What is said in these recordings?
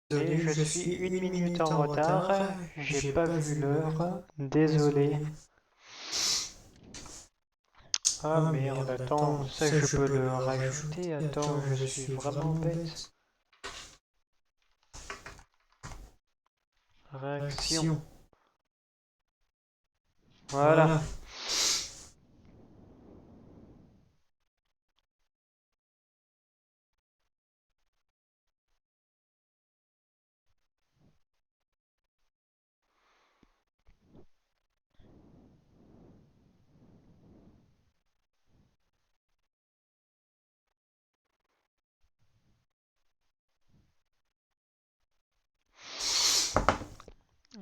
Désolé, je suis 1 minute en retard. J'ai pas vu l'heure. Désolé. Ah Ah merde, merde, attends, attends, ça ça je je peux peux le le rajouter. rajouter. Attends, Attends, je je suis suis vraiment vraiment bête. bête. Réaction. Action. Voilà. Voilà.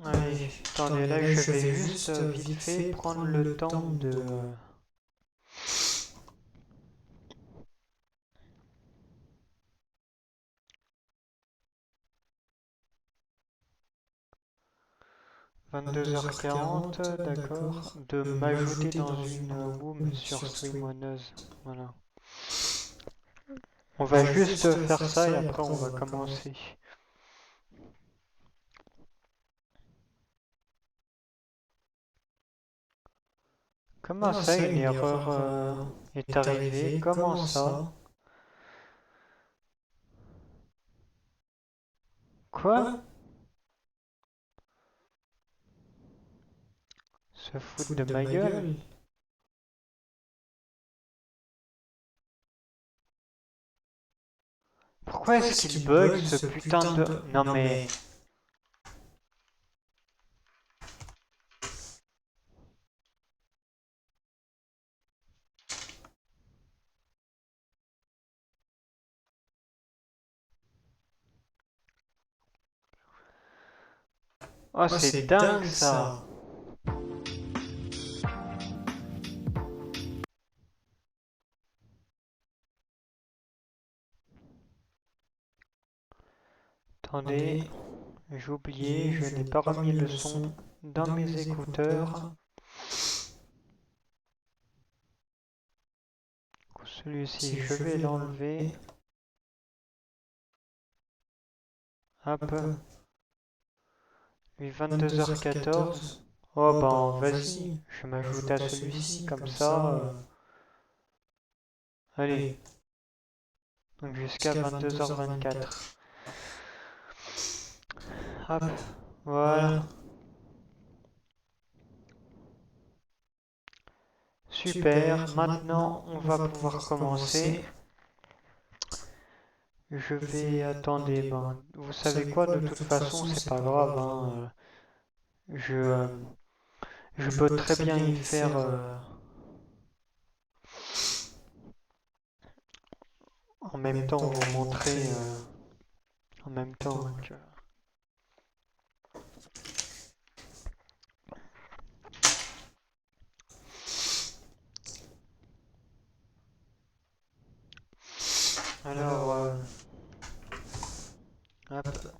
Allez, Allez, attendez, attendez, là là je je vais vais juste juste vite vite fait fait prendre prendre le le temps temps de... de... 22h40, 22h40, d'accord, d'accord, de de m'ajouter m'ajouter dans dans une une womb room sur sur Stream. Streamoneuse. Voilà. On On va va juste juste faire faire ça et ça et après après on on va va commencer. commencer. Comment Comment ça, ça, une une erreur erreur est est arrivée? arrivée? Comment Comment ça? ça? Quoi? Quoi? Se foutre Foutre de de ma ma gueule? gueule? Pourquoi Pourquoi est-ce est-ce qu'il qu'il bug bug ce ce putain putain de... de... Non Non mais... mais... Oh Oh, c'est c'est dingue dingue ça! ça! Attendez, Attendez, j'ai oublié, je je n'ai n'ai pas pas remis remis le le son son dans dans mes mes écouteurs. écouteurs. Celui-ci, Si je je vais vais l'enlever. l'enlever, Hop, hop, lui 22h14. 22h14. Oh Oh ben ben vas-y, vas-y, je m'ajoute à ajoute à celui-ci celui-ci, comme comme ça. ça. Allez, Allez, donc jusqu'à jusqu'à 22h24. 22h24. Hop, Hop, voilà. voilà. Super, Super, maintenant maintenant on on va va pouvoir pouvoir commencer. commencer. Je Je vais, vais... attendez, Attendez, ben, ben, vous vous savez savez quoi, quoi, de de toute toute façon, façon, c'est c'est pas pas grave, grave, hein. hein. Je, je Je peux peux très très bien bien y y faire faire en en même même temps temps vous vous montrer montrer en même en même temps. temps. Donc, alors, Alors, hop, hop,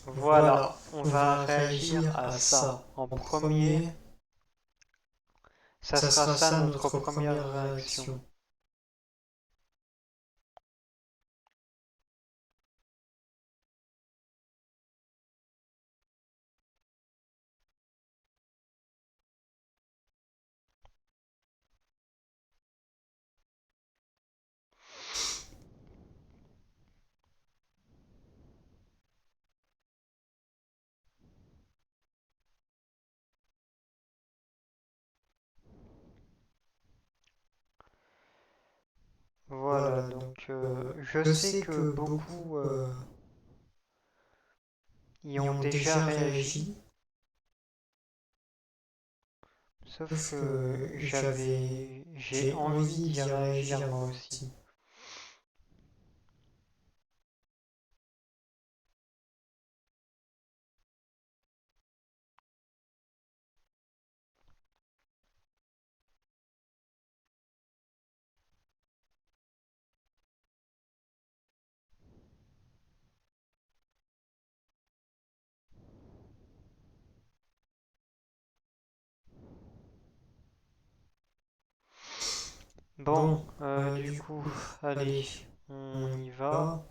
voilà, voilà, on on va va réagir réagir à à ça. ça. En En premier, premier, ça ça sera sera ça ça notre notre première première réaction. réaction. Voilà, Voilà, donc donc je je sais sais que que beaucoup beaucoup y y ont ont déjà déjà réagi, réagi, sauf sauf que que j'ai j'ai envie envie d'y d'y réagir réagir moi moi aussi. aussi. Bon, Bon, du du coup, coup, allez, allez, On y va.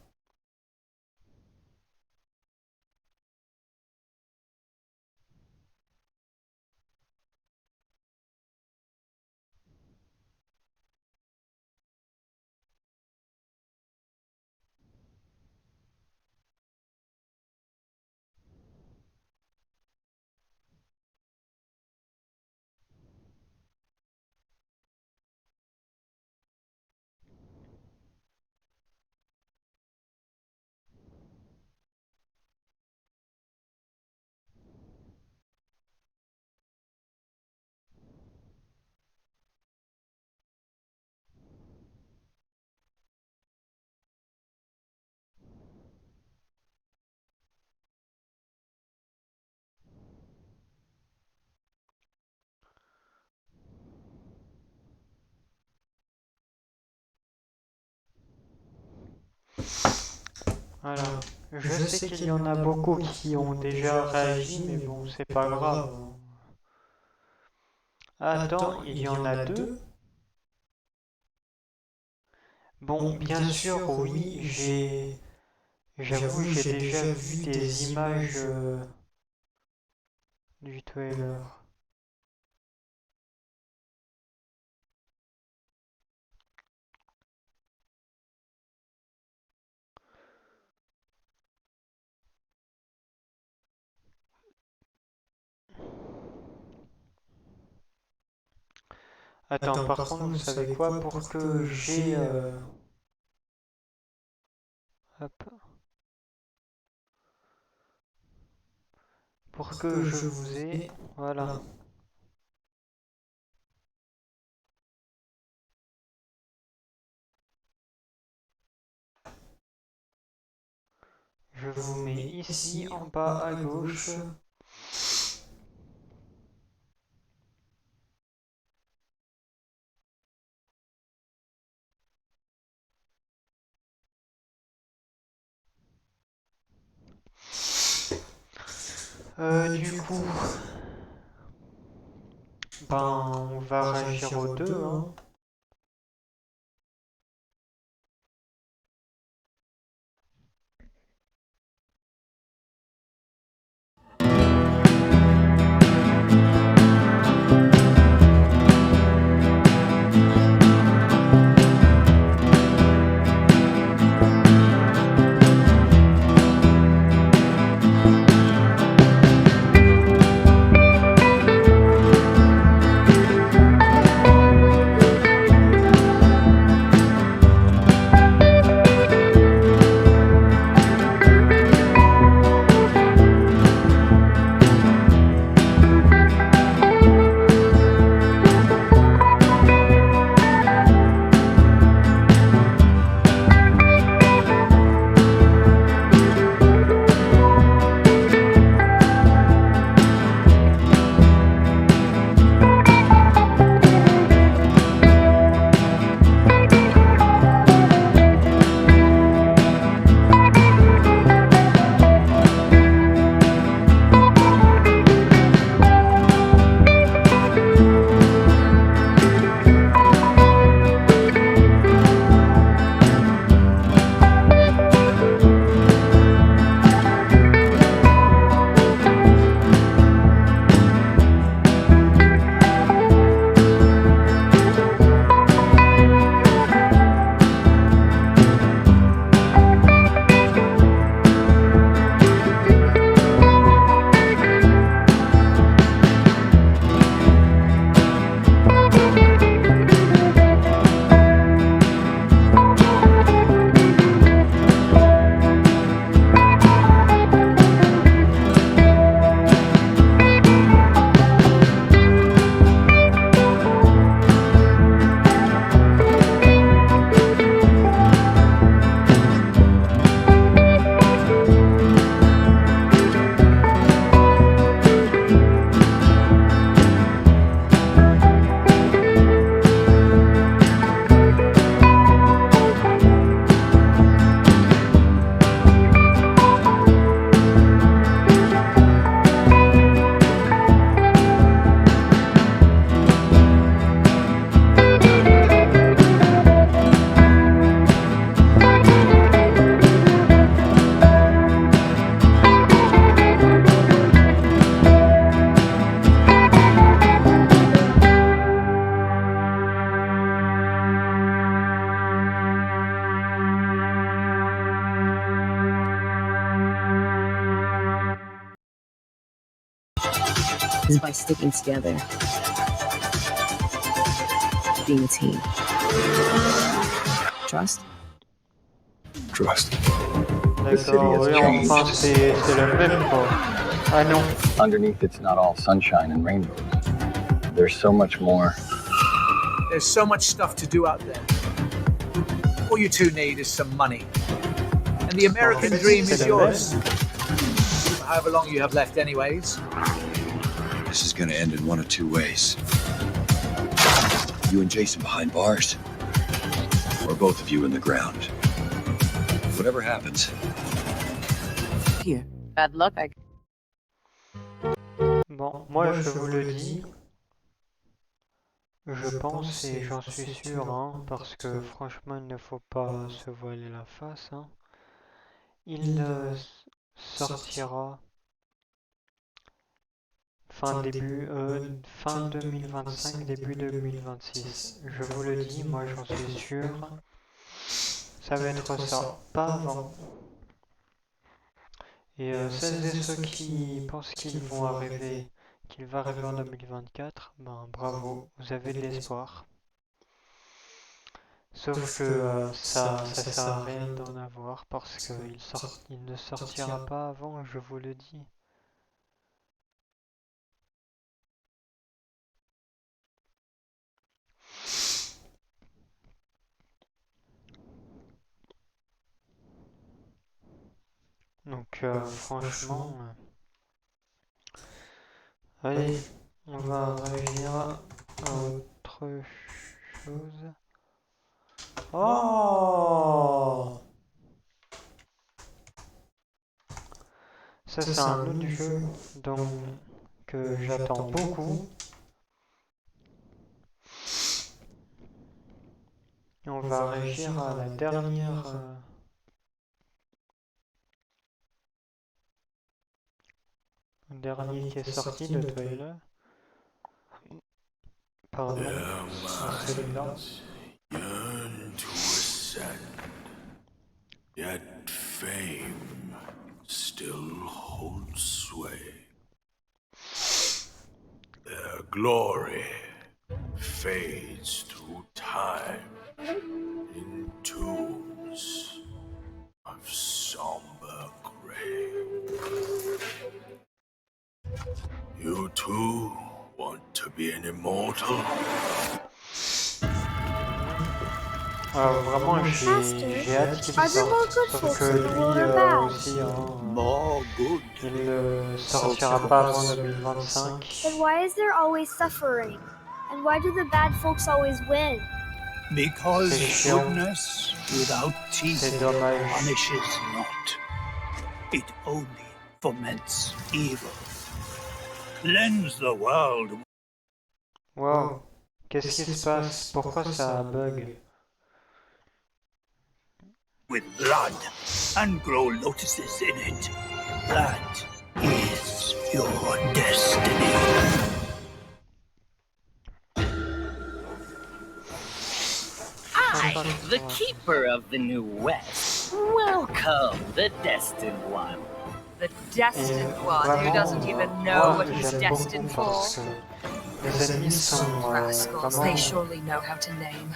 Voilà. Je sais qu'il y en a beaucoup qui ont déjà réagi, mais bon, c'est pas grave. Attends, il y en a deux. Bon, bien sûr, oui, j'avoue, j'ai déjà vu des images du trailer. Attends, par contre, vous savez quoi? Pour que j'ai... hop. Pour que je vous ai... Voilà. Je vous mets ici en bas à gauche. Du coup, ben, on va réagir aux deux, hein. is by sticking together, being a team. Trust? Trust. D'accord, oui, enfin c'est le même quoi. Ah non. Underneath, it's not all sunshine and rainbows. There's so much more. There's so much stuff to do out there. All you two need is some money. And the American dream is yours. For however long you have left anyways. This is gonna end in one of two ways. You and Jason behind bars, or both of you in the ground. Whatever happens. Here. Bad luck, I... Bon, moi je vous le dis, je pense et j'en suis sûr, hein, parce que franchement il ne faut pas se voiler la face, hein. Il sortira fin 2025, début 2026. Je vous le dis, moi j'en suis sûr, ça va être ça, pas avant. Et celles et ceux qui pensent qu'il va arriver en 2024, ben bravo, vous avez de l'espoir. Sauf que ça sert à rien d'en avoir parce qu'il ne sortira pas avant, je vous le dis. Donc franchement, allez, on va réagir à autre chose. Oh! Ça c'est un autre jeu que j'attends beaucoup. Et on va réagir à la dernière... le dernier qui est sorti, le trailer. Pardon, c'est celui-là. Yearn to ascend, yet fame still holds sway. Their glory fades through time in tombs of somber gray. You too want to be an immortal? Vraiment, j'ai hâte qu'il sorte. Sauf que lui aussi, il ne sortira pas avant 2025. Then why is there always suffering? And why do the bad folks always win? Because C'est chiant. goodness without teeth C'est dommage. punishes not. It only foments evil. Cleanse the world. Wow, qu'est-ce qui se passe? Pourquoi ça bug? With blood and grow lotuses in it. That is your destiny. I, the keeper of the New West, welcome the Destined One. The Destined One, who doesn't even know what he's destined for. Les ennemis sont Rascals, they surely know how to name.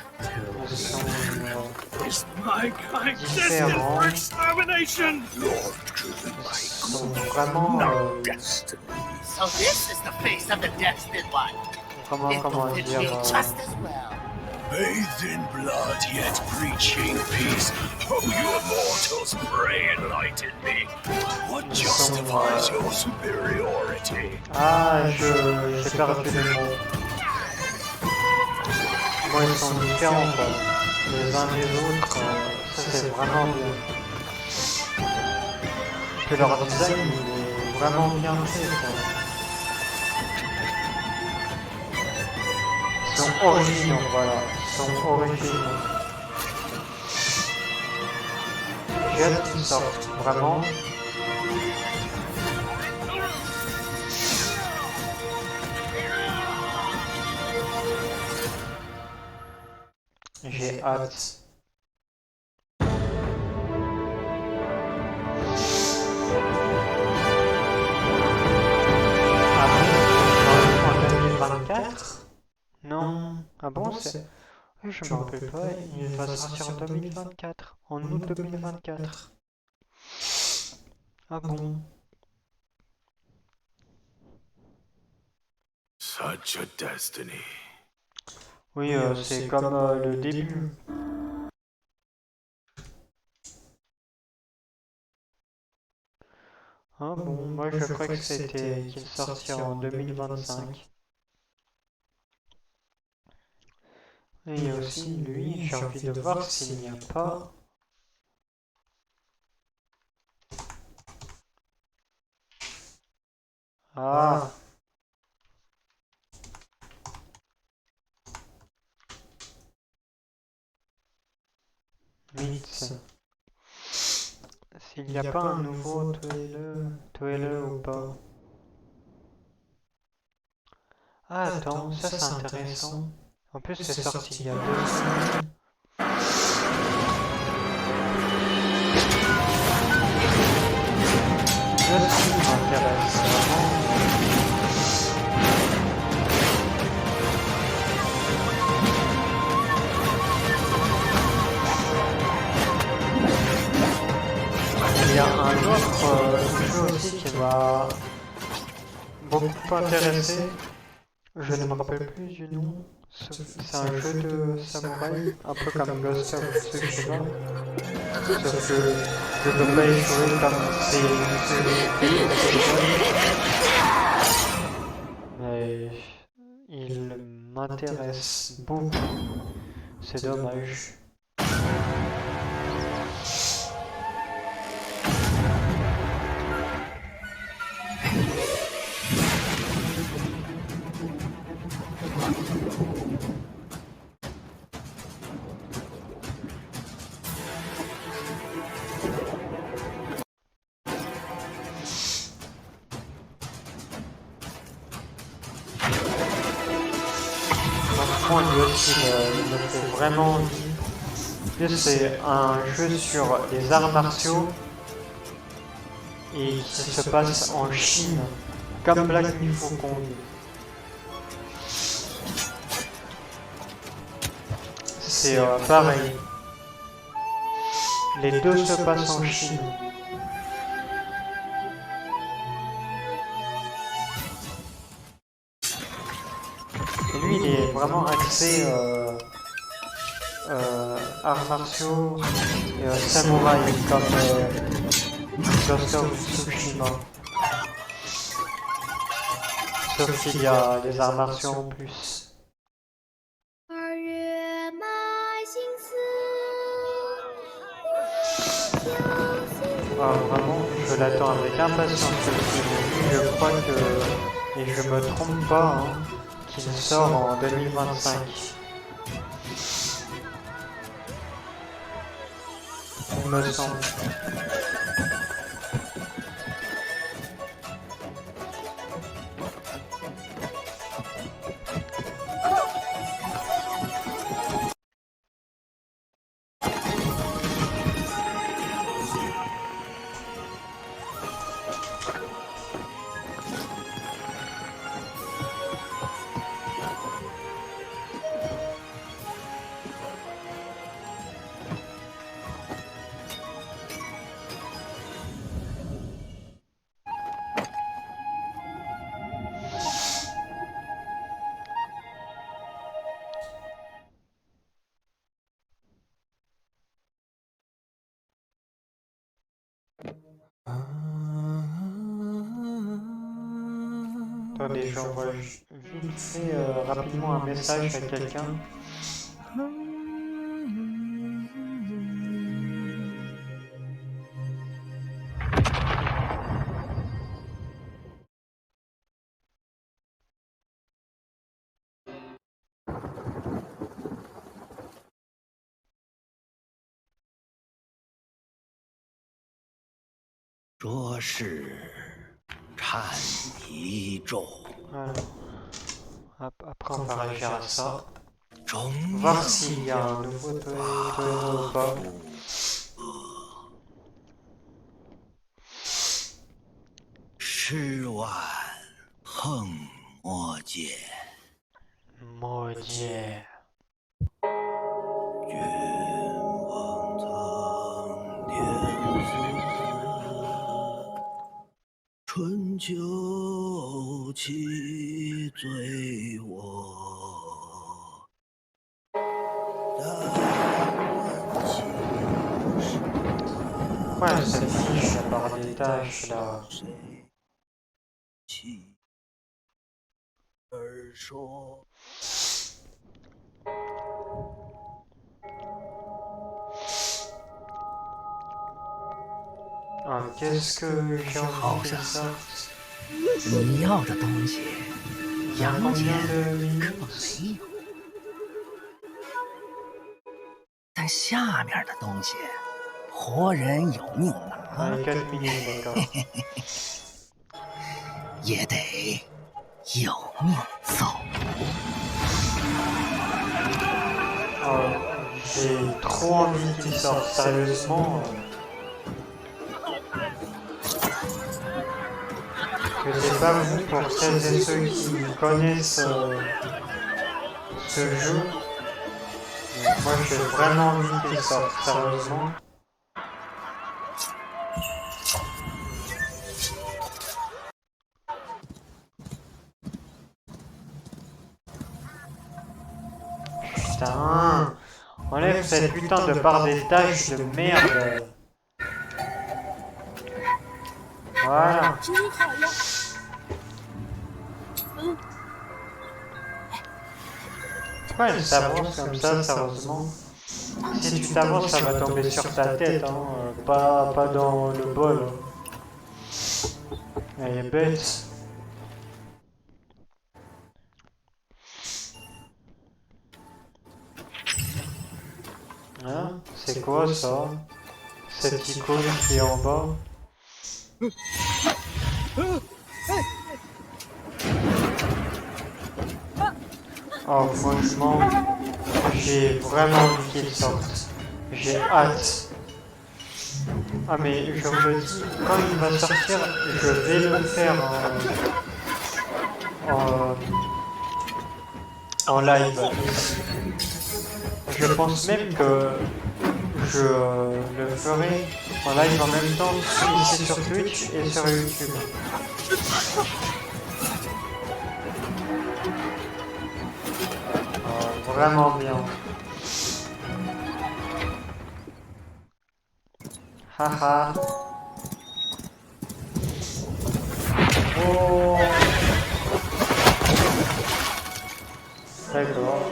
Is my kind destined for extermination? You're driven by sont vraiment destiny. So this is the face of the Destined One. comment It dire will fit me just as well. Bathed in blood, yet preaching peace. Oh, you immortals, pray enlighten me. What justifies your superiority? Ah, j'ai perdu le mot. Moi, ils sont différents, quoi. Les uns des autres, ça c'est vraiment bien. Que leur design, il est vraiment bien fait, quoi. Ils sont originaux, voilà. Ils sont originaux. J'ai hâte qu'ils sortent, vraiment. J'ai hâte. Après, Ah bon, c'est... Oui, je me rappelle pas, il va sortir en 2024, en août 2024. Ah bon? Such a destiny. Oui, c'est comme le début. Ah bon, moi je crois que c'était qu'il sortira en 2025. Et il y a aussi lui, j'ai envie de voir s'il n'y a pas... Ah! Myth. S'il n'y a pas un nouveau Toilet ou pas. Ah attends, ça c'est intéressant. En plus c'est sorti il y a 2 semaines. Ça m'intéresse vraiment. Il y a un autre jeu aussi qui m'a beaucoup intéressé. Je ne me rappelle plus du nom. C'est un jeu de samouraï, un peu comme Ghost of Tsushima. Sauf que je ne peux pas y jouer comme mais il m'intéresse beaucoup. C'est dommage. Lui aussi il me fait vraiment envie. C'est un jeu sur les arts martiaux et qui se passe en Chine, comme Black Myth Wukong. C'est pareil. Les deux se passent en Chine. Et lui, il est vraiment axé arts martiaux et samouraï comme Ghost of Tsushima. Sauf qu'il y a des arts martiaux en plus. Ah, vraiment, je l'attends avec impatience ce film. Je crois que, et je me trompe pas, hein, qu'il sort en 2025. Il me semble. Attendez, j'envoie vite fait rapidement un message à quelqu'un. Alors, après on va réagir à ça. Voir s'il y a un nouveau Toilet ou pas. Maudit. 酒气醉我，但问情是 Ouais, cette fiche, la barre des tâches, là. 谁气而说。 Ah, qu'est-ce que j'ai envie de ça? 你要的东西， Il y a combien de 可 minutes? 没有。但下面的东西，活人有命拿， Allez, 4 minutes, d'accord. 也得有命走。 Oh, j'ai trop envie qu'il sorte, sérieusement. Je sais pas vous, pour celles et ceux qui connaissent ce jeu, mais moi j'ai vraiment envie qu'il sorte, sérieusement. Putain, enlève cette putain de barre des tâches de merde. Voilà. Pourquoi elle s'avance comme ça, sérieusement? Si tu t'avances, ça va tomber sur ta tête, hein, pas dans le bol. Elle est bête. Hein? C'est quoi ça? Cette icône qui est en bas? Oh franchement, j'ai vraiment envie qu'il sorte. J'ai hâte. Ah mais je me dis, quand il va sortir, je vais le faire en live. Je pense même que je le ferai en live en même temps ici sur Twitch et sur YouTube. Vraiment bien. Haha. Oh. D'accord.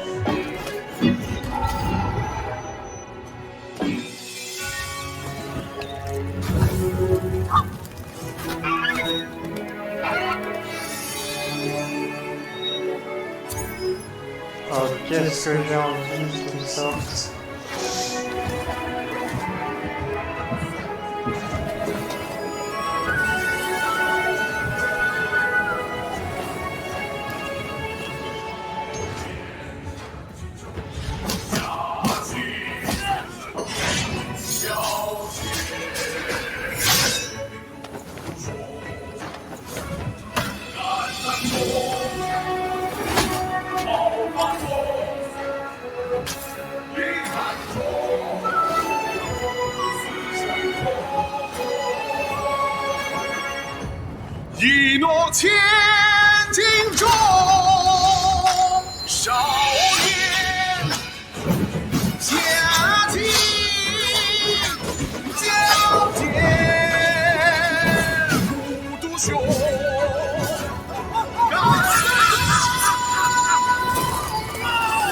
Oh, qu'est-ce que j'ai envie qu'il sorte.一诺千金重，少年家境矫健，孤独兄，敢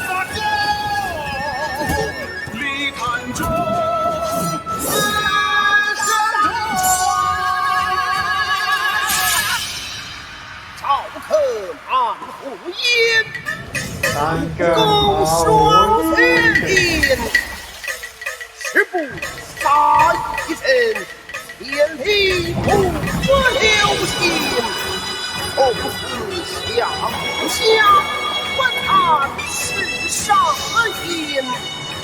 发酒，立坛中。 共双天天，十步杀一城，天地不可留心。从此下不下，观看世上言，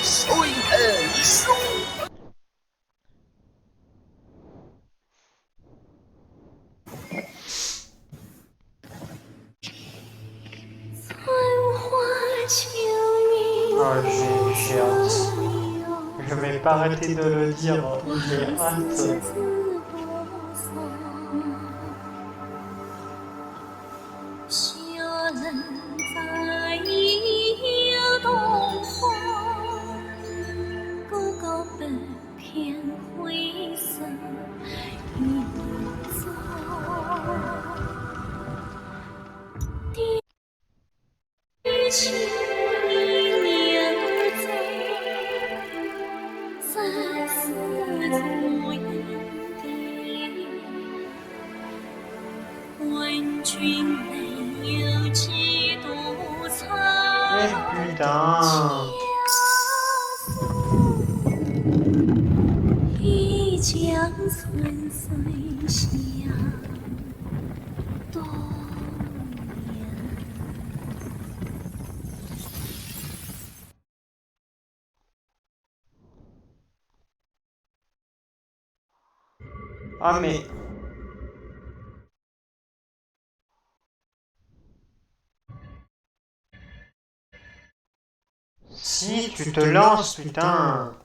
谁能输？ Oh, j'ai hâte. Je vais pas arrêter de le dire, j'ai hâte. putain. 一江春水向东流。 Ah mais... Si tu te lances, putain.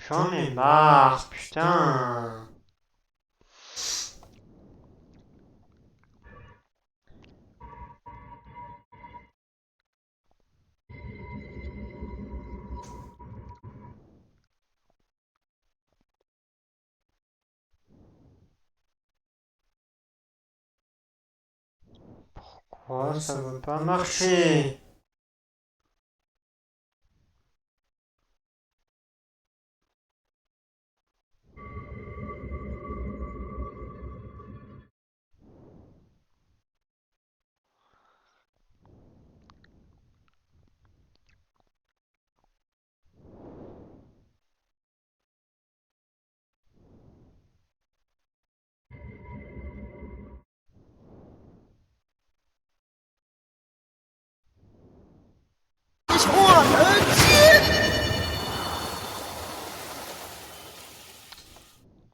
J'en ai marre, putain. Pourquoi ça veut pas marcher?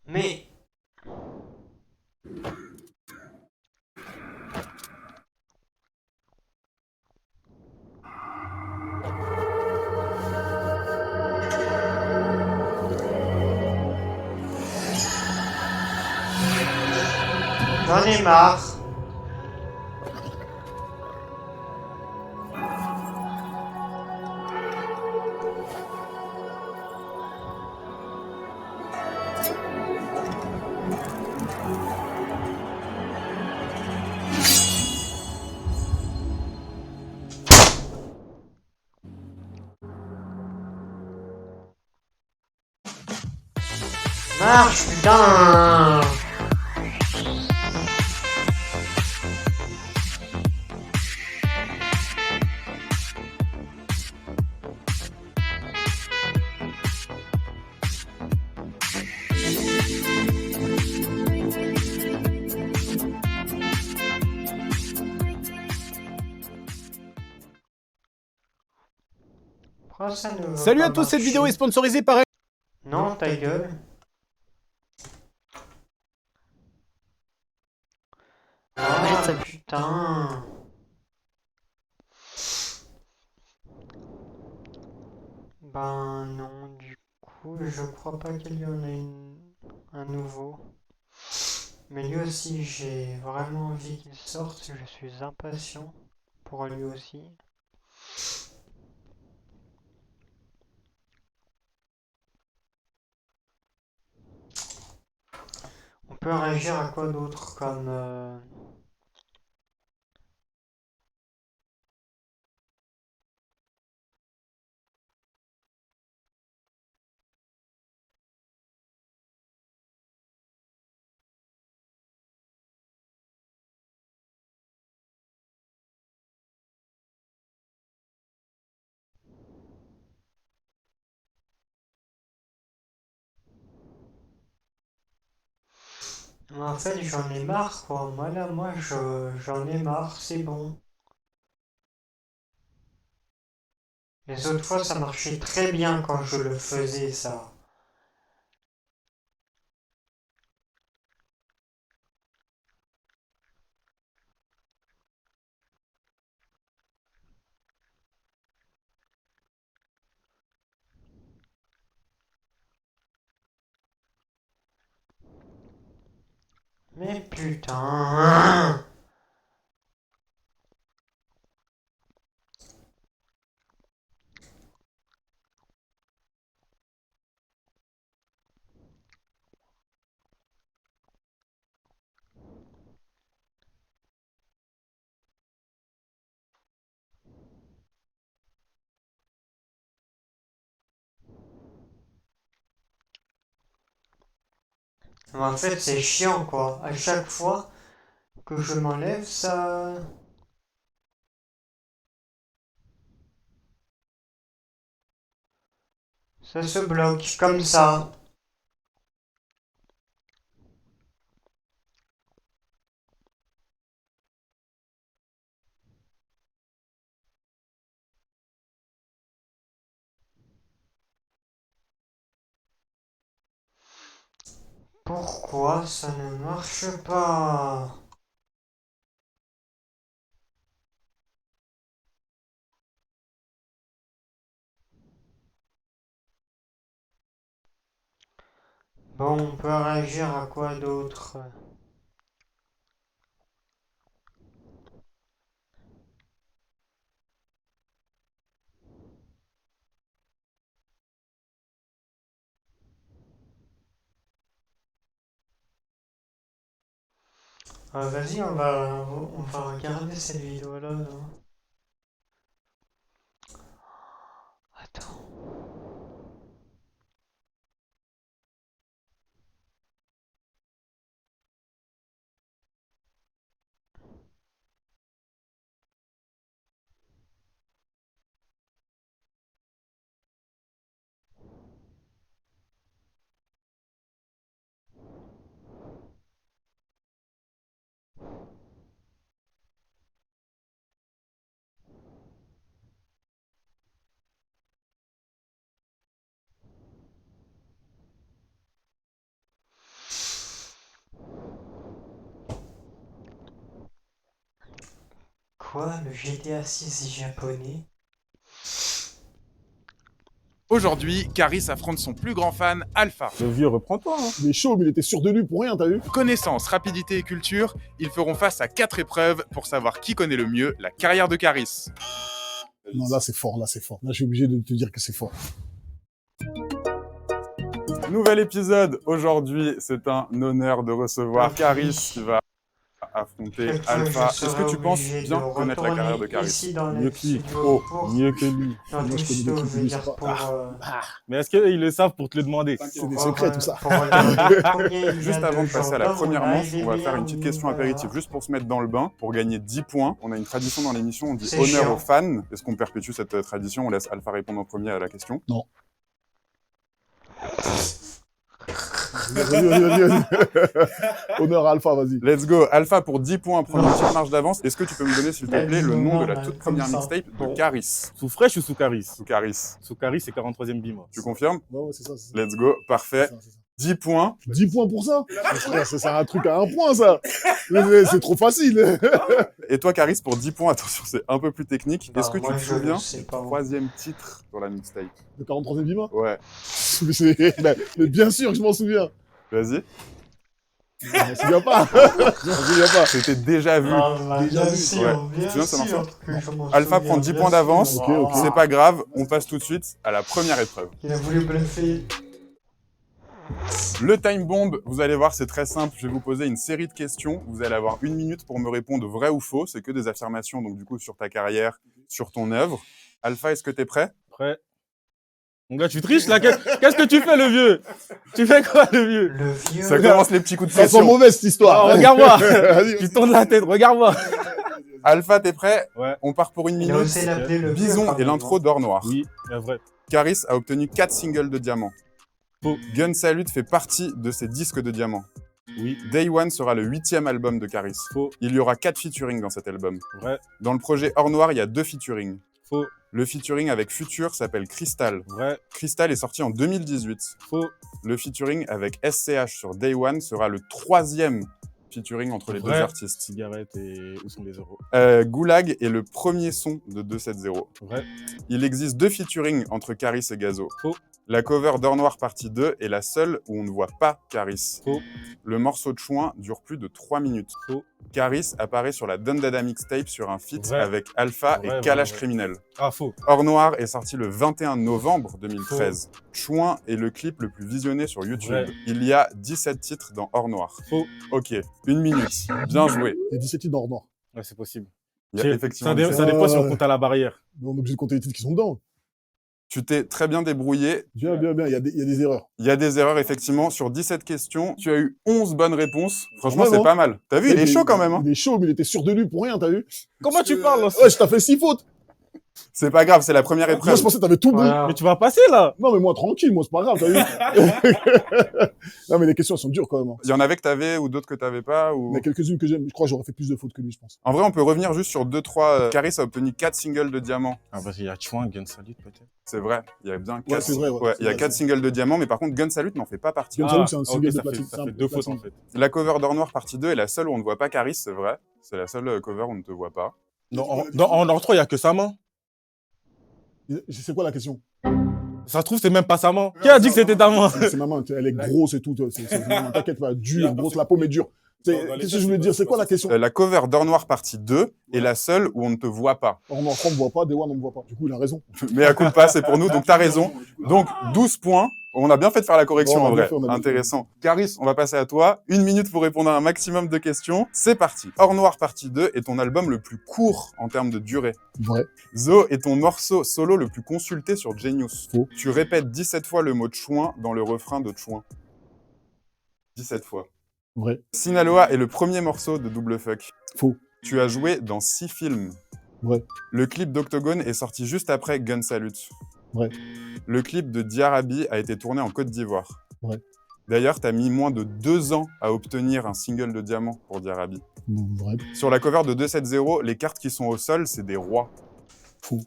Mais... J'en ai marre. Marche, putain. Pourquoi ça ne veut Salut pas à tous, cette marcher? vidéo est sponsorisée par... Non, ta gueule. Ah, putain. Ben non, du coup, je crois pas qu'il y en ait un nouveau. Mais lui aussi, j'ai vraiment envie qu'il sorte, je suis impatient pour lui aussi. On peut réagir à quoi d'autre comme... En fait, j'en ai marre, quoi. J'en ai marre, c'est bon. Les autres fois, ça marchait très bien quand je le faisais, ça. Mais putain. Mais en fait, c'est chiant, quoi. À chaque fois que je m'enlève, ça... Ça se bloque, comme ça. Pourquoi ça ne marche pas? Bon, on peut réagir à quoi d'autre? Vas-y, on va regarder cette vidéo-là. Attends. Quoi, le GTA 6 japonais? Aujourd'hui, Caris affronte son plus grand fan, Alpha. Le vieux, reprends-toi. Hein. Il est chaud, mais il était sûr de lui pour rien, t'as vu? Connaissance, rapidité et culture, ils feront face à 4 épreuves pour savoir qui connaît le mieux la carrière de Caris. Non, là c'est fort, là c'est fort. Là je suis obligé de te dire que c'est fort. Nouvel épisode. Aujourd'hui, c'est un honneur de recevoir Caris qui va affronter Alpha. Est-ce que tu penses bien connaître la carrière de Caris? Mieux que lui. Oh, mieux que lui. Moi je connais des trucs que lui, c'est pas... Mais est-ce qu'ils le savent pour te le demander? C'est des secrets tout ça. Juste avant de passer à la première manche, on va faire une petite question apéritive juste pour se mettre dans le bain, pour gagner 10 points. On a une tradition dans l'émission, on dit honneur aux fans. Est-ce qu'on perpétue cette tradition? On laisse Alpha répondre en premier à la question. Non. Honneur à Alpha, vas-y. Let's go. Alpha pour 10 points, prends une petite marge d'avance. Est-ce que tu peux me donner, s'il te plaît, le nom de la toute première mixtape de Caris? Sous fraîche ou sous Caris? Sous Caris. Sous Caris, c'est 43e bim. Tu confirmes? Ouais, c'est ça. Let's go. Parfait. C'est ça. 10 points. 10 points pour ça? Frère, c'est un truc à 1 point, ça. C'est trop facile. Et toi, Caris, pour 10 points, attention, c'est un peu plus technique. Est-ce que tu te souviens du pas 3e titre sur la mixtape? Le 43e bima? Ouais. Mais bien sûr que je m'en souviens. Vas-y. Je m'en souviens pas. Je m'en souviens pas. C'était déjà vu. Déjà vu. Tu te souviens, ça marche? Alpha prend 10 points d'avance. Ok. C'est pas grave, on passe tout de suite à la première épreuve. Il a voulu bluffer. Le time bomb, vous allez voir, c'est très simple. Je vais vous poser une série de questions. Vous allez avoir 1 minute pour me répondre vrai ou faux. C'est que des affirmations, donc du coup, sur ta carrière, sur ton œuvre. Alpha, est-ce que t'es prêt? Prêt. Mon gars, tu triches là? Qu'est-ce que tu fais, le vieux? Tu fais quoi, le vieux? Le vieux. Ça commence les petits coups de Ça pression. sent mauvais cette histoire. Oh, regarde-moi. Tu tournes la tête, regarde-moi. Alpha, t'es prêt? Ouais. On part pour 1 Il a minute. osé l'appeler le vieux, Bison quand et même, l'intro d'Or Noir. Oui, c'est vrai. Caris a obtenu 4 singles de diamant. Faux. Gun Salute fait partie de ces disques de diamant. Oui. Day One sera le 8e album de Caris. Faux. Il y aura 4 featuring dans cet album. Vrai. Dans le projet Or Noir, il y a 2 featuring. Faux. Le featuring avec Future s'appelle Crystal. Vrai. Crystal est sorti en 2018. Faux. Le featuring avec SCH sur Day One sera le 3e featuring entre les deux Vrai. artistes. Cigarette et où sont les euros? Goulag est le premier son de 270. Vrai. Il existe 2 featuring entre Caris et Gazo. Faux. La cover d'Or Noir partie 2 est la seule où on ne voit pas Caris. Faux. Le morceau de Chouin dure plus de 3 minutes. Faux. Caris apparaît sur la Dundada mixtape sur un feat Vrai. avec Alpha Vrai, et Kalash vrai. Criminel. Ah, faux. Or Noir est sorti le 21 novembre 2013. Chouin est le clip le plus visionné sur YouTube. Vrai. Il y a 17 titres dans Or Noir. Faux. Ok, 1 minute. Bien joué. Il y a 17 titres dans Or Noir. Ouais, c'est possible. Il y a effectivement Ça, ça dépend si on compte à la barrière. Mais on est obligé de compter les titres qui sont dedans. Tu t'es très bien débrouillé. Bien. Il y a des erreurs. Il y a des erreurs, effectivement. Sur 17 questions, tu as eu 11 bonnes réponses. Franchement, Vraiment c'est pas mal. T'as vu, il est chaud quand même. Hein. Il est chaud, mais il était sûr de lui pour rien, t'as vu? Comment tu parles là? Ouais, je t'ai fait 6 fautes. C'est pas grave, c'est la première Moi, épreuve. je pensais que t'avais tout bon. Voilà. Mais tu vas passer là. Non, mais moi, tranquille, moi, c'est pas grave, t'as vu? Non, mais les questions, elles sont dures quand même. Hein. Il y en avait que t'avais ou d'autres que t'avais pas Il ou... y en a quelques-unes que j'aime. Je crois que j'aurais fait plus de fautes que lui, je pense. En vrai, on peut revenir juste sur 2-3. Caris a obtenu 4 singles de diamant. Ah, parce qu'il y a Chouin, Gun Salute peut-être. C'est vrai, il y a bien 4, Ouais, c'est vrai, ouais. il y a 4 singles de diamant, mais par contre, Gun Salute n'en fait pas partie. Gun Salute, c'est un single ok, de ça fait, platine. ça C'est un fait deux fautes platine. en fait. La cover d'Or Noir partie 2 est la seule où on ne voit pas Caris, c'est vrai. C'est la seule cover où on ne te voit pas. Non, en Or 3, il n'y a que sa main. C'est quoi la question? Ça se trouve, c'est même pas sa main. Qui a dit que c'était ta main? C'est ma main, elle est grosse et tout. T'inquiète pas, dure, grosse, la paume est dure. Qu'est-ce que je voulais dire? C'est quoi la question? La cover d'Or Noir partie 2 est la seule où on ne te voit pas. Or Noir 3, on me voit pas, Day One, on me voit pas. Du coup, il a raison. Mais à coup de pas, c'est pour nous, donc t'as raison. Donc 12 points. On a bien fait de faire la correction Bon, on a en bien vrai. fait, on a bien Intéressant. Caris, on va passer à toi. 1 minute pour répondre à un maximum de questions. C'est parti. Or Noir partie 2 est ton album le plus court en termes de durée. Vrai. Zo est ton morceau solo le plus consulté sur Genius. Faux. Tu répètes 17 fois le mot Chouin dans le refrain de Chouin. 17 fois. Vrai. Sinaloa est le premier morceau de Double Fuck. Faux. Tu as joué dans 6 films. Vrai. Le clip d'Octogone est sorti juste après Gun Salute. Vrai. Le clip de Diarabi a été tourné en Côte d'Ivoire. Vrai. D'ailleurs, t'as mis moins de 2 ans à obtenir un single de diamant pour Diarabi. Vrai. Sur la cover de 270, les cartes qui sont au sol, c'est des rois. Faux.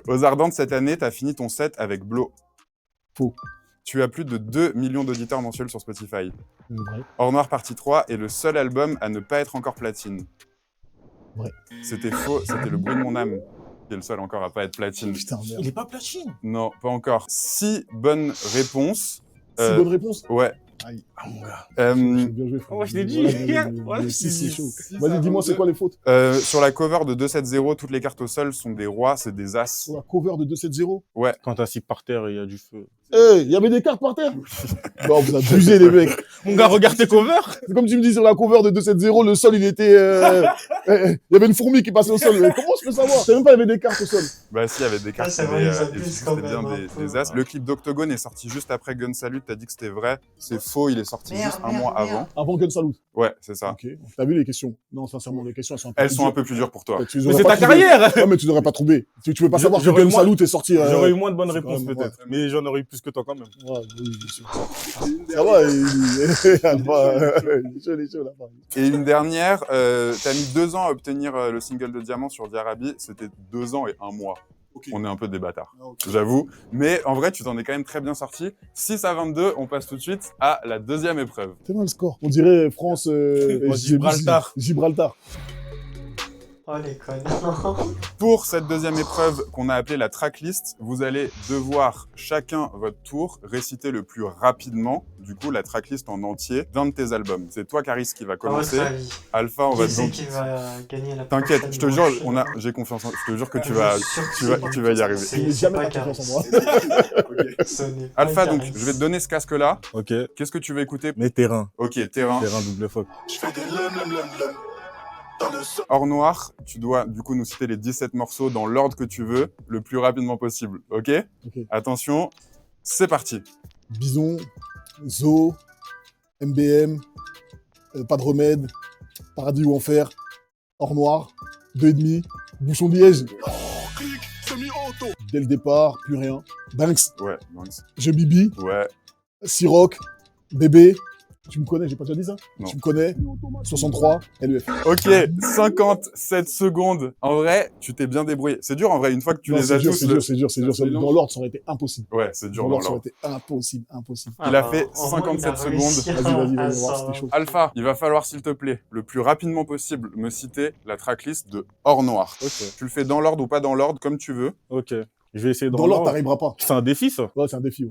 Aux Ardentes cette année, t'as fini ton set avec Blow. Faux. Tu as plus de 2 millions d'auditeurs mensuels sur Spotify. Vrai. Or Noir partie 3 est le seul album à ne pas être encore platine. Vrai. C'était faux, c'était Le Bruit de mon âme qui est le seul encore à pas être platine. Putain, merde. Il est pas platine. Non, pas encore. 6 bonnes réponses. 6 bonnes réponses? Ouais. Aïe. Ah mon gars. Bien joué, frère. Ouais, je l'ai dit. Ouais, Si, c'est chaud. Si, Vas-y, dis-moi, c'est quoi les fautes? Sur la cover de 270, toutes les cartes au sol sont des rois, c'est des as. Sur la cover de 270? Ouais. Quand t'es assis par terre, il y a du feu. Eh, il y avait des cartes par terre? Non, vous abusez, les mecs. Mon gars, regarde tes covers. C'est comme tu me dis sur la cover de 270, le sol, il était... il y avait une fourmi qui passait au sol. Mais comment je peux savoir? Je savais même pas, il y avait des cartes au sol. Bah si, il y avait des cartes, c'est vrai, ils abusent quand c'était bien même un peu. des as. Le clip d'Octogone est sorti juste après Gun Salute, t'as dit que c'était vrai. C'est faux, il est sorti juste un mois avant. Avant Gun Salute. Ouais, c'est ça. Ok. T'as vu les questions? Non, sincèrement, les questions, elles sont un peu Elles plus sont un dures. peu plus dures pour toi. Tu les Mais aurais c'est pas ta trouvées. carrière. Non, mais tu devrais pas trouver. Tu veux pas savoir que J'aurais Gun moins- Salute est sorti... J'aurais eu moins de bonnes c'est quand réponses même- peut-être. Mais j'en aurais eu plus que toi quand même. Ouais, oui, bien sûr. Ça va, il est chaud, là. Et une dernière, t'as mis 2 ans à obtenir le single de diamant sur Diarabi, c'était 2 ans et 1 mois. Ok. On est un peu des bâtards, Ah, ok. j'avoue. Mais en vrai, tu t'en es quand même très bien sorti. 6-22, on passe tout de suite à la deuxième épreuve. C'est mal le score. On dirait France... Gibraltar. Gibraltar. Oh les connards. Pour cette deuxième épreuve qu'on a appelée la tracklist, vous allez devoir chacun votre tour réciter le plus rapidement, du coup la tracklist en entier, d'un de tes albums. C'est toi, Caris, qui va À commencer. votre avis, Alpha, on va qui c'est donc... qui va gagner la T'inquiète, prochaine je te jure, manche j'ai confiance en... Je te jure que Je tu vas, suis sûr que tu vas, c'est tu vas y arriver. C'est Il est jamais pas pas confiance en moi. Ce n'est pas Alpha, donc, Caris. je vais te donner ce casque-là. Ok. Qu'est-ce que tu veux écouter? Mais terrain. Ok, terrain. Terrain double fuck. Je fais des lum dans le sol. Or Noir, tu dois du coup nous citer les 17 morceaux dans l'ordre que tu veux, le plus rapidement possible, ok? Ok. Attention, c'est parti. Bison, Zo, MBM, Pas de remède, Paradis ou Enfer, Or Noir, 2,5, Bouchon de Liège, Clic, semi-auto. dès le départ, plus rien, Banks, Ouais, Banks. Je Bibi, Ouais, Siroc, Bébé, tu me connais, j'ai pas déjà dit ça? Non. Tu me connais, 63, LEF. ok, 57 secondes. En vrai, tu t'es bien débrouillé. C'est dur en vrai, une fois que tu Non, les c'est as dur, tous... c'est le- dur, c'est dur, c'est dur. c'est long. Dans l'ordre, ça aurait été impossible. Ouais, c'est dur Dans dans l'ordre, ça aurait l'ordre. été impossible, impossible. Il a fait au moins, 57 il a réussi secondes. Vas-y, vas-y, à vas-y, voir, s'en- c'était chaud. Alpha, il va falloir s'il te plaît, le plus rapidement possible, me citer la tracklist de Or Noir. Ok. Tu le fais dans l'ordre ou pas dans l'ordre, comme tu veux. Ok. Je vais essayer Dans l'ordre, t'arriveras pas. C'est un défi, ça. Ouais, c'est un défi. Ouais.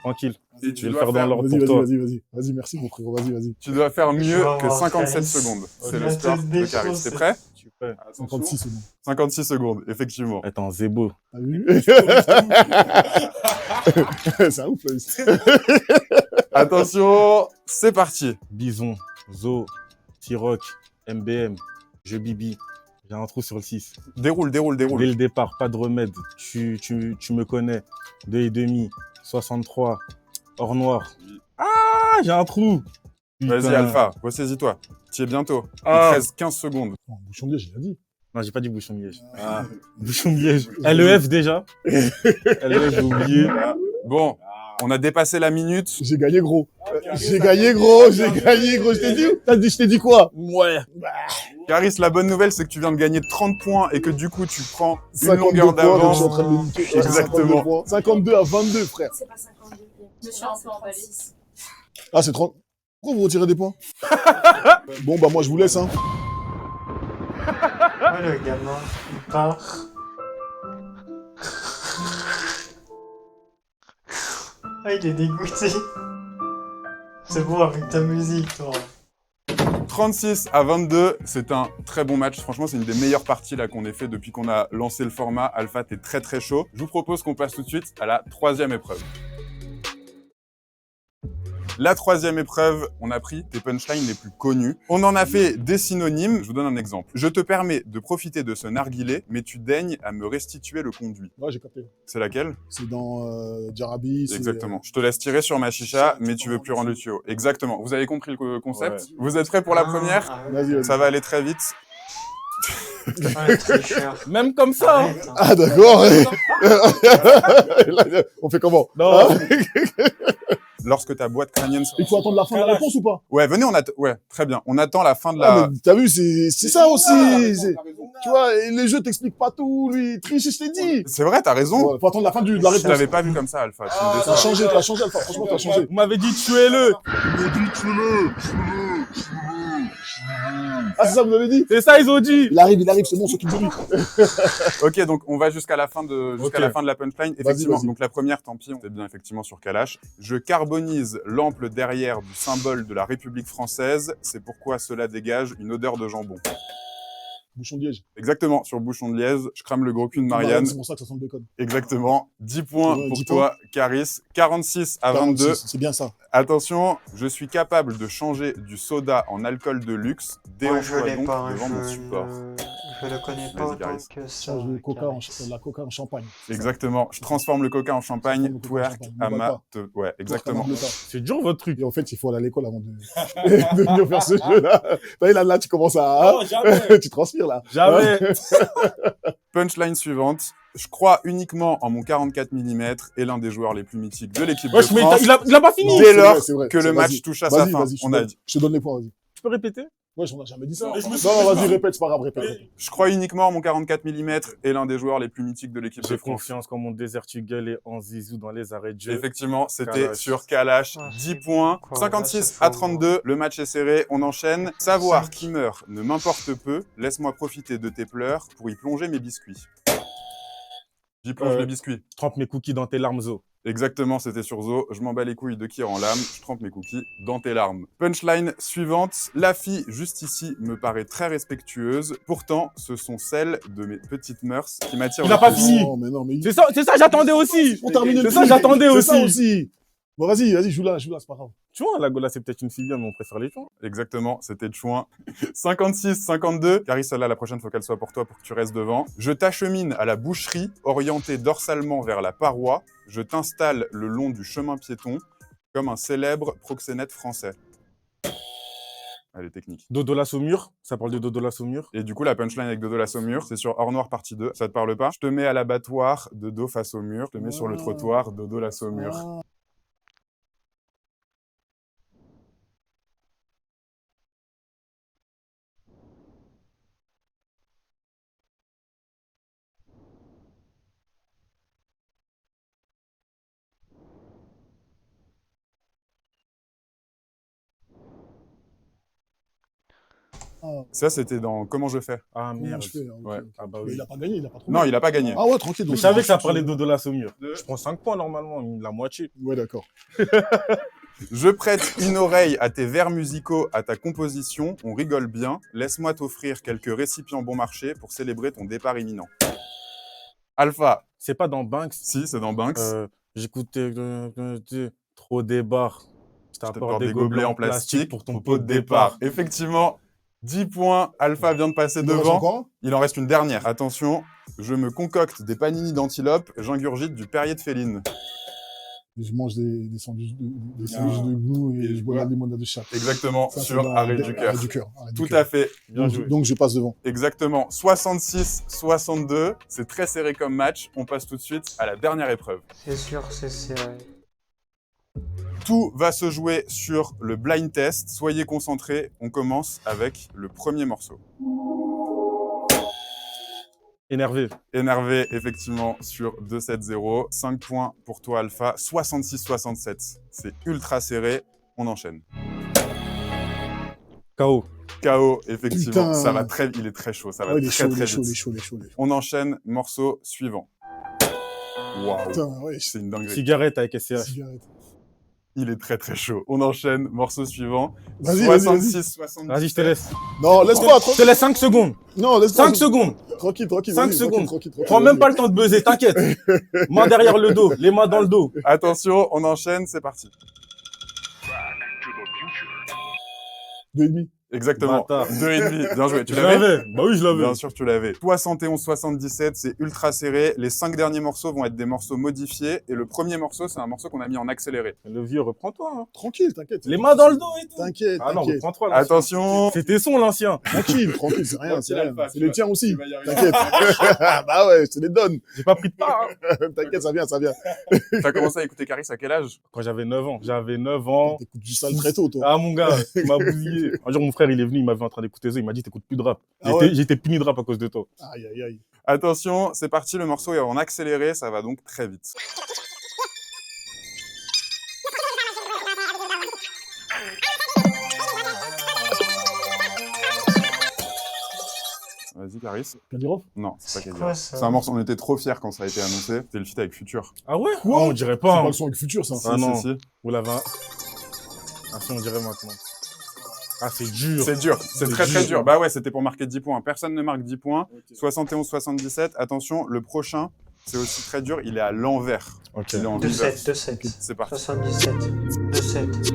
Tranquille. Et Je vais le faire dans l'ordre pour Vas-y, toi. Vas-y, merci mon frérot, vas-y. Tu dois faire mieux vas que voir 57 Caris. secondes. C'est Il le va score te de Caris. défoncer. T'es prêt? Je suis prêt. 56 secondes. 56 secondes, effectivement. Attends, Zebo. T'as vu? C'est un ouf, là. Attention, c'est parti. Bison, Zo, T-Rock, MBM, Je Bibi. J'ai un trou sur le 6. Déroule. Dès le départ, pas de remède. Tu me connais. 2,5, 63, hors noir. Ah, j'ai un trou. Vas-y, Putain. Alpha, ressaisis-toi. Tu es bientôt. Ah. Il te reste 15 secondes. Non, bouchon de liège, il a dit. Non, j'ai pas dit bouchon de liège. Ah, bouchon de liège. LEF déjà. LEF, j'ai oublié. Bon, on a dépassé la minute. J'ai gagné gros. Je t'ai dit quoi? Ouais. Caris, la bonne nouvelle, c'est que tu viens de gagner 30 points et que du coup, tu prends une 52 longueur points, donc je d'avance. suis en train de me niquer. Ouais, Exactement. 52 points. 52 à 22, frère. C'est pas 52. Je me suis un peu emballée. Ah, c'est 30. Pourquoi vous retirez des points? Bon, bah, moi, je vous laisse, hein. Ouais, le gamin, il part. Ah, il est dégoûté. C'est bon avec ta musique, toi. 36 à 22, c'est un très bon match. Franchement, c'est une des meilleures parties là qu'on ait fait depuis qu'on a lancé le format. Alpha, t'es très très chaud. Je vous propose qu'on passe tout de suite à la troisième épreuve. La troisième épreuve, on a pris tes punchlines les plus connues. On en a fait des synonymes. Je vous donne un exemple. Je te permets de profiter de ce narguilé, mais tu daignes à me restituer le conduit. Ouais, j'ai capté. C'est laquelle? C'est dans Jarabi. Exactement. Je te laisse tirer sur ma chicha, mais tu veux plus rendre le tuyau. Exactement. Vous avez compris le concept? Ouais. Vous êtes prêts pour la première? Vas-y. Ça va aller très vite. Ouais, tricheur. Même comme ça. Hein. Arrête, hein. Ah, d'accord. On fait comment? Non. Lorsque ta boîte crânienne... Il faut attendre la fin de la réponse ou pas? Ouais, venez, ouais, très bien. On attend la fin de Ah, la... mais t'as vu, c'est ça aussi. Tu vois, et les jeux t'expliquent pas tout. Lui, il triche, je t'ai dit. C'est vrai, t'as raison. Ouais, faut attendre la fin de la réponse. Je l'avais pas vu comme ça, Alpha. Tu me T'as déçois. changé, Alpha. Franchement, t'as changé. Vous m'avez dit tuez-le. Ah, c'est ça, vous avez dit? C'est ça, ils ont dit. Il arrive, c'est bon, ce qu'il dit. Ok, donc on va jusqu'à la fin de la fin de la punchline. Effectivement, vas-y. donc la première, tant pis, on est bien effectivement sur Kalash. Je carbonise l'ample derrière du symbole de la République française. C'est pourquoi cela dégage une odeur de jambon. Bouchon de liège. Exactement, sur Bouchon de Liège. Je crame le gros cul de Marianne. C'est pour ça que ça sent le bacon. Exactement. 10 points Ouais, pour 10 toi, Caris. 46 à 22. 46, c'est bien ça. Attention, je suis capable de changer du soda en alcool de luxe. Moi, je Déhanche-toi l'ai donc pas, hein, devant mon support. je le connais pas Vas-y, autant Caris. que ça. Change le coca Caris. la coca en champagne. Exactement. Je transforme le coca en champagne. Transforme le coca en Twerk champagne. à Ne ma... va Ouais, exactement. C'est dur votre truc. Et en fait, il faut aller à l'école avant de venir faire ce jeu-là. T'as vu, là, tu commences à... Non, jamais. tu transpires, là. Jamais. Punchline suivante. Je crois uniquement en mon 44 mm et l'un des joueurs les plus mythiques de l'équipe de Wesh, mais France. il a pas fini. Dès lors C'est vrai, que le match vas-y. touche à sa Vas-y, fin, vas-y, on a dit. je te donne les points, vas-y. Tu peux répéter? Ouais, on n'a jamais dit ça. Mais je me Non, suis- vas-y, répète, c'est pas grave, répète. Je crois uniquement en mon 44 mm et l'un des joueurs les plus mythiques de l'équipe de J'ai France. confiance quand mon désert tu gueules et en zizou dans les arrêts de jeu. Effectivement, c'était Kalash. sur Kalash. Ah, 10 c'est points. quoi, 56 là, c'est à fort. 32. Le match est serré. On enchaîne. Savoir 5. qui meurt ne m'importe peu. Laisse-moi profiter de tes pleurs pour y plonger mes biscuits. J'y plonge mes biscuits. Je trempe mes cookies dans tes larmes, Zo. Exactement, c'était sur Zo. Je m'en bats les couilles de qui rend l'âme. Je trempe mes cookies dans tes larmes. Punchline suivante. La fille juste ici me paraît très respectueuse. Pourtant, ce sont celles de mes petites mœurs qui m'attirent. Il a le pas plus. fini. Non, mais... C'est ça, j'attendais aussi. On termine C'est ça, j'attendais C'est ça aussi. aussi. Bon, vas-y, joue là, c'est pas grave. Tu vois, la Gola, c'est peut-être une fille bien, mais on préfère les gens. Exactement, c'était Chouin. 56-52. Caris, celle-là, la prochaine, faut qu'elle soit pour toi pour que tu restes devant. Je t'achemine à la boucherie, orienté dorsalement vers la paroi. Je t'installe le long du chemin piéton, comme un célèbre proxénète français. Elle est technique. Dodo la Saumur, ça parle de Dodo la Saumur. Et du coup, la punchline avec Dodo la Saumur, c'est sur Hors Noir partie 2. Ça te parle pas? Je te mets à l'abattoir de dos face au mur. Je te mets sur le trottoir, Dodo la Saumur. Ça, c'était dans Comment je fais. Ah Comment merde. je fais, ok, Ouais. ok. Ah bah Mais oui. il a pas gagné, il a pas trouvé. Non, il a pas gagné. Ah ouais, tranquille. Mais donc je savais que ça je- parlait de la Saumur. Je prends 5 points normalement, la moitié. Ouais, d'accord. Je prête une oreille à tes vers musicaux, à ta composition, on rigole bien. Laisse-moi t'offrir quelques récipients bon marché pour célébrer ton départ imminent. Alpha. C'est pas dans Banks. Si, c'est dans Banks. J'écoutais trop des bars. Je Je t'apporte des gobelets en plastique pour ton pot de départ. Effectivement, 10 points. Alpha vient de passer Il en reste devant. encore un. Il en reste une dernière. Attention, je me concocte des panini d'antilope, j'ingurgite du Perrier de féline. Je mange des sandwichs de gnous et je bois la limonade de chat. Exactement, Ça, c'est sur dans Arrêt du cœur. Arrêt du cœur. Arrêt du Tout cœur. à fait. Bien joué. Donc je passe devant. Exactement. 66-62. C'est très serré comme match. On passe tout de suite à la dernière épreuve. C'est sûr, c'est serré. Tout va se jouer sur le blind test. Soyez concentrés. On commence avec le premier morceau. Énervé. Énervé, effectivement, sur 2-7-0. 5 points pour toi, Alpha. 66-67. C'est ultra serré. On enchaîne. KO. KO, effectivement. Putain. Ça va très... Il est très chaud. Ça va Ah, il est très, chaud, il très est chaud, vite. il est chaud, il est chaud, il est chaud. On enchaîne. Morceau suivant. Waouh. Putain, ouais. C'est une dinguerie. Cigarette avec SCH. Cigarette. Il est très très chaud. On enchaîne. Morceau suivant. Vas-y, vas-y, 66-70. Vas-y, je te laisse. Non, laisse pas, Je te laisse 5 secondes. Non, laisse pas. 5 secondes. Tranquille, tranquille. 5 vas-y, secondes. tranquille, Prends même pas le temps de buzzer, t'inquiète. Main derrière le dos, les mains dans le dos. Attention, on enchaîne, c'est parti. 2,5. Exactement. Bâtard. 2,5. Bien joué. Tu Je l'avais? l'avais. Bah oui, je l'avais. Bien sûr, tu l'avais. 71-77, c'est ultra serré. Les 5 derniers morceaux vont être des morceaux modifiés. Et le premier morceau, c'est un morceau qu'on a mis en accéléré. Le vieux, reprends-toi. Hein. Tranquille, t'inquiète. Les mains dans le dos et tout. T'inquiète, Ah non, t'inquiète. reprends-toi. l'ancien. Attention. C'était son, l'ancien. Tranquille, tranquille, c'est rien, c'est rien. Alpha, C'est tu les vas- tiens aussi. tu vas y arriver. T'inquiète. Bah ouais, je te les donne. J'ai pas pris de part. Hein. T'inquiète, ça vient, ça vient. T'as commencé à écouter Caris à quel âge? Quand j'avais 9 ans. J'avais 9 ans. T'écoutes du sale très tôt, toi. Ah mon gars, tu m'as bousillé. Un jour, mon frère, il est venu, il m'avait en train d'écouter ça. Il m'a dit, t'écoutes plus de rap. Ah ouais J'étais puni de rap à cause de toi. Aïe, aïe, aïe. Attention, c'est parti, le morceau est en accéléré, ça va donc très vite. Vas-y, Caris. Kadyrov? Non, c'est pas C'est Kadyrov. quoi ça? C'est un morceau, on était trop fiers quand ça a été annoncé. C'était le feat avec Future. Ah ouais? Quoi? Ah, on dirait C'est pas. pas Hein. le son avec Futur, ça. Ah non. si. Vous l'avez. Ah si, on dirait maintenant. Ah, c'est dur. C'est dur, c'est C'est très très dur. dur. Bah ouais, c'était pour marquer 10 points. Personne ne marque 10 points. 71-77. Attention, le prochain, c'est aussi très dur. Il est à l'envers. Ok. Il est en reverse. 2-7, 2-7. C'est parti. 77, 2-7.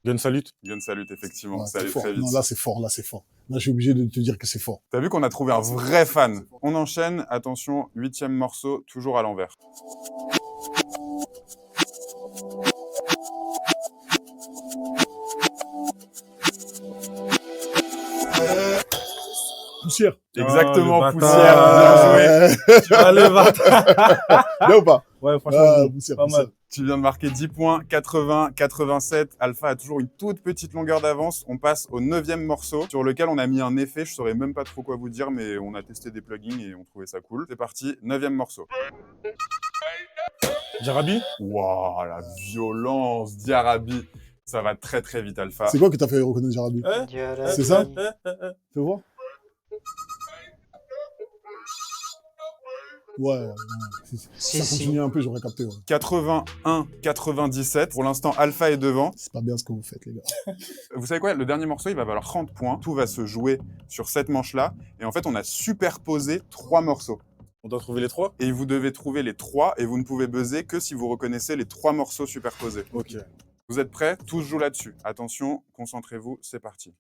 Gun salute. Gun salute, effectivement. Ouais, Ça c'est allait fort. très vite. Non, là, c'est fort, là, c'est fort. Là, je suis obligé de te dire que c'est fort. T'as vu qu'on a trouvé un vrai fan. On enchaîne. Attention, 8e morceau, toujours à l'envers. Poussière. Exactement, le poussière. bâtard. Bien joué. Ah, le bâtard. Bien ou pas? Ouais, franchement, Ah, bon, poussière, pas poussière. mal. Tu viens de marquer 10 points, 80, 87. Alpha a toujours une toute petite longueur d'avance. On passe au 9e morceau sur lequel on a mis un effet. Je saurais même pas trop quoi vous dire, mais on a testé des plugins et on trouvait ça cool. C'est parti, 9e morceau. Jarabi? Waouh, la violence, Diarabi. Ça va très très vite, Alpha. C'est quoi que t'as fait reconnaître Jarabi? C'est ça? Fais voir. Ouais, si ça continuait un peu, j'aurais capté. Ouais. 81, 97. Pour l'instant, Alpha est devant. C'est pas bien ce que vous faites, les gars. Vous savez quoi? Le dernier morceau, il va valoir 30 points. Tout va se jouer sur cette manche-là. Et en fait, on a superposé 3 morceaux. On doit trouver les 3? Et vous devez trouver les 3 et vous ne pouvez buzzer que si vous reconnaissez les 3 morceaux superposés. Ok. Vous êtes prêts? Tout se joue là-dessus. Attention, concentrez-vous, c'est parti.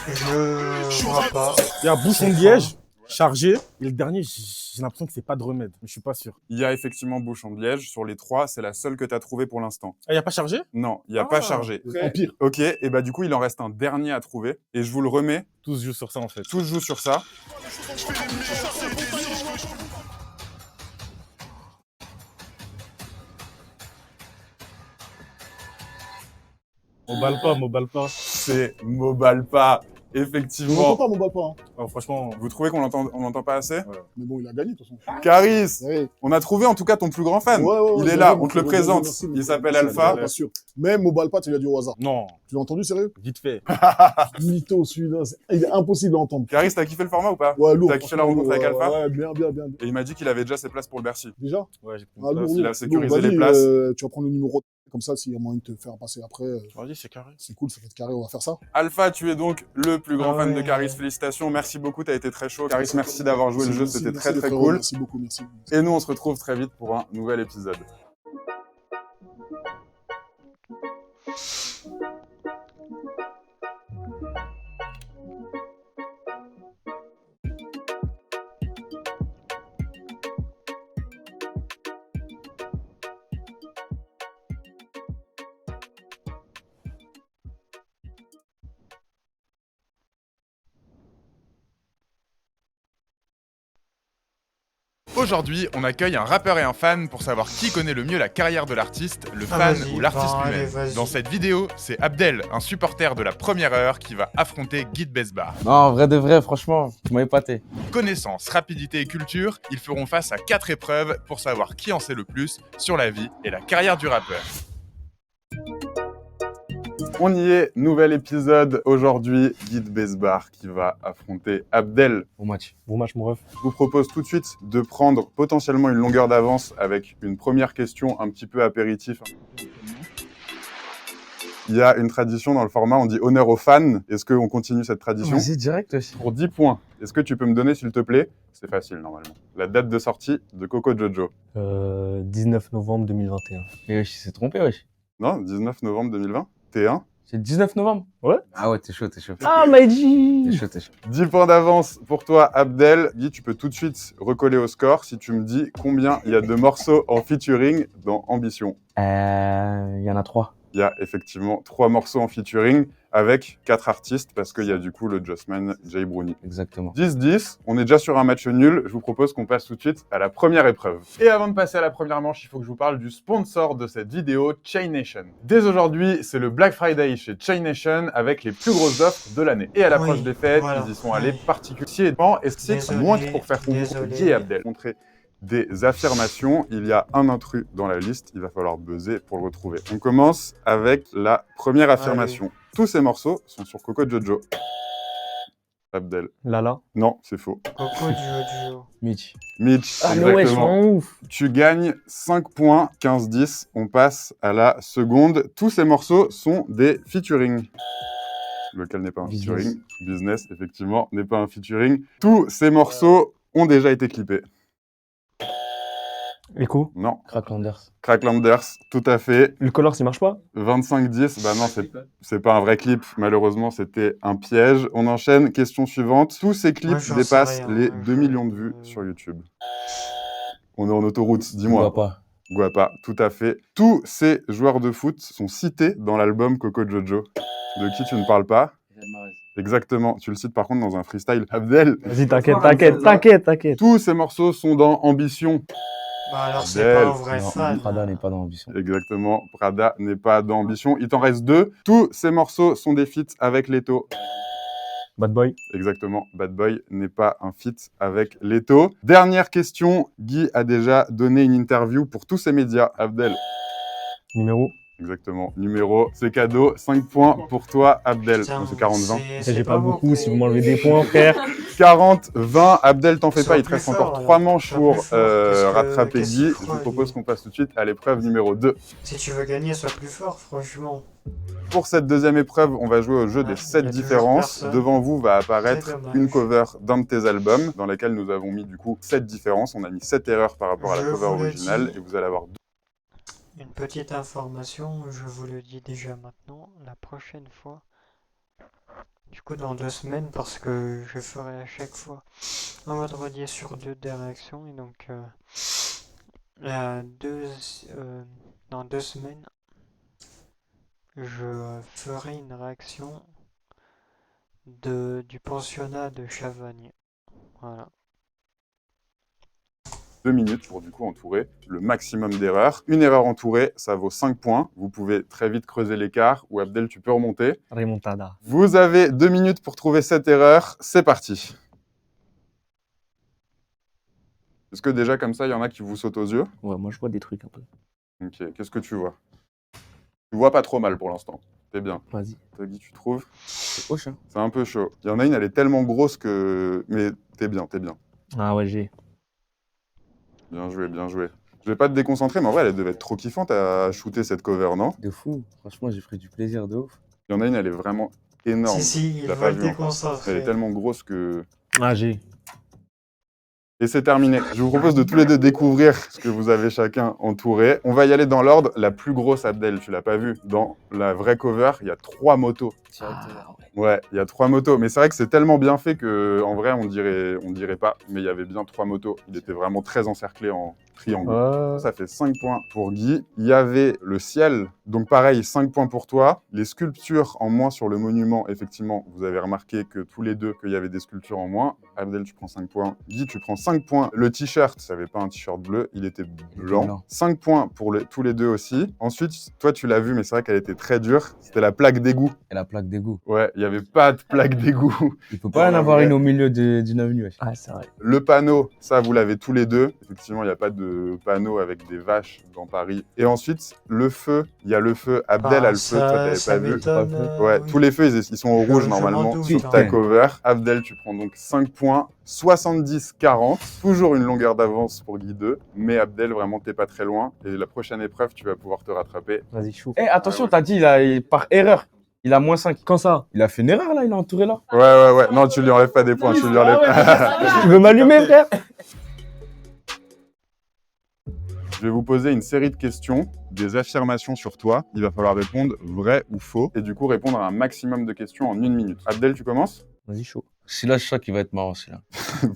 Je vois pas. Il y a bouchon de liège, chargé. Et le dernier, j'ai l'impression que c'est pas de remède. Mais je suis pas sûr. Il y a effectivement bouchon de liège. Sur les 3, c'est la seule que tu as trouvée pour l'instant. Ah, il n'y a pas chargé? Non, il n'y a pas chargé. Empire. Ok, et bah du coup, il en reste un dernier à trouver. Et je vous le remets. Tout se joue sur ça en fait. Tout se joue sur ça. M'emballe pas, m'emballe pas. C'est Mobalpa. On Effectivement. l'entend pas, mon Balpa. Hein. Oh, franchement, Vous trouvez qu'on l'entend pas assez? Mais bon, il a gagné, de toute façon. Caris, Ouais. on a trouvé en tout cas ton plus grand fan. Il est j'ai là, raison, on te le mon présente. merci, mon Il frère. s'appelle Merci, Alpha. Pas sûr. Même au Balpa, tu l'as dit au hasard. non, Tu l'as entendu, sérieux? vite fait. Mytho, celui-là. Il est impossible à entendre. Caris, t'as kiffé le format ou pas? Ouais, lourd. T'as kiffé la rencontre avec Alpha? Ouais, bien. Et il m'a dit qu'il avait déjà ses places pour le Bercy. Déjà? Ouais, j'ai pris Ah, une place. Il a lourd. sécurisé Vas-y, les places. tu vas prendre le numéro comme ça, s'il y a moyen de te faire passer après. Vas-y, c'est carré. C'est cool, ça fait carré, on va faire ça. Alpha, tu es donc le plus grand Ah fan de ouais. Caris. Félicitations, merci beaucoup, t'as été très chaud. Caris, merci d'avoir joué le jeu, Merci, c'était merci, très les très frérots, cool. Merci beaucoup, merci. Et nous, on se retrouve très vite pour un nouvel épisode. Aujourd'hui, on accueille un rappeur et un fan pour savoir qui connaît le mieux la carrière de l'artiste, le fan vas-y, ou l'artiste bah, allez, lui-même. vas-y. Dans cette vidéo, c'est Abdel, un supporter de la première heure, qui va affronter Guy de Besbar. Non, en vrai de vrai, franchement, tu m'as épaté. Connaissance, rapidité et culture, ils feront face à 4 épreuves pour savoir qui en sait le plus sur la vie et la carrière du rappeur. On y est, nouvel épisode. Aujourd'hui, Guy de Besbar qui va affronter Abdel. Bon match. Bon match, mon ref. Je vous propose tout de suite de prendre potentiellement une longueur d'avance avec une première question un petit peu apéritif. Il y a une tradition dans le format, on dit honneur aux fans. Est-ce qu'on continue cette tradition? Vas-y, direct aussi. Pour 10 points, est-ce que tu peux me donner, s'il te plaît, c'est facile normalement, la date de sortie de Coco Jojo? 19 novembre 2021. Mais wesh, il s'est trompé, wesh. Non, 19 novembre 2020 T1. C'est le 19 novembre. Ouais. Ah ouais, t'es chaud, t'es chaud. Ah, m'a dit. T'es chaud, t'es chaud. 10 points d'avance pour toi, Abdel. Guy, tu peux tout de suite recoller au score si tu me dis combien il y a de morceaux en featuring dans Ambition. Il y en a 3. Il y a effectivement 3 morceaux en featuring avec 4 artistes parce qu'il y a du coup le Jossman, Jay Brownie. Exactement. 10-10, on est déjà sur un match nul. Je vous propose qu'on passe tout de suite à la première épreuve. Et avant de passer à la première manche, il faut que je vous parle du sponsor de cette vidéo, Chain Nation. Dès aujourd'hui, c'est le Black Friday chez Chain Nation avec les plus grosses offres de l'année. Et à l'approche des fêtes, ils y sont allés particulièrement. Et c'est moins que pour faire concours Guy et Abdel. Montrer des affirmations. Il y a un intrus dans la liste. Il va falloir buzzer pour le retrouver. On commence avec la première affirmation. Tous ces morceaux sont sur Coco Jojo. Abdel. Lala. Non, c'est faux. Coco Jojo. Mitch. Mitch, Ah mais ouais, je exactement. m'en ouf. Tu gagnes 5 points, 15-10. On passe à la seconde. Tous ces morceaux sont des featuring. Lequel n'est pas un Business. featuring? Business, effectivement, n'est pas un featuring. Tous ces morceaux ont déjà été clippés. Echo. Non. Cracklanders. Cracklanders, tout à fait. Le color, il marche pas? 25-10, bah non, c'est pas un vrai clip. Malheureusement, c'était un piège. On enchaîne. Question suivante. Tous ces clips Moi, j'en sais dépassent rien. les 2 millions de vues sur YouTube. On est en autoroute, dis-moi. Guapa. Guapa, tout à fait. Tous ces joueurs de foot sont cités dans l'album Coco Jojo. De qui tu ne parles pas? Exactement. Tu le cites par contre dans un freestyle. Abdel. Vas-y, t'inquiète. Tous ces morceaux sont dans Ambition. Bah alors c'est Abdel. pas un vrai Non, fan. Prada n'est pas dans Ambition. Exactement. Prada n'est pas dans Ambition. Il t'en reste 2. Tous ces morceaux sont des feats avec Leto. Bad Boy. Exactement. Bad Boy n'est pas un feat avec Leto. Dernière question. Guy a déjà donné une interview pour tous ces médias. Abdel. Numéro. Exactement. Numéro, c'est cadeau. 5 points pour toi, Abdel. Putain, Donc, c'est 40-20. J'ai pas beaucoup, si vous m'enlevez des points, frère. 40-20. Abdel, t'en fais Sois pas. Il te plus reste fort, encore alors. 3 manches Sois pour plus fort. Qu'est-ce que- rattraper qu'est-ce Guy. qu'il Je croit, vous propose lui qu'on passe tout de suite à l'épreuve numéro 2. Si tu veux gagner, sois plus fort, franchement. Pour cette deuxième épreuve, on va jouer au jeu des Il 7 y a toujours différences. personne. Devant vous va apparaître C'est dommage. une cover d'un de tes albums dans laquelle nous avons mis du coup 7 différences. On a mis 7 erreurs par rapport à la Je cover vous le originale dis. et vous allez avoir Une petite information, je vous le dis déjà maintenant, la prochaine fois, du coup dans 2 semaines, parce que je ferai à chaque fois un vendredi sur 2 des réactions, et donc dans 2 semaines, je ferai une réaction du pensionnat de Chavagne. Voilà. 2 minutes pour du coup entourer le maximum d'erreurs. Une erreur entourée, ça vaut 5 points. Vous pouvez très vite creuser l'écart ou Abdel, tu peux remonter. Remontada. Vous avez 2 minutes pour trouver cette erreur. C'est parti. Est-ce que déjà comme ça, il y en a qui vous sautent aux yeux? Ouais, moi je vois des trucs un peu. Ok, qu'est-ce que tu vois? Tu vois pas trop mal pour l'instant. T'es bien. Vas-y. Guy, tu trouves? C'est hoche, hein. C'est un peu chaud. Il y en a une, elle est tellement grosse que... Mais t'es bien, t'es bien. Ah ouais, j'ai. Bien joué, bien joué. Je vais pas te déconcentrer, mais en vrai, elle devait être trop kiffante à shooter cette cover, non? De fou. Franchement, j'ai pris du plaisir de ouf. Il y en a une, elle est vraiment énorme. Si, Tu il l'as veut pas le vue, enfin. déconcentrer. Elle est tellement grosse que... Ah, j'ai. Et c'est terminé. Je vous propose de tous les deux découvrir ce que vous avez chacun entouré. On va y aller dans l'ordre. La plus grosse, Abdel, tu l'as pas vue. Dans la vraie cover, il y a 3 motos. Ouais, il y a 3 motos. Mais c'est vrai que c'est tellement bien fait que, en vrai, on dirait pas. Mais il y avait bien 3 motos. Il était vraiment très encerclé en triangle. Ça fait 5 points pour Guy. Il y avait le ciel. Donc pareil, 5 points pour toi. Les sculptures en moins sur le monument, effectivement, vous avez remarqué que tous les deux, qu'il y avait des sculptures en moins. Abdel, tu prends 5 points. Guy, tu prends 5 points. Le t-shirt, ça n'avait pas un t-shirt bleu, il était blanc. 5 points pour tous les deux aussi. Ensuite, toi, tu l'as vu, mais c'est vrai qu'elle était très dure. C'était la plaque d'égout. Et la plaque d'égout. Ouais, il n'y avait pas de plaque d'égout. Il peut pas en avoir une au milieu d'une avenue. Ouais. Ah, c'est vrai. Le panneau, ça, vous l'avez tous les deux. Effectivement, il n'y a pas de panneau avec des vaches dans Paris. Et ensuite, le feu. Il y a le feu. Abdel a le feu. Toi, t'avais pas vu. Ouais, tous les feux, ils sont au rouge normalement sur ta cover. Abdel, tu prends donc 5 points. 70-40. Toujours une longueur d'avance pour Guy 2. Mais Abdel, vraiment, t'es pas très loin. Et la prochaine épreuve, tu vas pouvoir te rattraper. Vas-y, chou. Eh, attention, t'as dit, par erreur. Il a moins 5. Quand ça? Il a fait une erreur là, il a entouré là. Ouais. Non, tu lui enlèves pas des points, tu lui enlèves pas. Tu veux m'allumer, frère? Je vais vous poser une série de questions, des affirmations sur toi. Il va falloir répondre vrai ou faux. Et du coup, répondre à un maximum de questions en 1 minute. Abdel, tu commences? Vas-y, chaud. Celui-là, je sais qu'il va être marrant, celui-là.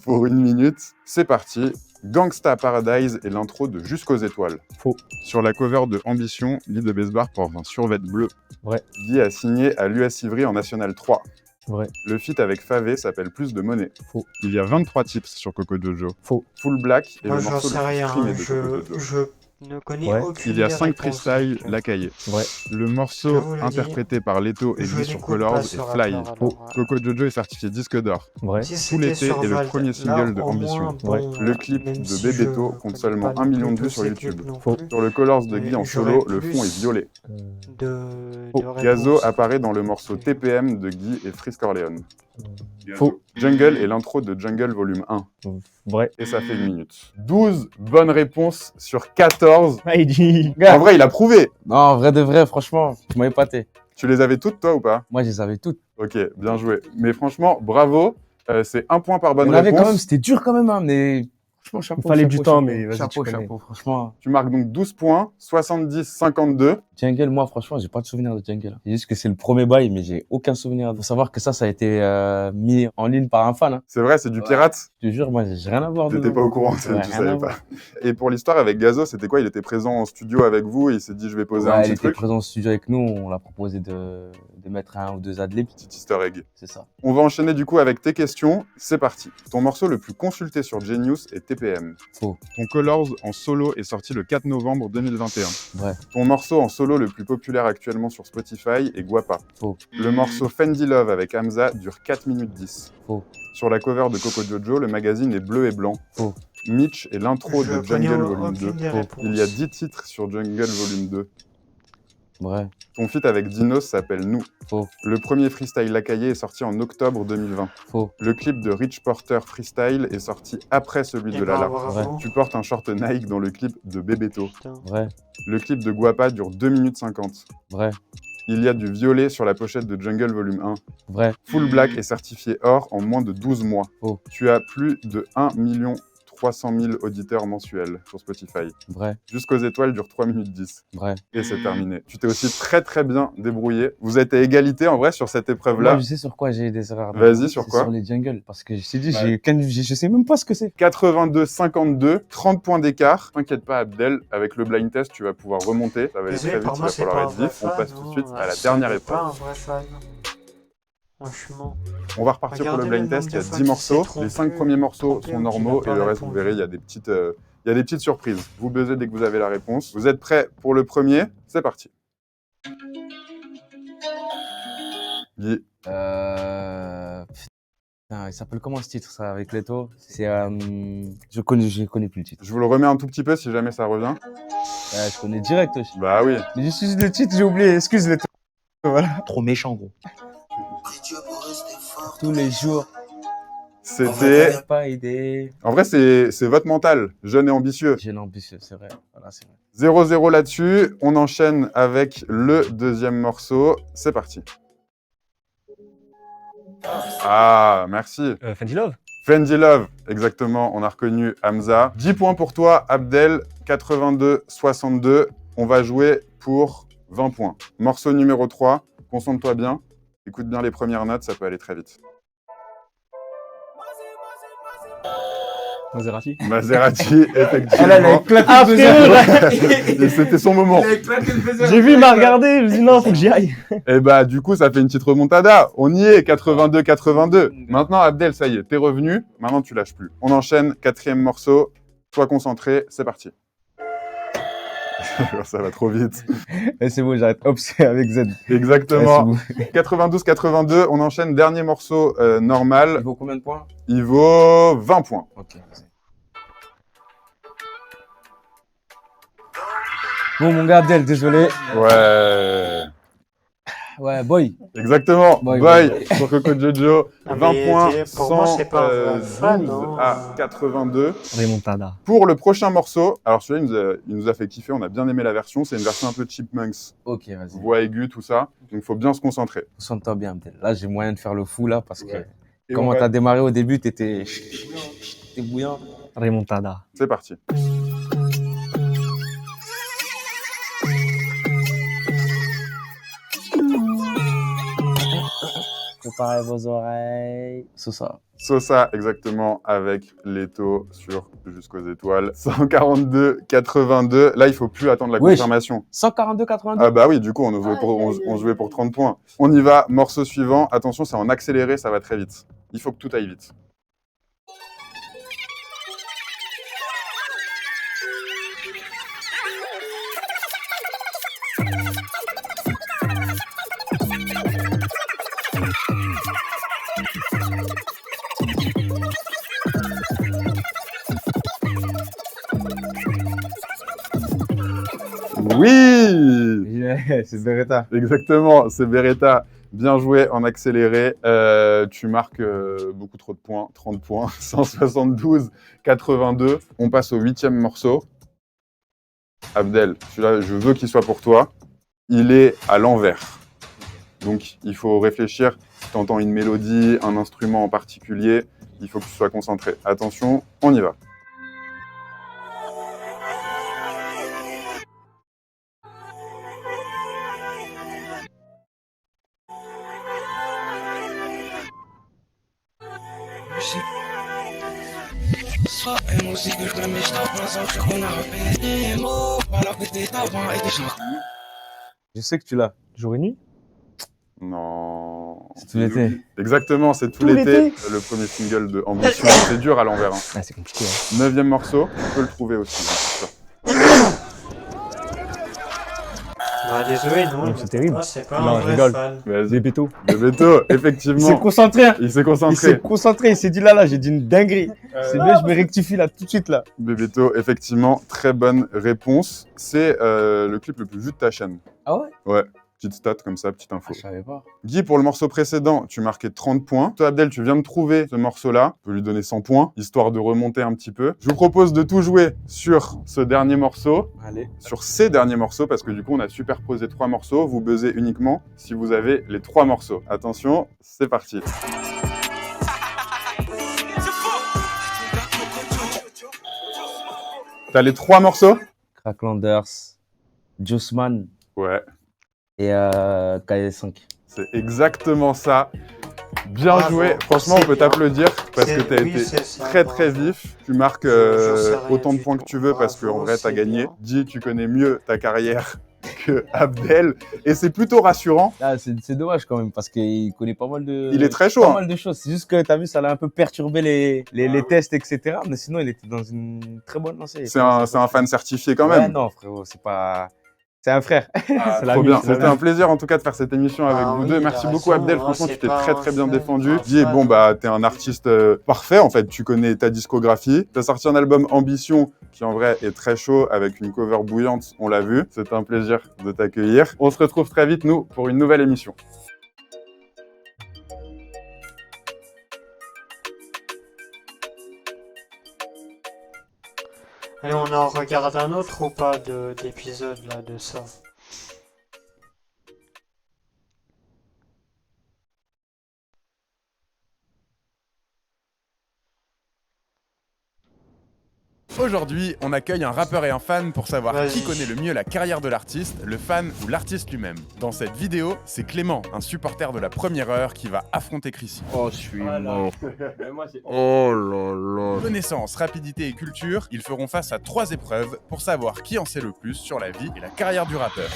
Pour 1 minute, c'est parti. Gangsta Paradise est l'intro de Jusqu'aux étoiles. Faux. Sur la cover de Ambition, Lee de Besbar porte un survêt bleu. Vrai. Guy a signé à l'US Ivry en National 3. Vrai. Le feat avec Favé s'appelle Plus de monnaie. Faux. Il y a 23 tips sur Coco Jojo. Faux. Full Black est Moi, le j'en morceau sais le plus rien. streamé de Coco Jojo. Je ne connais aucune Il y a des 5 réponses. freestyles, La Cahier. Vrai. Le Je morceau vous le dis, interprété par Leto et je Guy sur n'écoute Colors pas est ce Fly. rappeur, Faux. alors, Coco Jojo est certifié disque d'or. Vrai. Si Tout c'était l'été sur est le Val- premier là, single de au Ambition. moins, bon, Le clip même de si Bébéto je compte connais seulement pas 1 non million de plus vues tous sur ces YouTube. clips non Faux. plus. Sur le Colors de Mais Guy en j'aurais solo, le plus fond est violet. de Gazo réponses. apparaît dans le morceau TPM de Guy et Frisk Orleans. Faux. Jungle est l'intro de Jungle volume 1. Vrai. Et ça fait 1 minute. 12 bonnes réponses sur 14. Ah, il dit. En vrai, il a prouvé. Non, vrai de vrai, franchement, tu m'as épaté. Tu les avais toutes, toi, ou pas? Moi, je les avais toutes. Ok, bien joué. Mais franchement, bravo. C'est 1 point par bonne Il y en avait réponse. quand même, c'était dur quand même, hein, mais franchement, chapeau. Il fallait du chapeau, temps, chapeau. mais vas-y, Chapeau, tu connais. chapeau, franchement. Tu marques donc 12 points, 70-52. Jungle, moi, franchement, j'ai pas de souvenir de Jungle. C'est juste que c'est le premier bail, mais j'ai aucun souvenir. Faut savoir que ça a été mis en ligne par un fan. Hein. C'est vrai, c'est du pirate. Je te jure, moi, j'ai rien à voir dedans. T'étais pas au courant, Ouais, tu rien à savais voir. pas. Et pour l'histoire avec Gazo, c'était quoi? Il était présent en studio avec vous et il s'est dit je vais poser un Ouais, petit il était truc. présent au studio avec nous, on l'a proposé de mettre 1 ou 2 adlibs. Petit easter egg. C'est ça. On va enchaîner du coup avec tes questions. C'est parti. Ton morceau le plus consulté sur Genius est TPM. Faux. Ton Colors en solo est sorti le 4 novembre 2021. Vrai. Ton morceau en solo le plus populaire actuellement sur Spotify est Guapa. Faux. Le morceau Fendi Love avec Hamza dure 4 minutes 10. Faux. Sur la cover de Coco Jojo, le magazine est bleu et blanc. Faux. Mitch est l'intro Je de connais Jungle Volume aucune 2. des réponses. Il y a 10 titres sur Jungle Volume 2. Vrai. Ton feat avec Dinos s'appelle Nous. Faux. Le premier freestyle Lacaillé est sorti en octobre 2020. Faux. Le clip de Rich Porter Freestyle est sorti après celui Eh de ben, Lala. bravo. Tu portes un short Nike dans le clip de Bébéto. Putain. Vrai. Le clip de Guapa dure 2 minutes 50. Vrai. Il y a du violet sur la pochette de Jungle Volume 1. Vrai. Full Black est certifié or en moins de 12 mois. Faux. Tu as plus de 1 300 000 auditeurs mensuels sur Spotify. Vrai. Jusqu'aux étoiles dure 3 minutes 10. Vrai. Et c'est terminé. Tu t'es aussi très très bien débrouillé. Vous êtes à égalité en vrai sur cette épreuve-là. Moi, je sais sur quoi j'ai des erreurs. Vas-y, sur quoi? Sur les jungles. Parce que je t'ai dit, Ouais. je sais même pas ce que c'est. 82-52, 30 points d'écart. T'inquiète pas Abdel, avec le blind test, tu vas pouvoir remonter. Ça va aller Désolé, très vite, par il moi, va c'est pas falloir un être vrai vif. On fan, passe tout de suite non. à la C'est dernière pas épreuve. un vrai fan. Franchement. On va repartir pour le Regardez blind le test, il y a nombre de 10 fois qu'il s'est morceaux. Les 5 trompé, premiers morceaux trompé sont ou qu'il normaux a et pas le reste, vous répondu. verrez, il y a des petites Il y a des petites surprises. Vous buzzez dès que vous avez la réponse. Vous êtes prêts pour le premier? C'est parti. Guy. Putain, il s'appelle comment ce titre, ça, avec Leto? C'est... je connais plus le titre. Je vous le remets un tout petit peu si jamais ça revient. Je connais direct aussi. Bah oui. Mais juste le titre, j'ai oublié. Excuse Leto. Voilà. Trop méchant, gros. Tous les jours. C'était... Pas idée. En vrai, c'est votre mental, jeune et ambitieux. Jeune et ambitieux, c'est vrai. Voilà, c'est vrai. 0-0 là-dessus. On enchaîne avec le deuxième morceau. C'est parti. Ah, merci. Fendi Love. Fendi Love, exactement. On a reconnu Hamza. 10 points pour toi, Abdel. 82-62. On va jouer pour 20 points. Morceau numéro 3. Concentre-toi bien. Écoute bien les premières notes, ça peut aller très vite. Maserati. Maserati, effectivement. Elle a éclaté le buzzer. C'était son moment. J'ai vu, il m'a regardé, je me suis dit non, faut que j'y aille. Et bah, du coup, ça fait une petite remontada. On y est, 82-82. Maintenant, Abdel, ça y est, t'es revenu. Maintenant, tu lâches plus. On enchaîne, 4e morceau. Sois concentré, c'est parti. Ça va trop vite. Mais c'est bon, j'arrête. Hop, c'est avec Z. Exactement. Ouais, 92-82, on enchaîne. Dernier morceau normal. Il vaut combien de points? Il vaut 20 points. Ok, vas-y. Bon, mon gars, Abdel, désolé. Ouais. Ouais, boy. Exactement. Boy. Pour Coco Jojo. Ah, 20 mais points. pour moi, c'est pas un fan, 12 non. à 82. Remontada. Pour le prochain morceau, alors celui-là, il nous a fait kiffer, on a bien aimé la version, c'est une version un peu Chipmunks. Ok, vas-y. Voix aiguë, tout ça. Donc, il faut bien se concentrer. Concentre-toi bien, Abdel. Là, j'ai moyen de faire le fou, là, parce que... Et Comment on va- t'as démarré au début, t'étais bouillant. Remontada. C'est parti. Préparez vos oreilles. Sosa. Sosa, exactement, avec Leto sur Jusqu'aux étoiles. 142-82. Là, il faut plus attendre la confirmation. 142-82. Ah bah oui, du coup, on jouait pour 30 points. On y va, morceau suivant. Attention, c'est en accéléré, ça va très vite. Il faut que tout aille vite. Oui! Yeah, c'est Beretta. Exactement, c'est Beretta. Bien joué en accéléré. Tu marques beaucoup trop de points, 30 points, 172-82. On passe au 8e morceau. Abdel, celui-là, je veux qu'il soit pour toi. Il est à l'envers. Donc, il faut réfléchir. Si tu entends une mélodie, un instrument en particulier, il faut que tu sois concentré. Attention, on y va. Je sais que tu l'as. Jour et nuit. Non. C'est tout l'été. Exactement, c'est tout Tout l'été. l'été. Le premier single de Ambition. C'est dur à l'envers. Hein. Ah, c'est compliqué. Hein. 9e morceau, on peut le trouver aussi. Bien sûr. Ah, désolé, non. C'est terrible. Moi, c'est pas Non, un je vrai rigole. fan. Vas-y. Bebeto. Bebeto, effectivement. Il s'est concentré. Il s'est Il concentré. s'est concentré. Il s'est dit là, j'ai dit une dinguerie. C'est bien, je me rectifie là, tout de suite là. Bebeto, effectivement, très bonne réponse. C'est le clip le plus vu de ta chaîne. Ah ouais? Ouais, petite stat comme ça, petite info. Je savais pas. Guy, pour le morceau précédent, tu marquais 30 points. Toi, Abdel, tu viens de trouver ce morceau-là. Tu peux lui donner 100 points, histoire de remonter un petit peu. Je vous propose de tout jouer sur ce dernier morceau, Allez. sur ces derniers morceaux, parce que du coup, on a superposé 3 morceaux. Vous buzzez uniquement si vous avez les 3 morceaux. Attention, c'est parti. T'as les 3 morceaux? Cracklanders, Jossman Ouais. et KS5. C'est exactement ça. Bien Bravo. joué. Franchement, C'est on peut bien. t'applaudir parce que C'est- tu as oui, été c'est ça, très bravo. très vif. Tu marques J'en sais rien autant de du points que tout. tu veux parce qu'en Bravo, vrai, tu as c'est gagné. bien. Dis, tu connais mieux ta carrière que Abdel, et c'est plutôt rassurant. Ah, c'est dommage quand même parce qu'il connaît pas mal de. Il est très chaud. Pas mal de choses. C'est juste que t'as vu, ça l'a un peu perturbé les tests, etc. Mais sinon, il était dans une très bonne lancée. C'est un fan certifié quand même. Ouais, non, frérot, c'est pas. C'est un frère. Ah, C'est la trop vie, bien. c'est la C'était vie. un plaisir en tout cas de faire cette émission avec vous deux. Merci beaucoup Abdel. Franchement, tu t'es très bien défendu. Dis, bon bah t'es un artiste parfait en fait. Tu connais ta discographie. T'as sorti un album Ambition qui en vrai est très chaud avec une cover bouillante. On l'a vu. C'était un plaisir de t'accueillir. On se retrouve très vite nous pour une nouvelle émission. Et on en regarde un autre ou pas d'épisode là de ça? Aujourd'hui, on accueille un rappeur et un fan pour savoir Vas-y. qui connaît le mieux la carrière de l'artiste, le fan ou l'artiste lui-même. Dans cette vidéo, c'est Clément, un supporter de la première heure, qui va affronter Chrissy. Oh, je suis mort. Oh là là. Connaissance, rapidité et culture, ils feront face à 3 épreuves pour savoir qui en sait le plus sur la vie et la carrière du rappeur.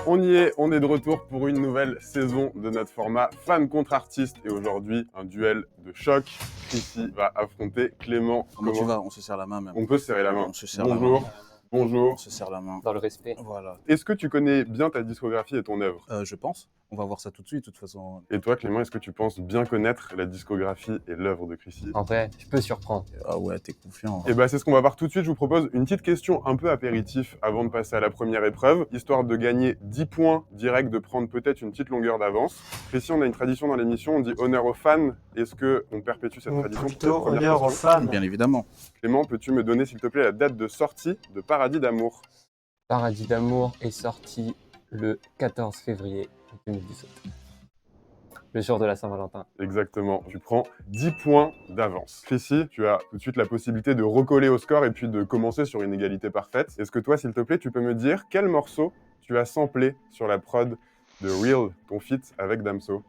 On y est, on est de retour pour une nouvelle saison de notre format fan contre artiste. Et aujourd'hui, un duel de choc. Chrissy va affronter Clément. Comment tu vas? On se serre la main même. On peut se serrer la main. On se serre la main. Bonjour. Bonjour. On se serre la main. Dans le respect. Voilà. Est-ce que tu connais bien ta discographie et ton œuvre? Je pense. On va voir ça tout de suite, de toute façon. Et toi, Clément, est-ce que tu penses bien connaître la discographie et l'œuvre de Chrissy? En vrai, je peux surprendre. Ah ouais, t'es confiant. Et bah c'est ce qu'on va voir tout de suite. Je vous propose une petite question un peu apéritif avant de passer à la première épreuve, histoire de gagner 10 points direct, de prendre peut-être une petite longueur d'avance. Chrissy, on a une tradition dans l'émission, on dit honneur aux fans. Est-ce qu'on perpétue cette tradition? Plutôt honneur aux fans. Bien évidemment. Clément, peux-tu me donner s'il te plaît la date de sortie de Paradis d'amour? Paradis d'amour est sorti le 14 février 2017. Le jour de la Saint-Valentin. Exactement, tu prends 10 points d'avance. Chrissy, tu as tout de suite la possibilité de recoller au score et puis de commencer sur une égalité parfaite. Est-ce que toi, s'il te plaît, tu peux me dire quel morceau tu as samplé sur la prod de Real, ton feat avec Damso?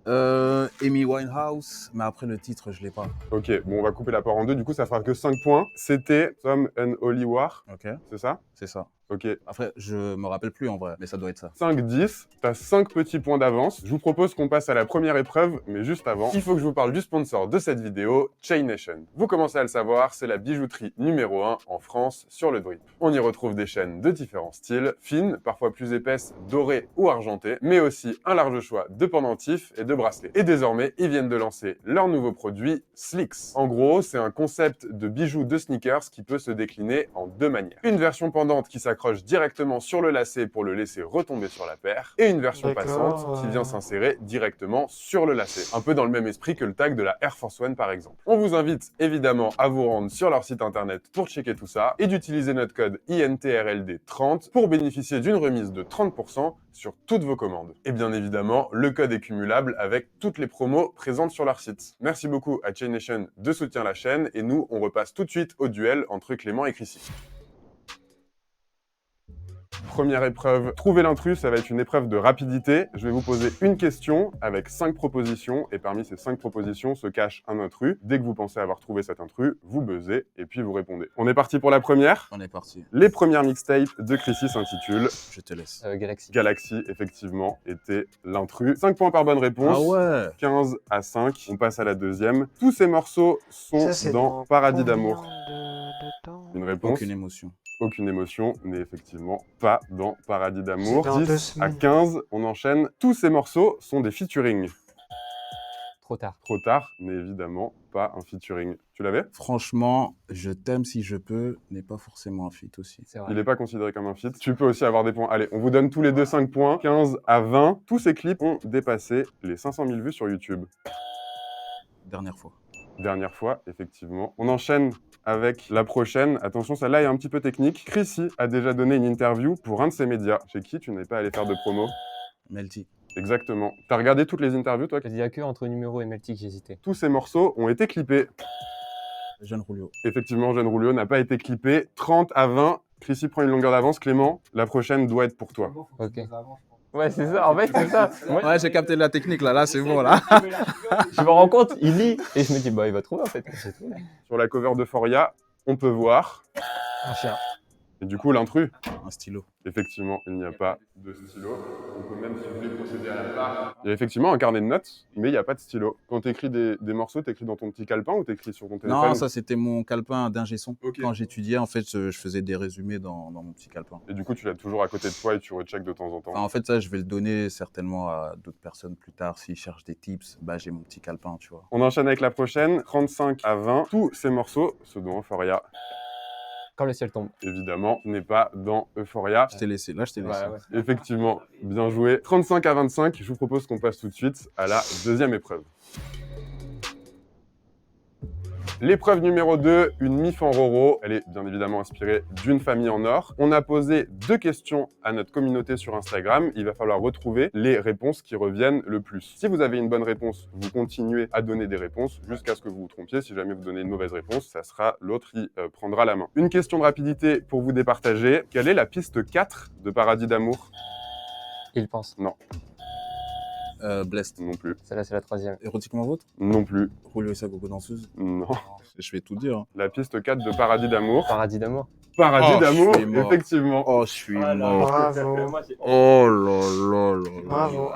Amy Winehouse, mais après le titre, je l'ai pas. Ok, bon, on va couper la part en deux, du coup, ça fera que 5 points. C'était Some Unholy War. Ok. C'est ça? C'est ça. Ok. Après, je me rappelle plus en vrai, mais ça doit être ça. 5-10, t'as 5 petits points d'avance. Je vous propose qu'on passe à la première épreuve, mais juste avant, il faut que je vous parle du sponsor de cette vidéo, Chain Nation. Vous commencez à le savoir, c'est la bijouterie numéro 1 en France sur le drip. On y retrouve des chaînes de différents styles, fines, parfois plus épaisses, dorées ou argentées, mais aussi un large choix de pendentifs et de bracelets. Et désormais, ils viennent de lancer leur nouveau produit, Slicks. En gros, c'est un concept de bijoux de sneakers qui peut se décliner en 2 manières. Une version pendante qui s'accroche directement sur le lacet pour le laisser retomber sur la paire, et une version passante qui vient s'insérer directement sur le lacet. Un peu dans le même esprit que le tag de la Air Force One par exemple. On vous invite évidemment à vous rendre sur leur site internet pour checker tout ça, et d'utiliser notre code INTRLD30 pour bénéficier d'une remise de 30% sur toutes vos commandes. Et bien évidemment, le code est cumulable avec toutes les promos présentes sur leur site. Merci beaucoup à Chain Nation de soutenir la chaîne, et nous, on repasse tout de suite au duel entre Clément et Chrissy. Première épreuve, trouver l'intrus, ça va être une épreuve de rapidité. Je vais vous poser une question avec 5 propositions, et parmi ces 5 propositions se cache un intrus. Dès que vous pensez avoir trouvé cet intrus, vous buzzez et puis vous répondez. On est parti pour la première? On est parti. Les premières mixtapes de Chrissy s'intitulent Je te laisse. Galaxy. Galaxy, effectivement, était l'intrus. 5 points par bonne réponse. Ah ouais. 15 à 5. On passe à la deuxième. Tous ces morceaux sont dans Paradis d'amour. Une réponse? Aucune émotion. Aucune émotion n'est effectivement pas dans Paradis d'amour. C'est dans 2 10 à semaines. 15, on enchaîne. Tous ces morceaux sont des featuring. Trop tard. Trop tard n'est évidemment pas un featuring. Tu l'avais? Franchement, Je t'aime si je peux n'est pas forcément un feat aussi. C'est vrai. Il n'est pas considéré comme un feat. Tu peux aussi avoir des points. Allez, on vous donne tous les deux 5 points. 15 à 20. Tous ces clips ont dépassé les 500 000 vues sur YouTube. Dernière fois. Dernière fois, effectivement. On enchaîne avec la prochaine. Attention, celle-là est un petit peu technique. Chrissy a déjà donné une interview pour un de ses médias. Chez qui tu n'es pas allé faire de promo? Melty. Exactement. T'as regardé toutes les interviews, toi? Il n'y a que entre Numéro et Melty que j'hésitais. Tous ces morceaux ont été clippés. Jeune Rulio. Effectivement, Jeune Rulio n'a pas été clippé. 30 à 20. Chrissy prend une longueur d'avance. Clément, la prochaine doit être pour toi. Ok. Ouais, c'est ça, en fait, c'est ça. Ouais, j'ai capté la technique là, c'est bon là. Je me rends compte, il lit, et je me dis, bah, il va trouver en fait. Sur la cover de Foria, on peut voir Un chien. Et du coup, l'intrus? Un stylo. Effectivement, il n'y a pas de stylo. On peut même, si vous voulez, procéder à la part. Il y a effectivement un carnet de notes, mais il n'y a pas de stylo. Quand tu écris des morceaux, tu écris dans ton petit calepin ou tu écris sur ton téléphone? Non, ça c'était mon calepin d'ingé son. Ok. Quand j'étudiais, en fait, je faisais des résumés dans mon petit calepin. Et du coup, tu l'as toujours à côté de toi et tu recheck de temps en temps. Enfin, en fait, ça, je vais le donner certainement à d'autres personnes plus tard. S'ils cherchent des tips, bah, j'ai mon petit calepin, tu vois. On enchaîne avec la prochaine, 35 à 20. Tous ces morceaux, ceux dont Euphoria, Quand le ciel tombe. évidemment, n'est pas dans Euphoria. Je t'ai laissé, là, je t'ai laissé. Ouais. Effectivement, bien joué. 35 à 25, je vous propose qu'on passe tout de suite à la deuxième épreuve. L'épreuve numéro 2, une MIF en Roro. Elle est bien évidemment inspirée d'une famille en or. On a posé 2 questions à notre communauté sur Instagram. Il va falloir retrouver les réponses qui reviennent le plus. Si vous avez une bonne réponse, vous continuez à donner des réponses jusqu'à ce que vous vous trompiez. Si jamais vous donnez une mauvaise réponse, ça sera l'autre qui prendra la main. Une question de rapidité pour vous départager. Quelle est la piste 4 de Paradis d'amour? Il pense. Non. Blessed. Non plus. Celle-là, c'est la 3e. Érotiquement vôtre? Non plus. Julio et sa gogo danseuse? Non. Je vais tout dire. La piste 4 de Paradis d'amour. Paradis d'amour. Paradis d'amour, je suis mort. effectivement. Oh, je suis mort. Bravo. Oh là là là. Bravo.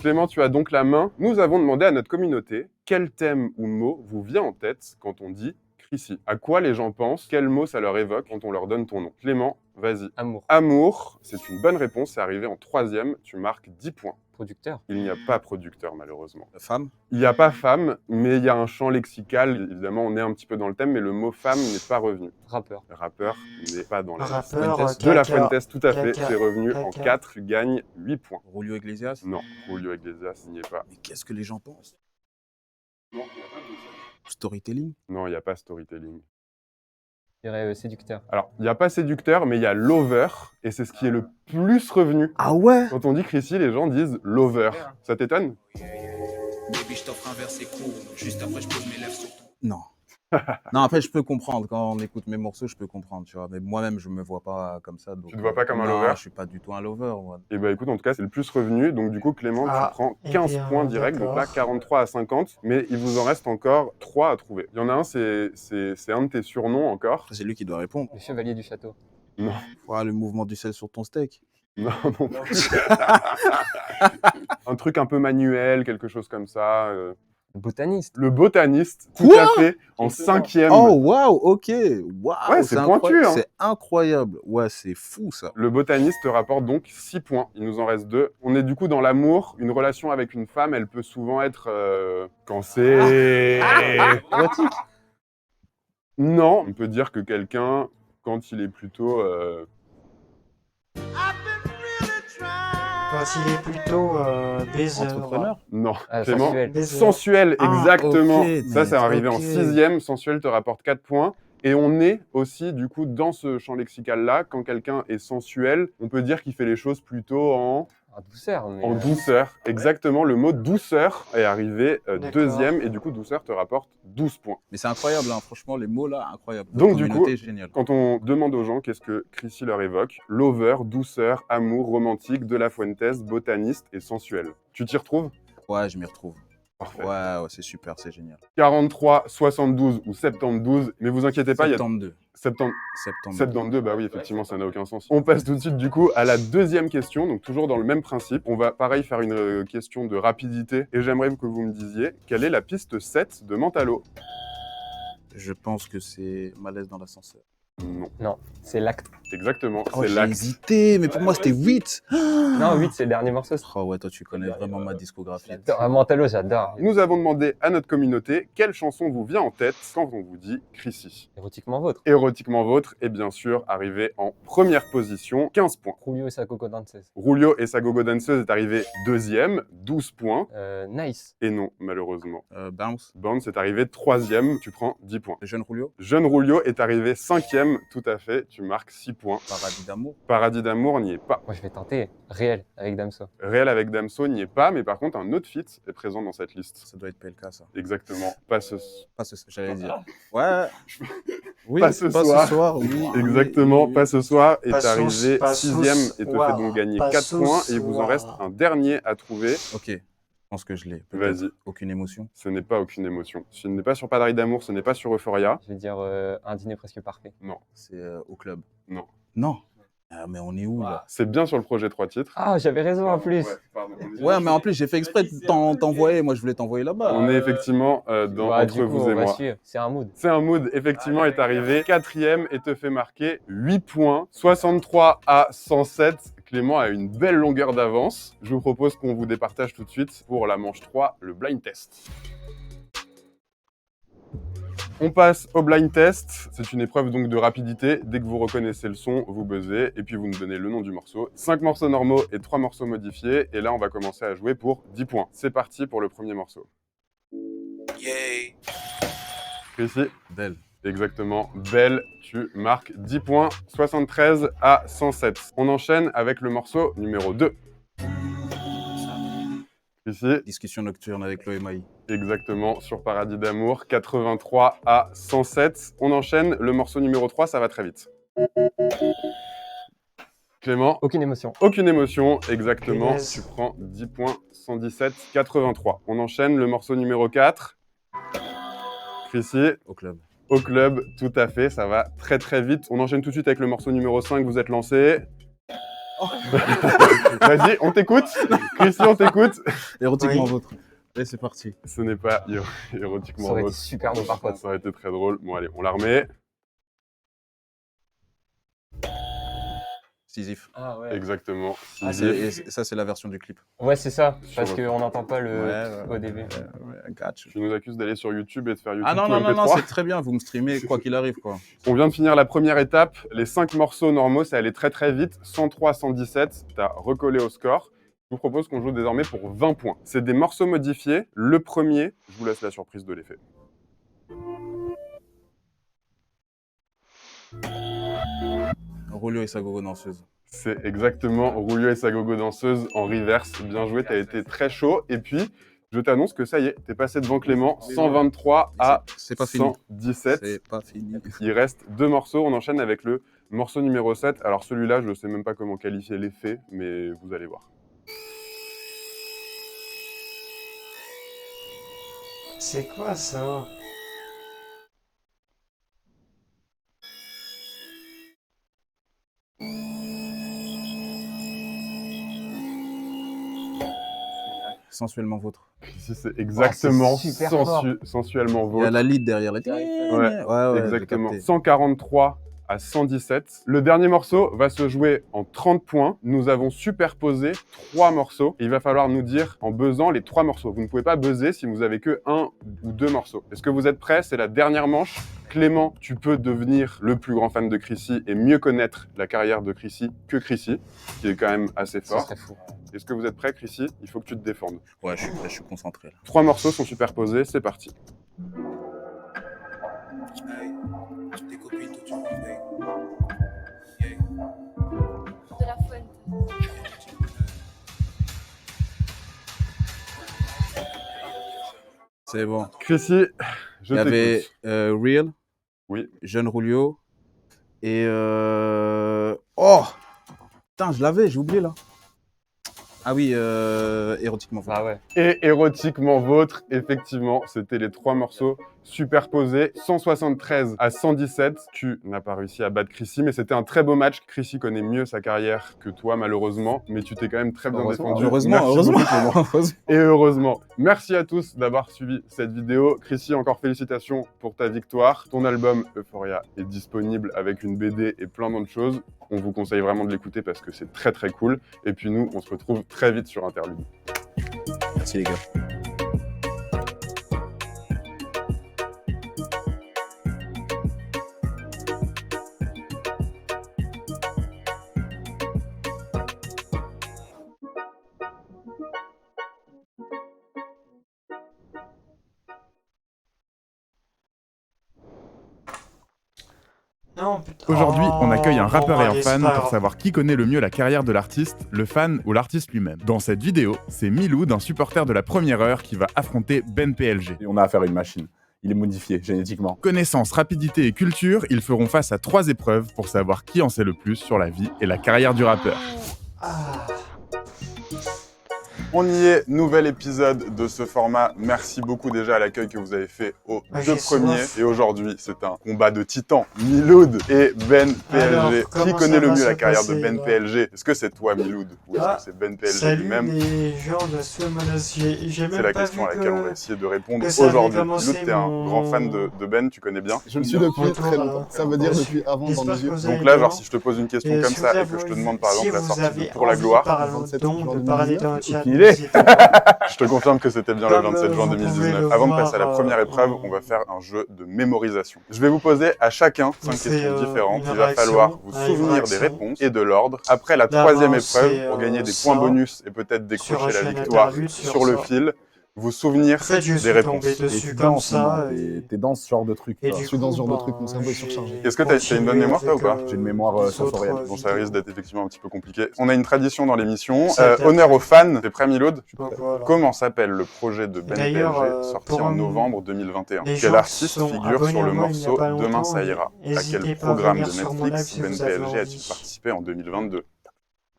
Clément, tu as donc la main. Nous avons demandé à notre communauté quel thème ou mot vous vient en tête quand on dit Chrissy. À quoi les gens pensent? Quel mot ça leur évoque quand on leur donne ton nom? Clément, vas-y. Amour. Amour, c'est une bonne réponse. C'est arrivé en 3e. Tu marques 10 points. Producteur. Il n'y a pas producteur, malheureusement. Femme? Il n'y a pas femme, mais il y a un champ lexical. Évidemment, on est un petit peu dans le thème, mais le mot femme n'est pas revenu. Rappeur. Rappeur n'est pas dans la liste. Rappeur, De la caca, Fuentes, tout à fait. caca, C'est revenu en caca. 4. Tu gagnes 8 points. Julio Iglesias? Non, Julio Iglesias n'y est pas. Mais qu'est-ce que les gens pensent? Non, il n'y a pas de Storytelling? Non, il n'y a pas storytelling. Je dirais séducteur. Alors, il n'y a pas séducteur, mais il y a lover, et c'est ce qui est le plus revenu. Ah ouais? Quand on dit Chrissy, les gens disent lover. Ça t'étonne? Baby, je t'offre un verre, c'est cool. Juste après, je pose mes lèvres sur ton. Non. Non, après, je peux comprendre. Quand on écoute mes morceaux, je peux comprendre, tu vois. Mais moi-même, je me vois pas comme ça. Donc, Tu te vois pas comme un non, lover? je suis pas du tout un lover, moi. Et bah écoute, en tout cas, c'est le plus revenu. Donc du coup, Clément, Ah, tu prends eh 15 bien, points direct. Donc là, d'accord. 43 à 50. Mais il vous en reste encore 3 à trouver. Il y en a un, c'est un de tes surnoms encore. C'est lui qui doit répondre. Le chevalier du château. Non, Ouais, le mouvement du sel sur ton steak. non, non plus. Un truc un peu manuel, quelque chose comme ça. Botaniste. Le botaniste, tout Quoi? à fait, en 5e. Oh, waouh, ok. Waouh, Ouais, c'est pointu, hein. C'est incroyable. Ouais, c'est fou, ça. Le botaniste te rapporte donc 6 points. Il nous en reste 2. On est du coup dans l'amour. Une relation avec une femme, elle peut souvent être... quand c'est... Érotique. Non, on peut dire que quelqu'un, quand il est plutôt... Quand il est plutôt baiser. Entrepreneur? Non, Ah, Clément. sensuel. Baiser. Sensuel, Ah, exactement. ok, Ça, c'est arrivé en ok. 6e. Sensuel te rapporte 4 points. Et on est aussi, du coup, dans ce champ lexical-là. Quand quelqu'un est sensuel, on peut dire qu'il fait les choses plutôt en Douceur. Mais douceur. Exactement, le mot douceur est arrivé D'accord. 2e. Et du coup, douceur te rapporte 12 points. Mais c'est incroyable, hein. Franchement, les mots là, incroyable. Donc, du Communauté, coup, génial. Quand on demande aux gens qu'est-ce que Chrissy leur évoque, lover, douceur, amour, romantique, de la Fuentes, botaniste et sensuel. Tu t'y retrouves? Ouais, je m'y retrouve. Parfait. Ouais, c'est super, c'est génial. 43, 72 ou 72, mais vous inquiétez pas, il y a 72. 72, bah oui, effectivement, ça n'a aucun sens. On passe tout de suite, du coup, à la deuxième question, donc toujours dans le même principe. On va, pareil, faire une question de rapidité, et j'aimerais que vous me disiez, quelle est la piste 7 de Mentalo? Je pense que c'est malaise dans l'ascenseur. Non. Non, c'est l'acte. Exactement, Oh, c'est j'ai l'acte. hésité, mais pour moi, c'était 8. Non, 8, c'est le dernier morceau. Oh ouais, toi, tu connais vraiment ma discographie. J'adore. Mentalo, j'adore. Nous avons demandé à notre communauté quelle chanson vous vient en tête quand on vous dit Chrissy. Érotiquement vôtre. Érotiquement vôtre est bien sûr arrivé en première position, 15 points. Julio et sa coco danseuse. Julio et sa gogo danseuse est arrivé 2e, 12 points. Nice. Et non, malheureusement. Bounce. Bounce est arrivé 3e, tu prends 10 points. Jeune Julio. Jeune Julio est arrivé 5e, tout à fait, tu marques 6 points. Paradis d'amour. Paradis d'amour n'y est pas. Moi, je vais tenter. Réel, avec Damso. Réel avec Damso n'y est pas, mais par contre, un autre feat est présent dans cette liste. Ça doit être PLK, ça. Exactement. Pas ce j'allais dire. Ouais. Oui, pas ce soir. Oui. Exactement, oui. pas ce soir. Est Pas arrivé pas 6e et te soir. fait donc gagner Pas 4 ce points. Et il vous en soir. reste un dernier à trouver. Ok, je pense que je l'ai. Peut-être. Vas-y. Aucune émotion. Ce n'est pas aucune émotion. Ce n'est pas sur Paradis d'amour, ce n'est pas sur Euphoria. Je vais dire un dîner presque parfait. Non. C'est au club. Non. Non. Ah, mais on est où là? C'est bien sur le projet 3 titres. Ah, j'avais raison en plus. Ouais, mais en plus, j'ai fait exprès de t'envoyer. Moi, je voulais t'envoyer là-bas. On est effectivement entre vous et moi. C'est un mood. C'est un mood, effectivement, est arrivé 4e et te fait marquer 8 points, 63 à 107. Clément a une belle longueur d'avance. Je vous propose qu'on vous départage tout de suite pour la manche 3, le blind test. On passe au blind test. C'est une épreuve donc de rapidité. Dès que vous reconnaissez le son, vous buzzez et puis vous nous donnez le nom du morceau. 5 morceaux normaux et 3 morceaux modifiés. Et là, on va commencer à jouer pour 10 points. C'est parti pour le premier morceau. Yay. Chrissy. Belle. Exactement. Belle, tu marques 10 points, 73 à 107. On enchaîne avec le morceau numéro 2. Ici. Discussion nocturne avec l'OMAI. Exactement, sur Paradis d'amour, 83 à 107. On enchaîne, le morceau numéro 3, ça va très vite. Clément. Aucune émotion. Aucune émotion, exactement. Yes. Tu prends 10 points, 117, 83. On enchaîne, le morceau numéro 4. Chrissy. Au club. Au club, tout à fait, ça va très très vite. On enchaîne tout de suite avec le morceau numéro 5, vous êtes lancé. Vas-y, on t'écoute. Chrissy, on t'écoute. Érotiquement vôtre. Et c'est parti. Ce n'est pas érotiquement Ça aurait été vôtre. super drôle par contre. Ça aurait été très drôle. Bon, allez, on la remet. Sisyphe. Ah ouais. Exactement. Ah, et ça, c'est la version du clip. Ouais, c'est ça. Parce Sur- qu'on n'entend pas le Ouais, ODV. Ouais, catch. Tu nous accuses d'aller sur YouTube et de faire YouTube Ah non, ou non, non, MP3. non, c'est très bien. Vous me streamez quoi qu'il arrive, quoi. On vient de finir la première étape. Les 5 morceaux normaux, ça allait très très vite. 103, 117. T'as recollé au score. Je vous propose qu'on joue désormais pour 20 points. C'est des morceaux modifiés. Le premier, je vous laisse la surprise de l'effet. Rolio et sa gogo danseuse. C'est exactement Roulio et sa gogo danseuse en reverse. Bien joué, t'as été très chaud. Et puis, je t'annonce que ça y est, t'es passé devant Clément, 123 à C'est pas fini. 117. C'est pas fini. Il reste 2 morceaux. On enchaîne avec le morceau numéro 7. Alors celui-là, je ne sais même pas comment qualifier l'effet, mais vous allez voir. C'est quoi ça? Sensuellement vôtre. Ici, c'est exactement c'est super fort. sensuellement Il y a vôtre. la lead derrière. Ouais, Ouais, j'ai exactement. capté. 143 à 117. Le dernier morceau va se jouer en 30 points. Nous avons superposé 3 morceaux. Et il va falloir nous dire en buzzant les 3 morceaux. Vous ne pouvez pas buzzer si vous avez que 1 ou 2 morceaux. Est-ce que vous êtes prêts? C'est la dernière manche. Clément, tu peux devenir le plus grand fan de Chrissy et mieux connaître la carrière de Chrissy que Chrissy, qui est quand même assez Ça fort. serait fou. Est-ce que vous êtes prêts, Chrissy? Il faut que tu te défendes. Ouais, je suis prêt, je suis concentré là. 3 morceaux sont superposés, c'est parti. Tes copines, tout tu fais. De la Fuente. C'est bon. Chrissy, je Il y avait t'écoute. Real, Oui. Jeune Rulio et oh putain, je l'avais, j'ai oublié là. Ah oui, érotiquement. Ah ouais. Et érotiquement vôtre, effectivement, c'était les 3 morceaux superposés, 173 à 117. Tu n'as pas réussi à battre Chrissy, mais c'était un très beau match. Chrissy connaît mieux sa carrière que toi, malheureusement, mais tu t'es quand même très bien défendu. Heureusement, Merci heureusement. beaucoup. Et heureusement. Merci à tous d'avoir suivi cette vidéo. Chrissy, encore félicitations pour ta victoire. Ton album Euphoria est disponible avec une BD et plein d'autres choses. On vous conseille vraiment de l'écouter parce que c'est très très cool. Et puis nous, on se retrouve très vite sur Interlude. Merci les gars. Non, putain. Aujourd'hui, on accueille un Oh, rappeur bon, et un allez, fan c'est pas pour grave. savoir qui connaît le mieux la carrière de l'artiste, le fan ou l'artiste lui-même. Dans cette vidéo, c'est Milou, d'un supporter de la première heure, qui va affronter Ben PLG. Et on a affaire à une machine. Il est modifié génétiquement. Connaissance, rapidité et culture, ils feront face à 3 épreuves pour savoir qui en sait le plus sur la vie et la carrière du rappeur. Ah. On y est, nouvel épisode de ce format. Merci beaucoup déjà à l'accueil que vous avez fait aux deux premiers. Et aujourd'hui, c'est un combat de titans. Miloud et Ben PLG. Alors, Qui comment connaît ça le va mieux se la carrière de passer, Ben là PLG? Est-ce que c'est toi, Miloud? Ou est-ce que c'est Ben PLG Salut lui-même? les gens de Semanas, j'ai même C'est la pas question vu à laquelle on va essayer de répondre que ça avait aujourd'hui. commencé Miloud, t'es un grand fan de Ben, tu connais bien? Je le suis depuis très longtemps. Ça veut dire depuis avant dans nos yeux. Donc là, genre, si je te pose une question comme ça et que je te demande par exemple la sortie de Pour la gloire, je te confirme que c'était bien le 27 juin 2019. Avant de passer à la première épreuve, on va faire un jeu de mémorisation. Je vais vous poser à chacun 5 questions différentes. Il va falloir vous souvenir des réponses et de l'ordre. Après la troisième épreuve, pour gagner des points bonus et peut-être décrocher la victoire sur le fil, vous souvenir des réponses. Dessus comme ça. T'es dans ce genre de truc. Je suis dans ce genre de truc, mon cerveau est surchargé. Est-ce que t'as une bonne mémoire, toi, ou pas? J'ai une mémoire sensorielle. Bon, ça risque d'être effectivement un petit peu compliqué. On a une tradition dans l'émission. Honneur aux fans. T'es prêt, Miloud? Comment s'appelle le projet de Ben PLG sorti en novembre 2021? Quel artiste figure sur le morceau Demain ça ira? À quel programme de Netflix Ben PLG a-t-il participé en 2022?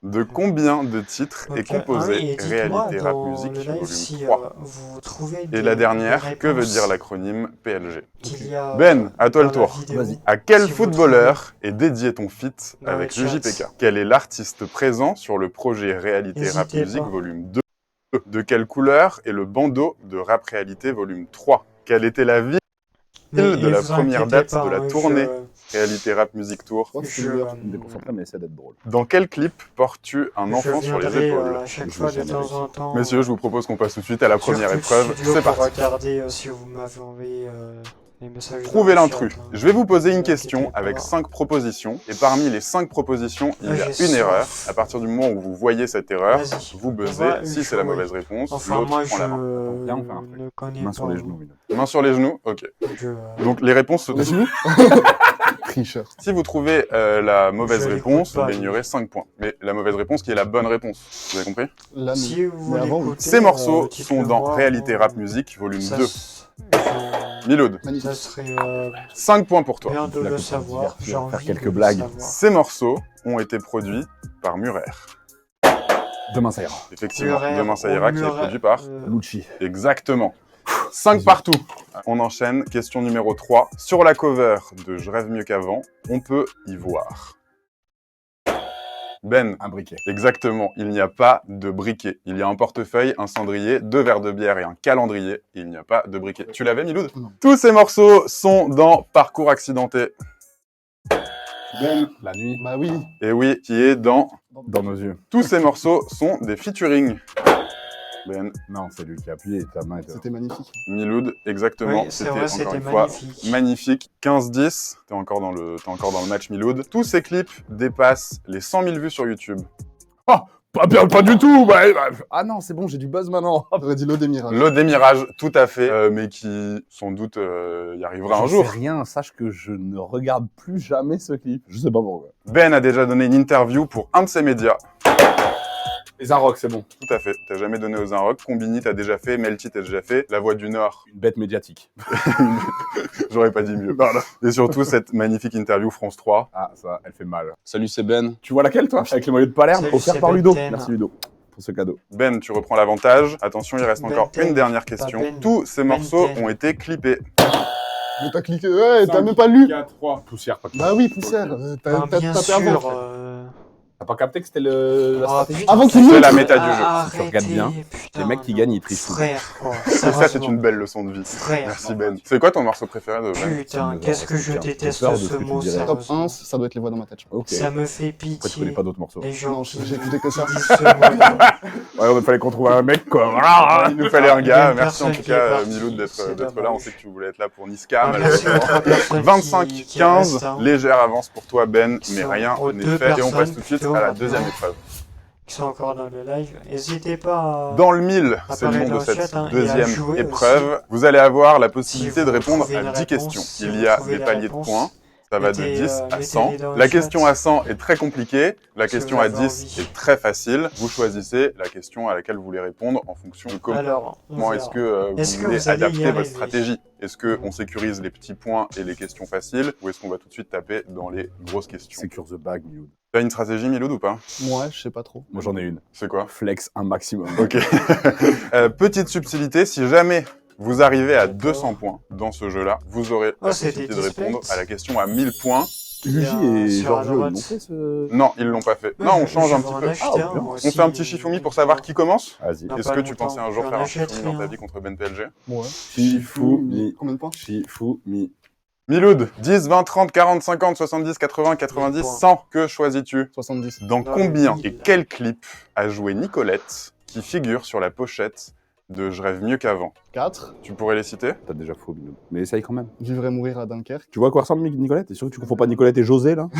De combien de titres est composé Réalité Rap Musique volume 3? Et la dernière, que veut dire l'acronyme PLG? Ben, à toi le tour. Vas-y. À quel footballeur est dédié ton feat avec JPK? Quel est l'artiste présent sur le projet Réalité Rap Musique volume 2? De quelle couleur est le bandeau de Rap Réalité volume 3? Quelle était la ville de la première date de la tournée Réalité Rap Music Tour? Je me déconcentre, mais essaie d'être drôle. Dans quel clip portes-tu un enfant sur les épaules? à chaque fois de temps en temps. Messieurs, je vous propose qu'on passe tout de suite à la première épreuve. C'est pour parti. regarder si vous m'avez envoyé les messages. Trouvez l'intrus. Je vais vous poser une question avec 5 propositions. Et parmi les 5 propositions, il y a une erreur. À partir du moment où vous voyez cette erreur, vous buzzez. Si c'est la mauvaise réponse, l'autre prend la main. Là, on fait un truc. Main sur les genoux. Main sur les genoux? Ok. Donc les réponses se trouvent. Tricheur. Si vous trouvez la mauvaise réponse, vous gagnerez 5 points. Mais la mauvaise réponse qui est la bonne réponse. Vous avez compris? Là, Si vous voulez écouter, Ces morceaux sont dans Réalité Rap Music volume 2. Miloud. Ça serait 5 points pour toi. bien de le savoir. J'ai envie faire quelques de le blagues. savoir. Ces morceaux ont été produits par Murer. Demain ça ira. Effectivement, Murer, Demain ça ira, qui est Murer, produit par Lucci. Exactement. 5 partout. On enchaîne. Question numéro 3. Sur la cover de Je rêve mieux qu'avant, on peut y voir Ben. Un briquet. Exactement. Il n'y a pas de briquet. Il y a un portefeuille, un cendrier, 2 verres de bière et un calendrier. Il n'y a pas de briquet. Tu l'avais, Miloud? Non. Tous ces morceaux sont dans Parcours accidenté. Ben. La nuit. Bah oui. Et oui, qui est dans... Dans nos yeux. Tous ces morceaux sont des featuring. Ben. Non, c'est lui qui a appuyé. Ta main était... C'était magnifique. Miloud, exactement. Oui, c'est C'était vrai, encore c'était une fois magnifique. magnifique. 15-10. T'es encore dans le match, Miloud. Tous ces clips dépassent les 100 000 vues sur YouTube. Oh, pas bien, pas du tout. Ah non, c'est bon, j'ai du buzz maintenant. J'aurais dit l'eau des mirages. L'eau des mirages, tout à fait, mais qui sans doute y arrivera un jour. Je sais rien, sache que je ne regarde plus jamais ce clip. Je sais pas pourquoi. Ben a déjà donné une interview pour un de ses médias. Les Inrocks, c'est bon. Tout à fait. T'as jamais donné aux Inrocks. Combini, t'as déjà fait. Melty, t'as déjà fait. La Voix du Nord. Une bête médiatique. J'aurais pas dit mieux. Voilà. Et surtout, cette magnifique interview France 3. Ah, ça, elle fait mal. Salut, c'est Ben. Tu vois laquelle, toi? Avec le maillot de Palerme, Salut, offert c'est par Ben Ludo. Ten. Merci Ludo pour ce cadeau. Ben, tu reprends l'avantage. Attention, il reste Ben encore Ten. une dernière question. Ben. Tous ces morceaux Ten. ont été clippés. Mais t'as cliqué, ouais, t'as même pas lu. 3. Poussière, pas Bah oui, poussière. T'as bien tapé avant. sûr. T'as pas capté que c'était la stratégie? Avant qu'il C'est monte. la méta du jeu. Si tu regardes bien, les mecs qui gagnent, ils trichent. Frère, quoi. Et ça, c'est une belle leçon de vie. Frère. Merci Ben. C'est quoi ton morceau préféré de Ben? Putain, qu'est-ce que je déteste peur de ce ce que tu mot, dirais. Top sérieusement. 1, ça doit être les voix dans ma tête. Je crois. Ok. Ça me fait Après, tu connais pitié. pas d'autres morceaux. Les gens Non, qui j'ai écouté que ça. disent ce mot. Ouais, il fallait qu'on trouve un mec, quoi. Il nous fallait un Il y a gars. une Merci en personne tout qui est cas, partie, Miloud, c'est d'être là. On dommage. sait que tu voulais être là pour Niska. Ah, merci aux trois personnes qui restent, 25-15. hein. Légère avance pour toi, Ben, Qui mais sont rien aux n'est deux fait. Et on passe personnes tout de suite plutôt à la maintenant. deuxième épreuve. Qui sont encore dans le live. N'hésitez pas à... Dans le 1000, c'est le apparaître nom dans de le cette chat, hein, et à deuxième jouer épreuve. Vous allez avoir la Si possibilité vous de répondre trouvez à une 10 réponse, questions. si Il vous y a trouvez des la paliers de réponse, points. Ça va de mettez, 10 à mettez-les 100. dans le La chat. question à 100 est très compliquée. La Si question vous à avez 10 envie. est très facile. Vous choisissez la question à laquelle vous voulez répondre en fonction de Alors, on comment verra. est-ce que Est-ce que vous voulez vous allez y adapter votre arriver? stratégie. Est-ce qu'on sécurise les petits points et les questions faciles ou est-ce qu'on va tout de suite taper dans les grosses questions? Secure the bag, Miloud. T'as une stratégie, Miloud, ou pas? Moi, je sais pas trop. Moi, j'en ai une. C'est quoi? Flex un maximum. Ok. Petite subtilité, si jamais vous arrivez à 200 points dans ce jeu-là, vous aurez la possibilité de répondre à la question à 1000 points. Luigi et Georges, ils l'ont fait ce... Non, ils l'ont pas fait. Non, on change un petit peu. On fait un petit Shifumi pour savoir qui commence. Vas-y. Est-ce que tu pensais un jour faire un Shifumi dans ta vie contre Ben PLG? Ouais. Shifumi. Combien de points? Shifumi. Miloud, 10, 20, 30, 40, 50, 70, 80, 90, 100. Que choisis-tu? 70. Dans combien et quel clip a joué Nicolette qui figure sur la pochette de Je rêve mieux qu'avant? 4. Tu pourrais les citer? T'as déjà faux, Miloud. Mais essaye quand même. Vivre et mourir à Dunkerque. Tu vois à quoi ressemble Nicolette? T'es sûr que tu confonds pas Nicolette et José, là?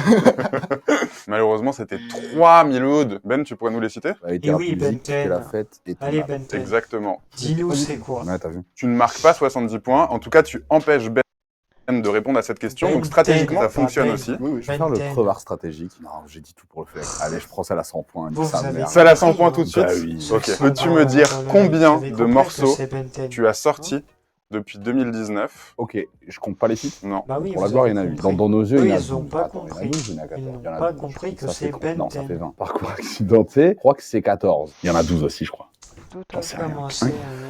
Malheureusement, c'était 3, Miloud. Ben, tu pourrais nous les citer? Et oui, Ben 10. La fête et allez, Ben 10. Exactement. Dis-nous c'est quoi? Ouais, t'as vu. Tu ne marques pas 70 points. En tout cas, tu empêches Ben de répondre à cette question. Ben Donc stratégiquement, 10, ça fonctionne Ben. aussi. Oui, je vais faire le crevard stratégique. Non, j'ai dit tout pour le faire. Allez, je prends celle à 100 points. Vous avez Celle à 100 points tout de suite? Bah oui. Ok. Peux-tu me dire combien de morceaux tu as sortis depuis 2019? Ok, je compte pas les titres? Non. Bah oui, Pour la vous gloire, il avez y en a 8. compris. Dans nos yeux, Eux, il y en a 12. ils ont pas Attends, compris. Il y en a 12, il y en a 14. Ils Il y en n'ont a pas 12. compris que Ça c'est fait Ben Non, ça 10. fait 20. Parcours accidenté, je crois que c'est 14. Il y en a 12 aussi, je crois. Tout J'en a sais rien. commencé.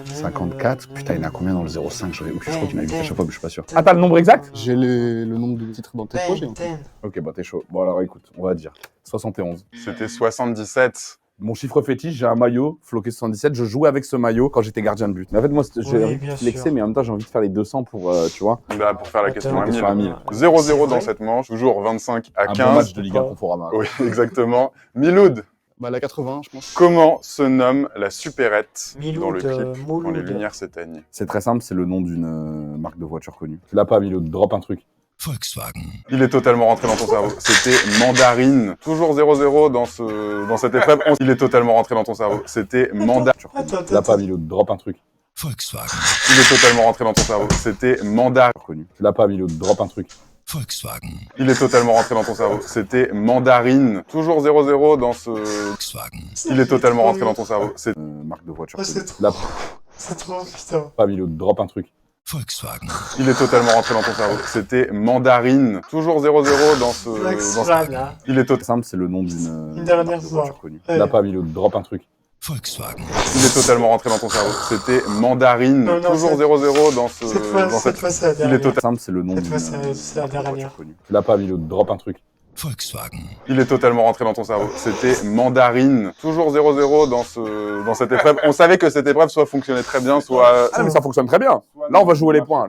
54. Putain, il y en a combien dans le 05? Je crois qu'il y en a 8 à chaque fois, mais je suis pas sûr. Ah, t'as le nombre exact? J'ai le nombre de titres dans tes projets. Ben 10. Ok, bah t'es chaud. Bon, alors écoute, on va dire 71. C'était 77. Mon chiffre fétiche, j'ai un maillot, floqué 77. Je jouais avec ce maillot quand j'étais gardien de but. Mais en fait, moi, j'ai Oui, envie bien de flexer, sûr. mais en même temps, j'ai envie de faire les 200 pour, tu vois. Bah, pour faire la question à 1000. Question à 1000. 0-0 dans cette manche. Toujours 25 à Un 15. bon match de Ligue 1 Conforama. Oui, exactement. Miloud, Bah, la 80, je pense. comment se nomme la supérette dans le Miloud, clip Mouloud. quand les lumières s'éteignent? C'est très simple, c'est le nom d'une marque de voiture connue. Tu l'as pas, Milo, drop un truc. Volkswagen. Il est totalement rentré dans ton cerveau. C'était Mandarine. Toujours 0-0 dans cette épreuve. Il est totalement rentré dans ton cerveau. C'était Mandarine. Tu l'as pas, Milo, drop un truc. Volkswagen. Il est totalement rentré dans ton cerveau. C'était Mandarine. Connu. Tu l'as pas, Milo, drop un truc. Volkswagen. Il est totalement rentré dans ton cerveau. C'était Mandarine. Toujours 0-0 Volkswagen. Il est totalement rentré dans ton cerveau. C'est Marque de voiture Oh, connue. c'est Tu l'as C'est trop putain. pas, Milo, drop un truc. Volkswagen. Il est totalement rentré dans ton cerveau. C'était Mandarine. Toujours 0-0 là. Il est totalement... Simple, c'est le nom d'une Une dernière marque de fois. voiture connue. Tu l'as pas, Milo, drop un truc. Volkswagen. Il est totalement rentré dans ton cerveau. C'était Mandarine. Non, Toujours c'est- 0-0 dans Cette fois, c'est la Il est dernière. totalement... Simple, c'est le nom Cette d'une fois, c'est la marque de voiture dernière. connue. Tu l'as pas, Milo, drop un truc. Volkswagen. Il est totalement rentré dans ton cerveau. C'était Mandarine. Toujours 0-0 dans cette épreuve. On savait que cette épreuve soit fonctionnait très bien, soit... Ah, mais ça fonctionne très bien. Là, on va jouer les points.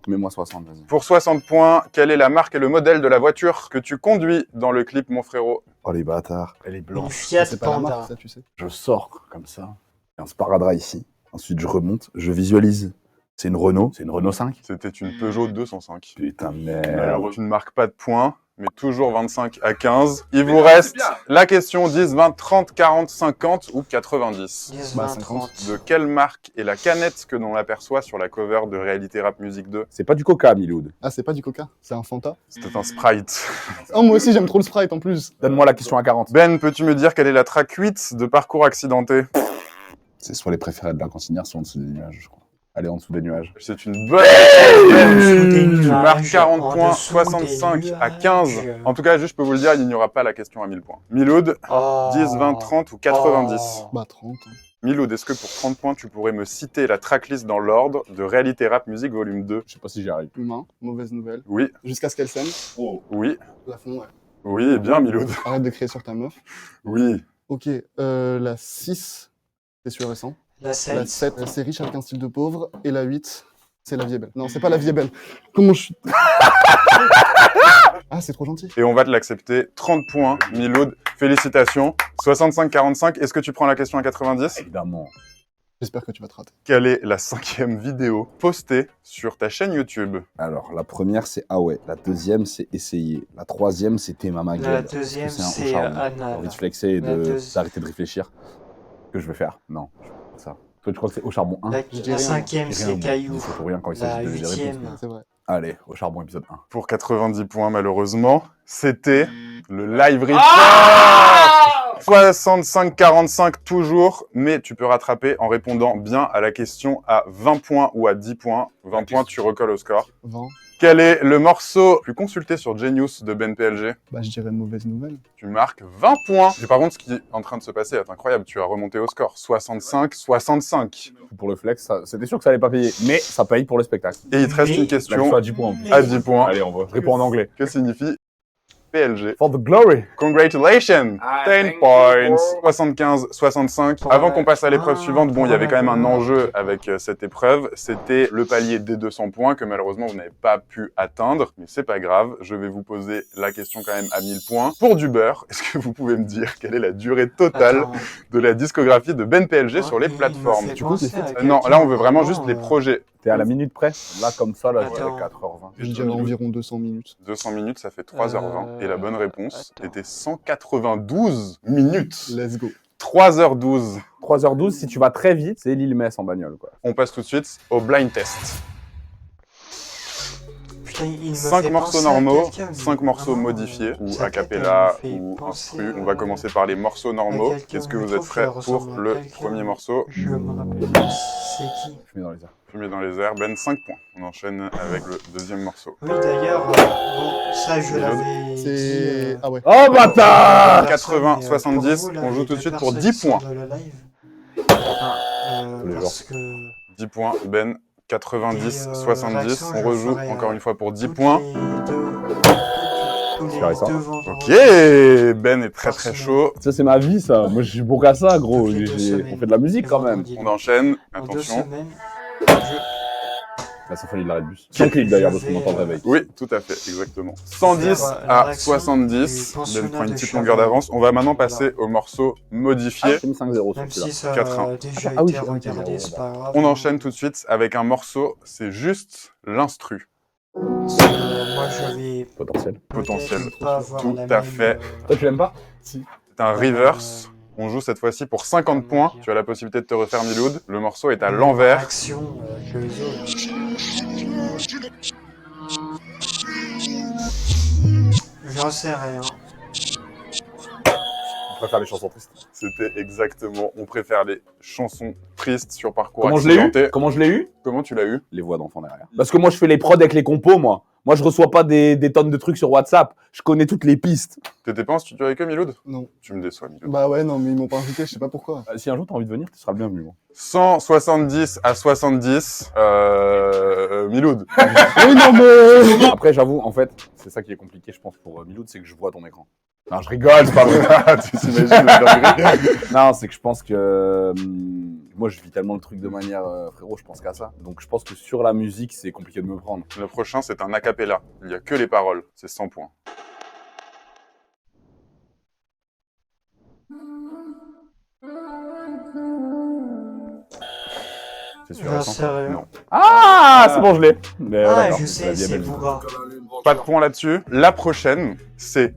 Mets-moi 60, vas-y. Pour 60 points, quelle est la marque et le modèle de la voiture que tu conduis dans le clip, mon frérot? Oh, les bâtards. Elle est Une blanche. Fiat C'est pas la Panda. marque, ça, tu sais. Je sors comme ça. Il y a un sparadrap ici. Ensuite, je remonte. Je visualise. C'est une Renault. C'est une Renault 5. C'était une Peugeot 205. Putain, merde. Malheureusement, tu ne marques pas de points, mais toujours 25 à 15. Il vous reste la question 10, 20, 30, 40, 50 ou 90. 10, Bah, 20, 50. 30. De quelle marque est la canette que l'on aperçoit sur la cover de Réalité Rap Music 2? C'est pas du Coca, Miloud. Ah, c'est pas du Coca, c'est un Fanta. C'était un Sprite. Oh, moi aussi, j'aime trop le Sprite en plus. Donne-moi la question à 40. Ben, peux-tu me dire quelle est la track 8 de Parcours Accidenté? C'est soit les préférés de la cantinière, soit en dessous des nuages, je crois. Allez, en dessous des nuages. C'est une bonne réponse, Ben. Tu nuages, marques 40 en points, dessous 65 des à 15. nuages. En tout cas, juste, je peux vous le dire, il n'y aura pas la question à 1000 points. Miloud, Oh. 10, 20, 30 ou 90. Oh. Bah, 30. Miloud, est-ce que pour 30 points, tu pourrais me citer la tracklist dans l'ordre de Réalité Rap Music Volume 2? Je sais pas si j'y arrive. Humain, mauvaise nouvelle. Oui, Jusqu'à ce qu'elle s'aime. oui, Plafond, ouais. oui, bien Miloud. Arrête de crier sur ta meuf. Oui. Ok, la 6, c'est sûr et récent. La La 7. 7, c'est riche avec un style de pauvre. Et la 8, c'est la vie est belle. Non, c'est pas la vie est belle. Comment je suis... Ah, c'est trop gentil. Et on va te l'accepter. 30 points, Miloud. Félicitations. 65-45. Est-ce que tu prends la question à 90? Évidemment. J'espère que tu vas te rater. Quelle est la 5e vidéo postée sur ta chaîne YouTube? Alors, la première, c'est Ah ouais. La deuxième, c'est Essayer. La troisième, c'est T'es ma gueule. La deuxième, Parce que c'est un haut charme. Anna. J'ai envie de flexer et La d'arrêter de réfléchir. Que je vais faire? Non, je fais pas ça. Toi, tu crois que c'est Au charbon 1? La rien. 5e, c'est Caillou. C'est pour rien quand il La s'agit de donner des réponses. 8e. C'est vrai. Allez, Au charbon épisode 1. Pour 90 points, malheureusement, c'était le live report. 65-45 toujours, mais tu peux rattraper en répondant bien à la question à 20 points ou à 10 points. 20 points, tu recolles au score. 20. Quel est le morceau plus consulté sur Genius de Ben PLG? Bah, je dirais mauvaise nouvelle. Tu marques 20 points. Et par contre, ce qui est en train de se passer est incroyable. Tu as remonté au score. 65-65. Pour le flex, c'était sûr que ça allait pas payer. Mais ça paye pour le spectacle. Et il te reste une La question question à 10 points. à 10 points. Allez, on va répondre en anglais. Que signifie PLG? For the glory. Congratulations! 10 points. 75-65. Avant qu'on passe à l'épreuve suivante, bon, il y avait quand même un enjeu avec cette épreuve. C'était le palier des 200 points que malheureusement vous n'avez pas pu atteindre. Mais c'est pas grave. Je vais vous poser la question quand même à 1000 points. Pour du beurre, est-ce que vous pouvez me dire quelle est la durée totale de la discographie de Ben PLG sur les plateformes? Du coup, Non, là on veut vraiment juste les projets. T'es à la minute près. Là, comme ça, là, je dirais 4h20. Je dirais environ 200 minutes. 200 minutes, ça fait 3h20. Et la bonne réponse était 192 minutes. Let's go. 3h12. 3h12, si tu vas très vite, c'est l'île-Metz en bagnole, quoi. On passe tout de suite au blind test. Putain, il me 5 fait morceaux penser à normaux, quelqu'un, 5 morceaux vraiment, modifiés, ou sa a tête, cappella, elle me fait ou penser instru. On va commencer par les morceaux normaux. quelqu'un, Est-ce que mais vous je êtes trouve prêts qu'elle pour ressemble à le quelqu'un. premier morceau? Je me rappelle pas c'est qui. Fumé dans les airs. Fumé dans les airs, Ben 5 points. On enchaîne avec le deuxième morceau. Oui, d'ailleurs, bon, ça je l'avais dit. C'est... Ah ouais. Oh bâtard! 80-70, on joue tout de suite pour 10 points. Parce que 10 points, Ben. 90-70, réaction, on je rejoue ferai, encore une fois pour 10 points. tous les Intéressant. deux vendredis. Ok, Ben est très très chaud. Ça, c'est ma vie, ça. Moi, je suis bon qu'à ça, gros. On fait de la musique, quand même. On enchaîne, En 2 attention. semaines, La symphonie de l'arrêt de bus. Sans clip, d'ailleurs, de ce qu'on entend le réveil. Oui, tout à fait, exactement. 110 à 70, Ben prend une petite longueur d'avance. On va maintenant passer au morceau modifié. 5-0 même sur si celui-là. ça a 4-1. déjà Ah oui, été c'est vrai, regardé, c'est pas grave. On enchaîne tout de suite avec un morceau, c'est juste l'instru. Moi je vais Potentiel. Potentiel. peut-être pas avoir Tout la à même, fait. Toi, tu l'aimes pas? Si. C'est un reverse. On joue cette fois-ci pour 50 points. Tu as la possibilité de te refaire Miloud. Le morceau est à l'envers. Action, je les ai. J'en sais rien. On préfère les chansons tristes. C'était exactement, on préfère les chansons tristes sur parcours Comment je l'ai eu? accidenté. Comment je l'ai eu? Comment tu l'as eu? Les voix d'enfants derrière. Parce que moi, je fais les prods avec les compos, moi. Moi, je reçois pas des tonnes de trucs sur WhatsApp. Je connais toutes les pistes. T'étais pas en studio avec eux, Miloud? Non. Tu me déçois, Miloud. Bah ouais, non, mais ils m'ont pas invité, je sais pas pourquoi. Si un jour t'as envie de venir, tu seras le bienvenu. 170 à 70, Miloud. Oui, non, mais... Après, j'avoue, en fait, c'est ça qui est compliqué, je pense, pour Miloud, c'est que je vois ton écran. Non, je rigole, c'est pas vrai. Tu t'imagines la dinguerie? Non, c'est que je pense que... moi, je vis tellement le truc de manière... frérot, je pense qu'à ça. Donc, je pense que sur la musique, c'est compliqué de me prendre. Le prochain, c'est un a cappella. Il n'y a que les paroles. C'est 100 points. C'est sûr. J'en sais rien. Non. Ah, c'est bon, je l'ai. Ah, je sais, c'est Bouga. Pas de points là-dessus. La prochaine, c'est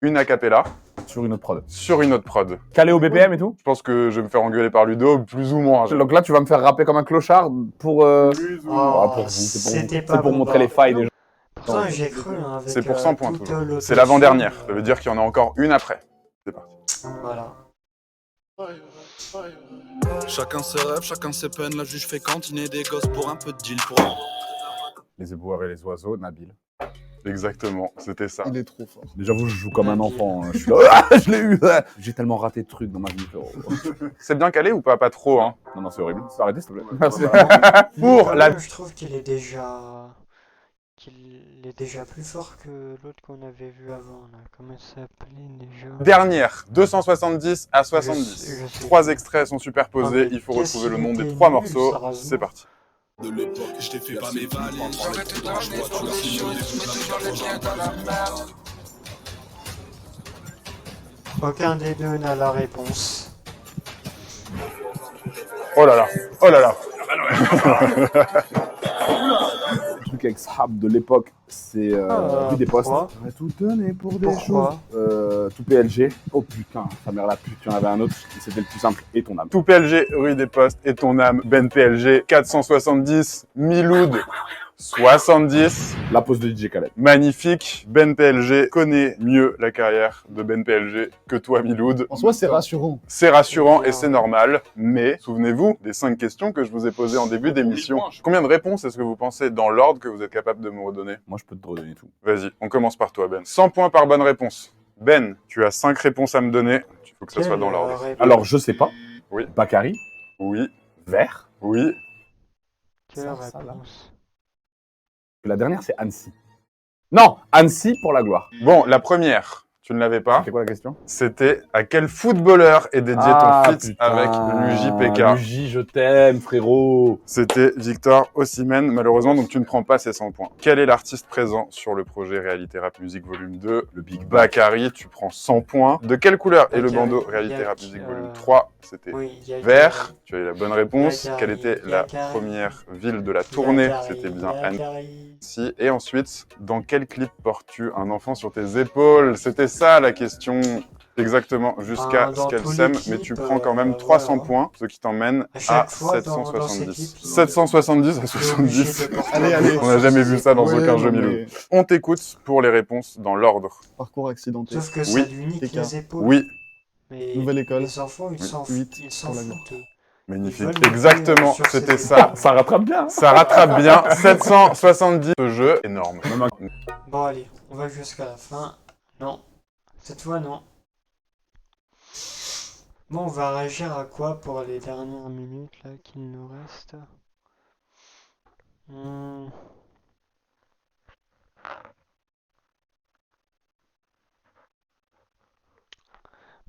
une a cappella. Sur une autre prod. Sur une autre prod. Calé au BPM et tout? Je pense que je vais me faire engueuler par Ludo, plus ou moins. Donc là, tu vas me faire rapper comme un clochard pour... Oh, pour vous, c'était c'est pour bon, montrer les failles des gens. Pourtant, j'ai cru. Hein, avec, C'est pour 100 points toute toujours. l'autotune. C'est l'avant-dernière. Ça veut dire qu'il y en a encore une après. C'est parti. Voilà. Chacun ses rêves, chacun ses peines. La juge fait cantiner des gosses pour un peu de deal. Pour... Les éboueurs et les oiseaux, Nabil. Exactement, c'était ça. Il est trop fort. Déjà, vous, je joue comme un enfant. Hein. Je suis là, ah, je l'ai eu. J'ai tellement raté de trucs dans ma vie, frérot. C'est bien calé ou pas? Pas trop, hein? Non, non, c'est horrible. Ça arrêtez, s'il te plaît. Merci. Pour la... Je trouve qu'il est déjà... qu'il est déjà plus fort que l'autre qu'on avait vu avant, là. Comment ça s'appelait déjà? Dernière, 270 à 70. Trois extraits sont superposés. Il faut retrouver le nom des trois morceaux. C'est parti. De l'époque, je t'ai fait pas mes valises. J'arrête de racheter pour le studio. Je les biens dans la merde. Aucun des deux n'a la réponse. Oh là là, oh là là. Le truc avec Sahab de l'époque, c'est vu des postes. J'aurais tout donné pour des choses. Tout PLG. Oh putain, sa mère la pute, il y en avait un autre, c'était le plus simple. Et ton âme. Tout PLG, rue des Postes et ton âme, Ben PLG, 470, Miloud. 70. La pause de DJ Khaled. Magnifique. Ben PLG connaît mieux la carrière de Ben PLG que toi, Miloud. En soi, c'est rassurant. C'est rassurant et c'est normal, mais souvenez-vous des 5 questions que je vous ai posées en début d'émission. Combien de réponses est-ce que vous pensez dans l'ordre que vous êtes capable de me redonner? Moi, je peux te redonner tout. Vas-y, on commence par toi, Ben. 100 points par bonne réponse. Ben, tu as 5 réponses à me donner. Il faut que ça soit dans l'ordre. Alors, je sais pas. Oui. Bakary. Oui. Vert. Oui. Quelle Ça, là. réponse? La dernière, c'est Annecy. Non, Annecy pour la gloire. Bon, la première, tu ne l'avais pas. C'était quoi la question? C'était à quel footballeur est dédié ton feat avec l'UJPK? Luigi, je t'aime, frérot. C'était Victor Osimhen, malheureusement, donc tu ne prends pas ces 100 points. Quel est l'artiste présent sur le projet Réalité Rap Music Volume 2? Le Big Bakary, tu prends 100 points. De quelle couleur est le Bakary, bandeau Réalité Rap Music Yak, Volume 3? C'était vert. Tu as eu la bonne réponse. Bakary, Quelle était la Bakary, première ville de la tournée? Bakary, C'était bien Bakary. Annecy. Et ensuite, dans quel clip portes-tu un enfant sur tes épaules? C'était ça la question. Exactement, jusqu'à ce Dans qu'elle tous les sème, clips, mais tu prends quand même 300 voilà. points, ce qui t'emmène à chaque fois, dans ces 770. clips, 770 à 70. obligé de porter Allez, allez. On n'a jamais vu ça dans Ouais, aucun non, jeu mais- Milou. On t'écoute pour les réponses dans l'ordre. Parcours accidenté. Sauf que Oui. ça lui nique TK. les épaules. Oui, Mais Nouvelle école. les enfants, ils Oui. s'en 8 ils s'en pour la foutent. magnifique. Ils veulent Exactement, monter, sur c'était ses ça. épaules. Ça rattrape bien. Ça rattrape bien. 770. Ce jeu, énorme. Bon, allez, on va jusqu'à la fin. Non. Cette fois, non. Bon, on va réagir à quoi pour les dernières minutes là qu'il nous reste? Hmm.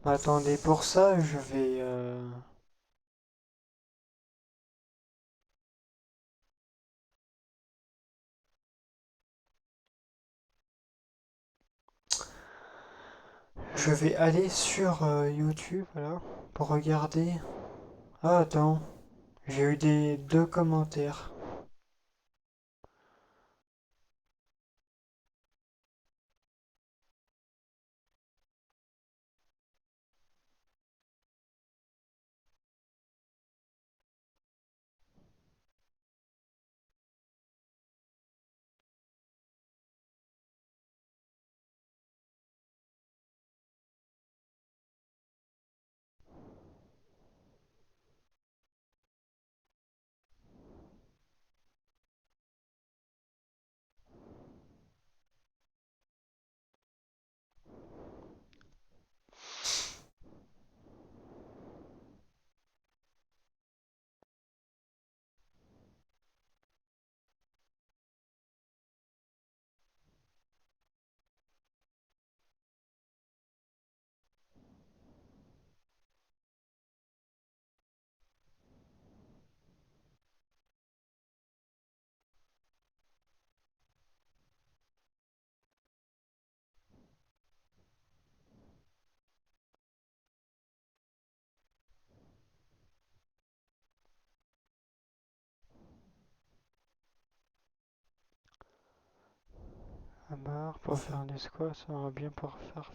Bah, attendez, pour ça, je vais... Je vais aller sur YouTube, voilà, pour regarder. Ah, attends, j'ai eu deux commentaires. Ah bah, pour faire des squats, ça va bien pour faire.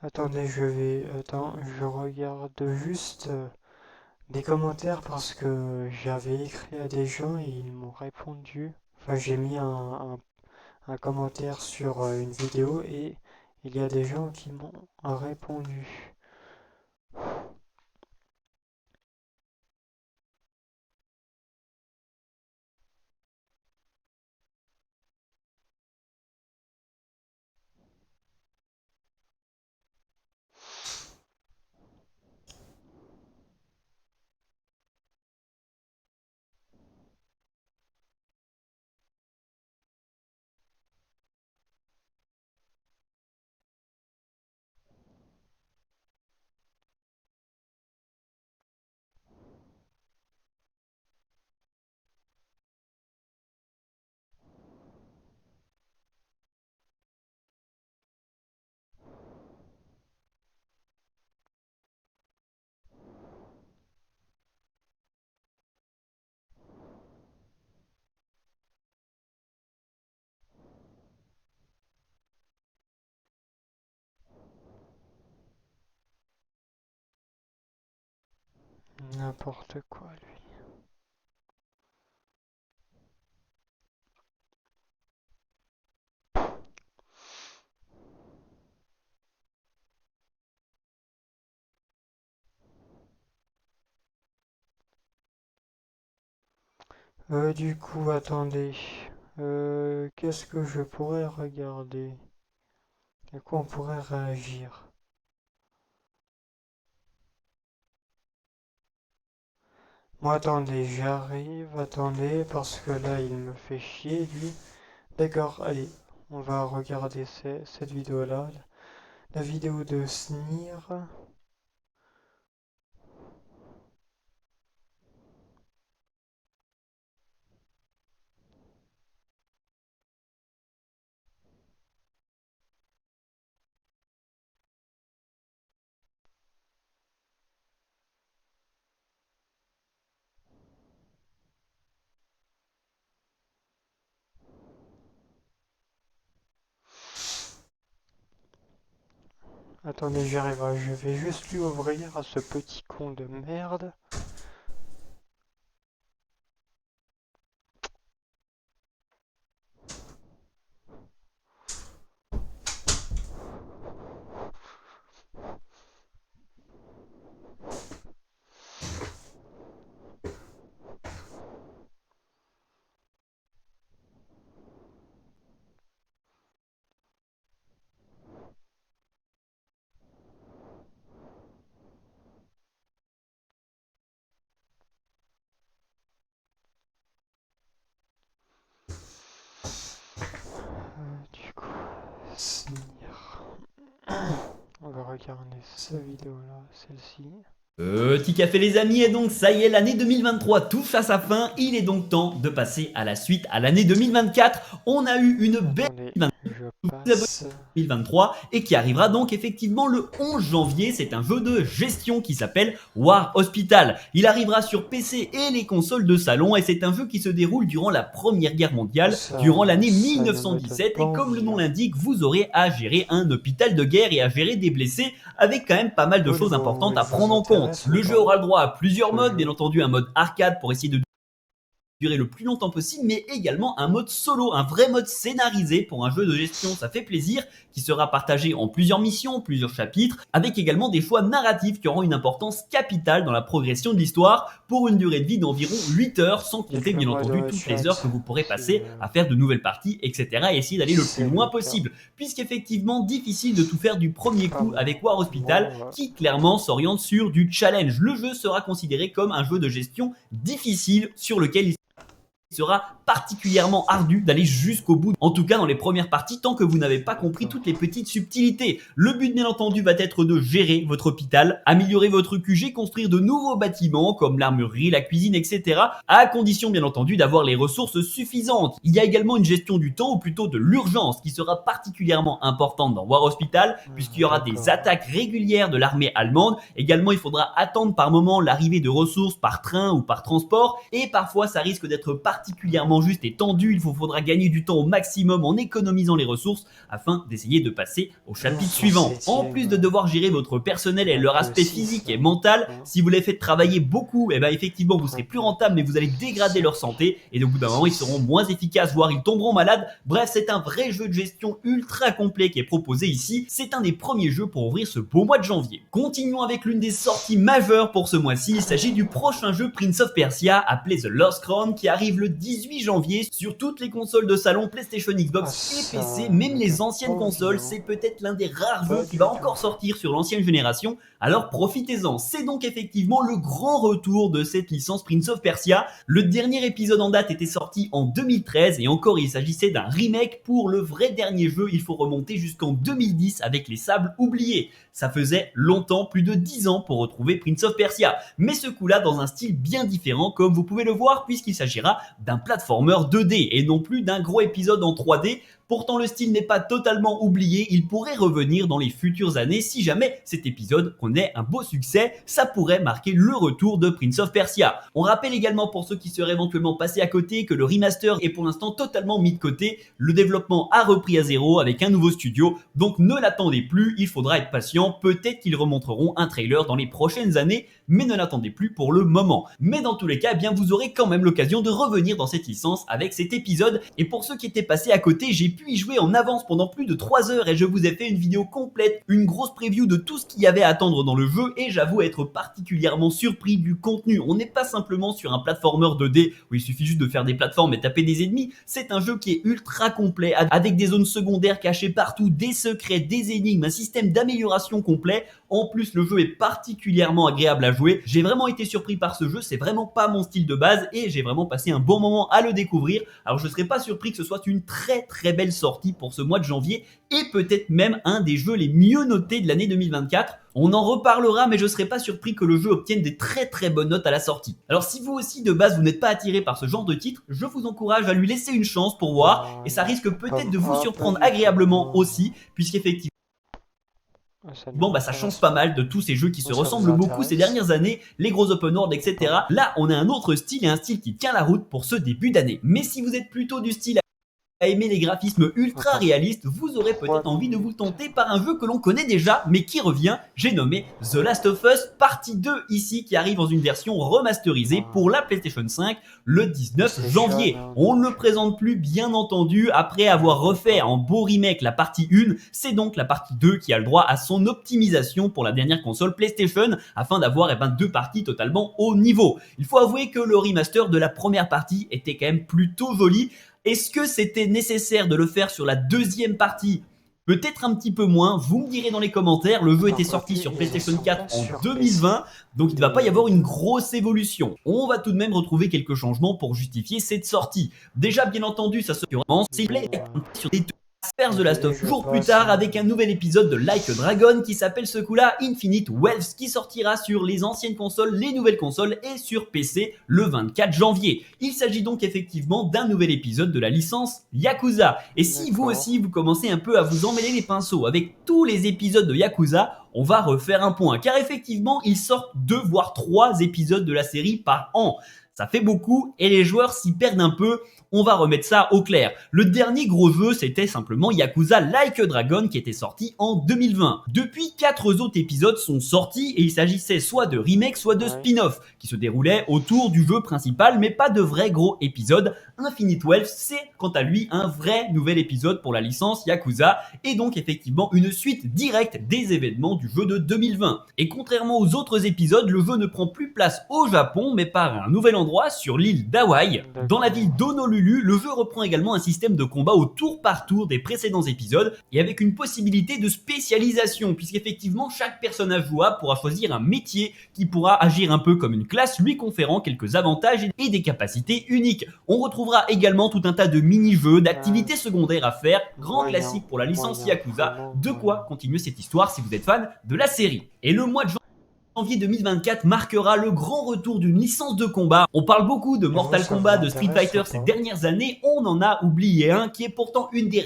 Attendez, Attends, je regarde juste des commentaires parce que j'avais écrit à des gens et ils m'ont répondu. Enfin, j'ai mis un commentaire sur une vidéo et il y a des gens qui m'ont répondu. N'importe quoi, lui. Du coup, attendez. Qu'est-ce que je pourrais regarder? À quoi on pourrait réagir? Moi, attendez, j'arrive, attendez, parce que là, il me fait chier, lui. D'accord, allez, on va regarder cette vidéo-là. La vidéo de Snir. Attendez, j'arrive, je vais juste lui ouvrir à ce petit con de merde. Du coup, Snir. On va regarder cette vidéo-là, celle-ci. Petit café les amis, et donc ça y est, l'année 2023 touche à sa fin, il est donc temps de passer à la suite, à l'année 2024. On a eu une belle 2023 et qui arrivera donc effectivement le 11 janvier. C'est un jeu de gestion qui s'appelle War Hospital. Il arrivera sur PC et les consoles de salon et c'est un jeu qui se déroule durant la Première Guerre mondiale, durant l'année 1917, et comme le nom l'indique, vous aurez à gérer un hôpital de guerre et à gérer des blessés avec quand même pas mal de choses importantes à prendre en compte. Le jeu aura le droit à plusieurs modes, bien entendu un mode arcade pour essayer de durer le plus longtemps possible, mais également un mode solo, un vrai mode scénarisé pour un jeu de gestion, ça fait plaisir, qui sera partagé en plusieurs missions, plusieurs chapitres, avec également des choix narratifs qui auront une importance capitale dans la progression de l'histoire, pour une durée de vie d'environ 8 heures, sans compter bien entendu toutes les heures que vous pourrez passer à faire de nouvelles parties, etc. et essayer d'aller le plus loin possible, puisqu'effectivement difficile de tout faire du premier coup avec War Hospital, qui clairement s'oriente sur du challenge. Le jeu sera considéré comme un jeu de gestion difficile sur lequel il sera particulièrement ardu d'aller jusqu'au bout, en tout cas dans les premières parties, tant que vous n'avez pas compris toutes les petites subtilités. Le but bien entendu va être de gérer votre hôpital, améliorer votre QG, construire de nouveaux bâtiments comme l'armurerie, la cuisine, etc. à condition bien entendu d'avoir les ressources suffisantes. Il y a également une gestion du temps, ou plutôt de l'urgence, qui sera particulièrement importante dans War Hospital, puisqu'il y aura des attaques régulières de l'armée allemande. Également, il faudra attendre par moment l'arrivée de ressources par train ou par transport, et parfois ça risque d'être particulièrement juste et tendu. Il vous faudra gagner du temps au maximum en économisant les ressources afin d'essayer de passer au chapitre suivant. En plus de devoir gérer votre personnel et leur aspect physique et mental, si vous les faites travailler beaucoup, et effectivement vous serez plus rentable, mais vous allez dégrader leur santé et au bout d'un moment ils seront moins efficaces, voire ils tomberont malades. Bref, c'est un vrai jeu de gestion ultra complet qui est proposé ici. C'est un des premiers jeux pour ouvrir ce beau mois de janvier. Continuons avec l'une des sorties majeures pour ce mois-ci. Il s'agit du prochain jeu Prince of Persia appelé The Lost Crown, qui arrive le 18 janvier sur toutes les consoles de salon, PlayStation, Xbox et PC, même les anciennes consoles. C'est peut-être l'un des rares jeux qui va encore sortir sur l'ancienne génération, alors profitez-en. C'est donc effectivement le grand retour de cette licence Prince of Persia. Le dernier épisode en date était sorti en 2013 et encore il s'agissait d'un remake. Pour le vrai dernier jeu, il faut remonter jusqu'en 2010 avec les Sables oubliés. Ça faisait longtemps, plus de 10 ans pour retrouver Prince of Persia, mais ce coup-là dans un style bien différent, comme vous pouvez le voir, puisqu'il s'agira d'un platformer 2D et non plus d'un gros épisode en 3D. Pourtant, le style n'est pas totalement oublié, il pourrait revenir dans les futures années si jamais cet épisode connaît un beau succès, ça pourrait marquer le retour de Prince of Persia. On rappelle également pour ceux qui seraient éventuellement passés à côté que le remaster est pour l'instant totalement mis de côté, le développement a repris à zéro avec un nouveau studio, donc ne l'attendez plus, il faudra être patient, peut-être qu'ils remonteront un trailer dans les prochaines années, mais ne l'attendez plus pour le moment. Mais dans tous les cas, eh bien vous aurez quand même l'occasion de revenir dans cette licence avec cet épisode, et pour ceux qui étaient passés à côté, j'ai pu y jouer en avance pendant plus de 3 heures et je vous ai fait une vidéo complète, une grosse preview de tout ce qu'il y avait à attendre dans le jeu et j'avoue être particulièrement surpris du contenu. On n'est pas simplement sur un platformer 2D où il suffit juste de faire des plateformes et taper des ennemis, c'est un jeu qui est ultra complet avec des zones secondaires cachées partout, des secrets, des énigmes, un système d'amélioration complet. En plus, le jeu est particulièrement agréable à jouer. J'ai vraiment été surpris par ce jeu, c'est vraiment pas mon style de base et j'ai vraiment passé un bon moment à le découvrir. Alors je serais pas surpris que ce soit une très belle sortie pour ce mois de janvier et peut-être même un des jeux les mieux notés de l'année 2024. On en reparlera, mais je serais pas surpris que le jeu obtienne des très bonnes notes à la sortie. Alors si vous aussi de base vous n'êtes pas attiré par ce genre de titre, je vous encourage à lui laisser une chance pour voir et ça risque peut-être de vous surprendre agréablement aussi, puisqu'effectivement ça change pas mal de tous ces jeux qui se ressemblent beaucoup ces dernières années, les gros open world, etc. Là, on a un autre style et un style qui tient la route pour ce début d'année. Mais si vous êtes plutôt du style à aimer les graphismes ultra réalistes, vous aurez peut-être envie de vous tenter par un jeu que l'on connaît déjà, mais qui revient, j'ai nommé The Last of Us Partie 2 ici, qui arrive dans une version remasterisée pour la PlayStation 5 le 19 janvier. On ne le présente plus bien entendu, après avoir refait en beau remake la partie 1, c'est donc la partie 2 qui a le droit à son optimisation pour la dernière console PlayStation, afin d'avoir deux parties totalement haut niveau. Il faut avouer que le remaster de la première partie était quand même plutôt joli. Est-ce que c'était nécessaire de le faire sur la deuxième partie? Peut-être un petit peu moins, vous me direz dans les commentaires. Le jeu était sorti sur PlayStation 4 en 2020, donc il ne va pas y avoir une grosse évolution. On va tout de même retrouver quelques changements pour justifier cette sortie. Déjà bien entendu, ça se commence sur des The Last of Us jours plus tard avec un nouvel épisode de Like a Dragon qui s'appelle ce coup-là Infinite Wealth, qui sortira sur les anciennes consoles, les nouvelles consoles et sur PC le 24 janvier. Il s'agit donc effectivement d'un nouvel épisode de la licence Yakuza. Et si vous aussi vous commencez un peu à vous emmêler les pinceaux avec tous les épisodes de Yakuza, on va refaire un point, car effectivement ils sortent 2 voire 3 épisodes de la série par an. Ça fait beaucoup et les joueurs s'y perdent un peu. On va remettre ça au clair. Le dernier gros jeu, c'était simplement Yakuza Like a Dragon qui était sorti en 2020. Depuis, 4 autres épisodes sont sortis et il s'agissait soit de remake, soit de spin-off qui se déroulaient autour du jeu principal, mais pas de vrais gros épisodes. Infinite Wealth, c'est quant à lui un vrai nouvel épisode pour la licence Yakuza et donc effectivement une suite directe des événements du jeu de 2020. Et contrairement aux autres épisodes, le jeu ne prend plus place au Japon, mais par un nouvel endroit sur l'île d'Hawaï. Dans la ville d'Honolulu, le jeu reprend également un système de combat au tour par tour des précédents épisodes et avec une possibilité de spécialisation, puisqu'effectivement chaque personnage jouable pourra choisir un métier qui pourra agir un peu comme une classe, lui conférant quelques avantages et des capacités uniques. On retrouvera également tout un tas de mini-jeux, d'activités secondaires à faire, grand classique pour la licence Yakuza, de quoi continuer cette histoire si vous êtes fan de la série. Et le mois de janvier 2024 marquera le grand retour d'une licence de combat. On parle beaucoup de Mortal Kombat, de Street Fighter ces dernières années, on en a oublié un qui est pourtant une des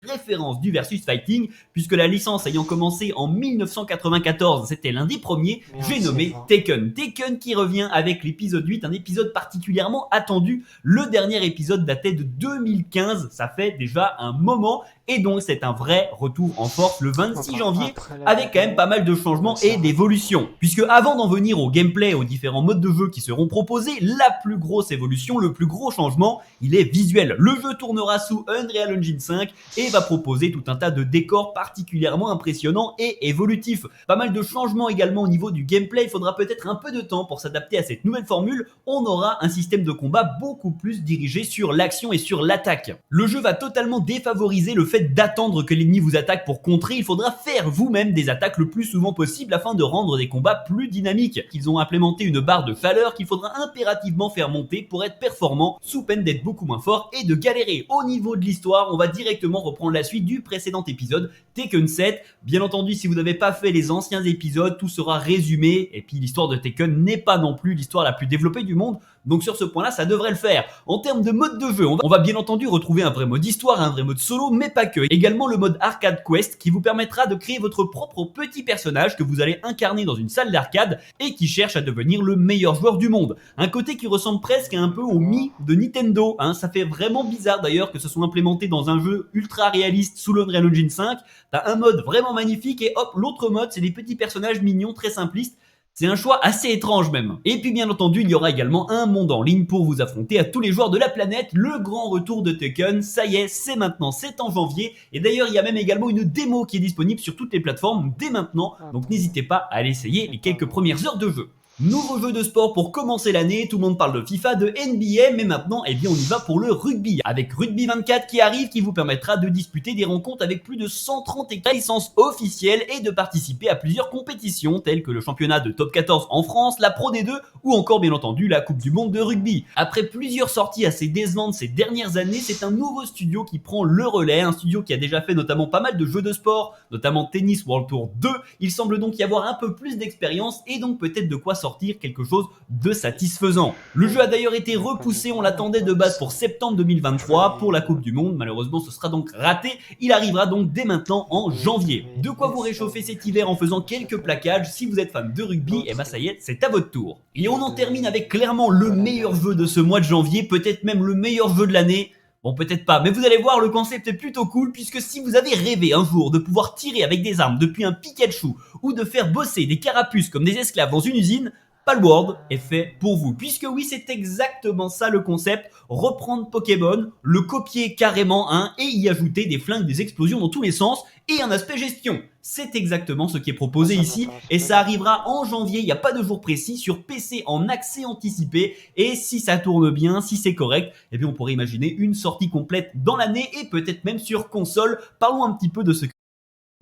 référence du versus fighting, puisque la licence ayant commencé en 1994, c'était l'un des premiers, j'ai nommé Tekken. Tekken qui revient avec l'épisode 8, un épisode particulièrement attendu. Le dernier épisode datait de 2015, ça fait déjà un moment, et donc c'est un vrai retour en force le 26 janvier, avec quand même pas mal de changements et d'évolutions. Puisque avant d'en venir au gameplay, aux différents modes de jeu qui seront proposés, la plus grosse évolution, le plus gros changement, il est visuel. Le jeu tournera sous Unreal Engine 5 et va proposer tout un tas de décors particulièrement impressionnants et évolutifs. Pas mal de changements également au niveau du gameplay, il faudra peut-être un peu de temps pour s'adapter à cette nouvelle formule. On aura un système de combat beaucoup plus dirigé sur l'action et sur l'attaque. Le jeu va totalement défavoriser le fait d'attendre que l'ennemi vous attaque pour contrer, il faudra faire vous-même des attaques le plus souvent possible afin de rendre des combats plus dynamiques. Ils ont implémenté une barre de valeur qu'il faudra impérativement faire monter pour être performant, sous peine d'être beaucoup moins fort et de galérer. Au niveau de l'histoire, on va directement reprendre la suite du précédent épisode, Tekken 7. Bien entendu, si vous n'avez pas fait les anciens épisodes, tout sera résumé, et puis l'histoire de Tekken n'est pas non plus l'histoire la plus développée du monde, Donc sur ce point-là, ça devrait le faire. En termes de mode de jeu, on va bien entendu retrouver un vrai mode histoire, un vrai mode solo, mais pas que. Également le mode arcade quest qui vous permettra de créer votre propre petit personnage que vous allez incarner dans une salle d'arcade et qui cherche à devenir le meilleur joueur du monde. Un côté qui ressemble presque un peu au Mi de Nintendo, hein. Ça fait vraiment bizarre d'ailleurs que ce soit implémenté dans un jeu ultra réaliste sous l'Unreal Engine 5. T'as un mode vraiment magnifique et hop, l'autre mode c'est des petits personnages mignons très simplistes. C'est un choix assez étrange même. Et puis bien entendu, il y aura également un monde en ligne pour vous affronter à tous les joueurs de la planète. Le grand retour de Tekken, ça y est, c'est maintenant, c'est en janvier. Et d'ailleurs, il y a même également une démo qui est disponible sur toutes les plateformes dès maintenant. Donc n'hésitez pas à aller essayer les quelques premières heures de jeu. Nouveau jeu de sport pour commencer l'année, tout le monde parle de FIFA, de NBA, mais maintenant, eh bien, on y va pour le rugby. Avec Rugby 24 qui arrive, qui vous permettra de disputer des rencontres avec plus de 130 licences officielles et de participer à plusieurs compétitions, telles que le championnat de top 14 en France, la Pro D2 ou encore, bien entendu, la Coupe du Monde de rugby. Après plusieurs sorties assez décevantes ces dernières années, c'est un nouveau studio qui prend le relais, un studio qui a déjà fait notamment pas mal de jeux de sport, notamment Tennis World Tour 2. Il semble donc y avoir un peu plus d'expérience et donc peut-être de quoi sortir quelque chose de satisfaisant. Le jeu a d'ailleurs été repoussé, on l'attendait de base pour septembre 2023 pour la Coupe du Monde, malheureusement ce sera donc raté, il arrivera donc dès maintenant en janvier. De quoi vous réchauffer cet hiver en faisant quelques plaquages, si vous êtes fan de rugby, et bah ça y est, c'est à votre tour. Et on en termine avec clairement le meilleur jeu de ce mois de janvier, peut-être même le meilleur jeu de l'année. Bon, peut-être pas, mais vous allez voir, le concept est plutôt cool puisque si vous avez rêvé un jour de pouvoir tirer avec des armes depuis un Pikachu ou de faire bosser des carapuces comme des esclaves dans une usine, Palworld est fait pour vous. Puisque oui, c'est exactement ça le concept, reprendre Pokémon, le copier carrément et y ajouter des flingues, des explosions dans tous les sens et un aspect gestion. C'est exactement ce qui est proposé ici et ça arrivera en janvier, il n'y a pas de jour précis, sur PC en accès anticipé et si ça tourne bien, si c'est correct, eh bien on pourrait imaginer une sortie complète dans l'année et peut-être même sur console. Parlons un petit peu de ce que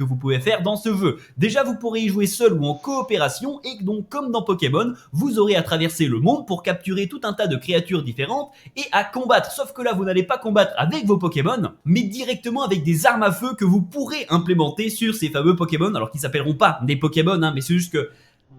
vous pouvez faire dans ce jeu. Déjà, vous pourrez y jouer seul ou en coopération et donc comme dans Pokémon, vous aurez à traverser le monde pour capturer tout un tas de créatures différentes et à combattre. Sauf que là, vous n'allez pas combattre avec vos Pokémon, mais directement avec des armes à feu que vous pourrez implémenter sur ces fameux Pokémon, alors qu'ils s'appelleront pas des Pokémon, mais c'est juste que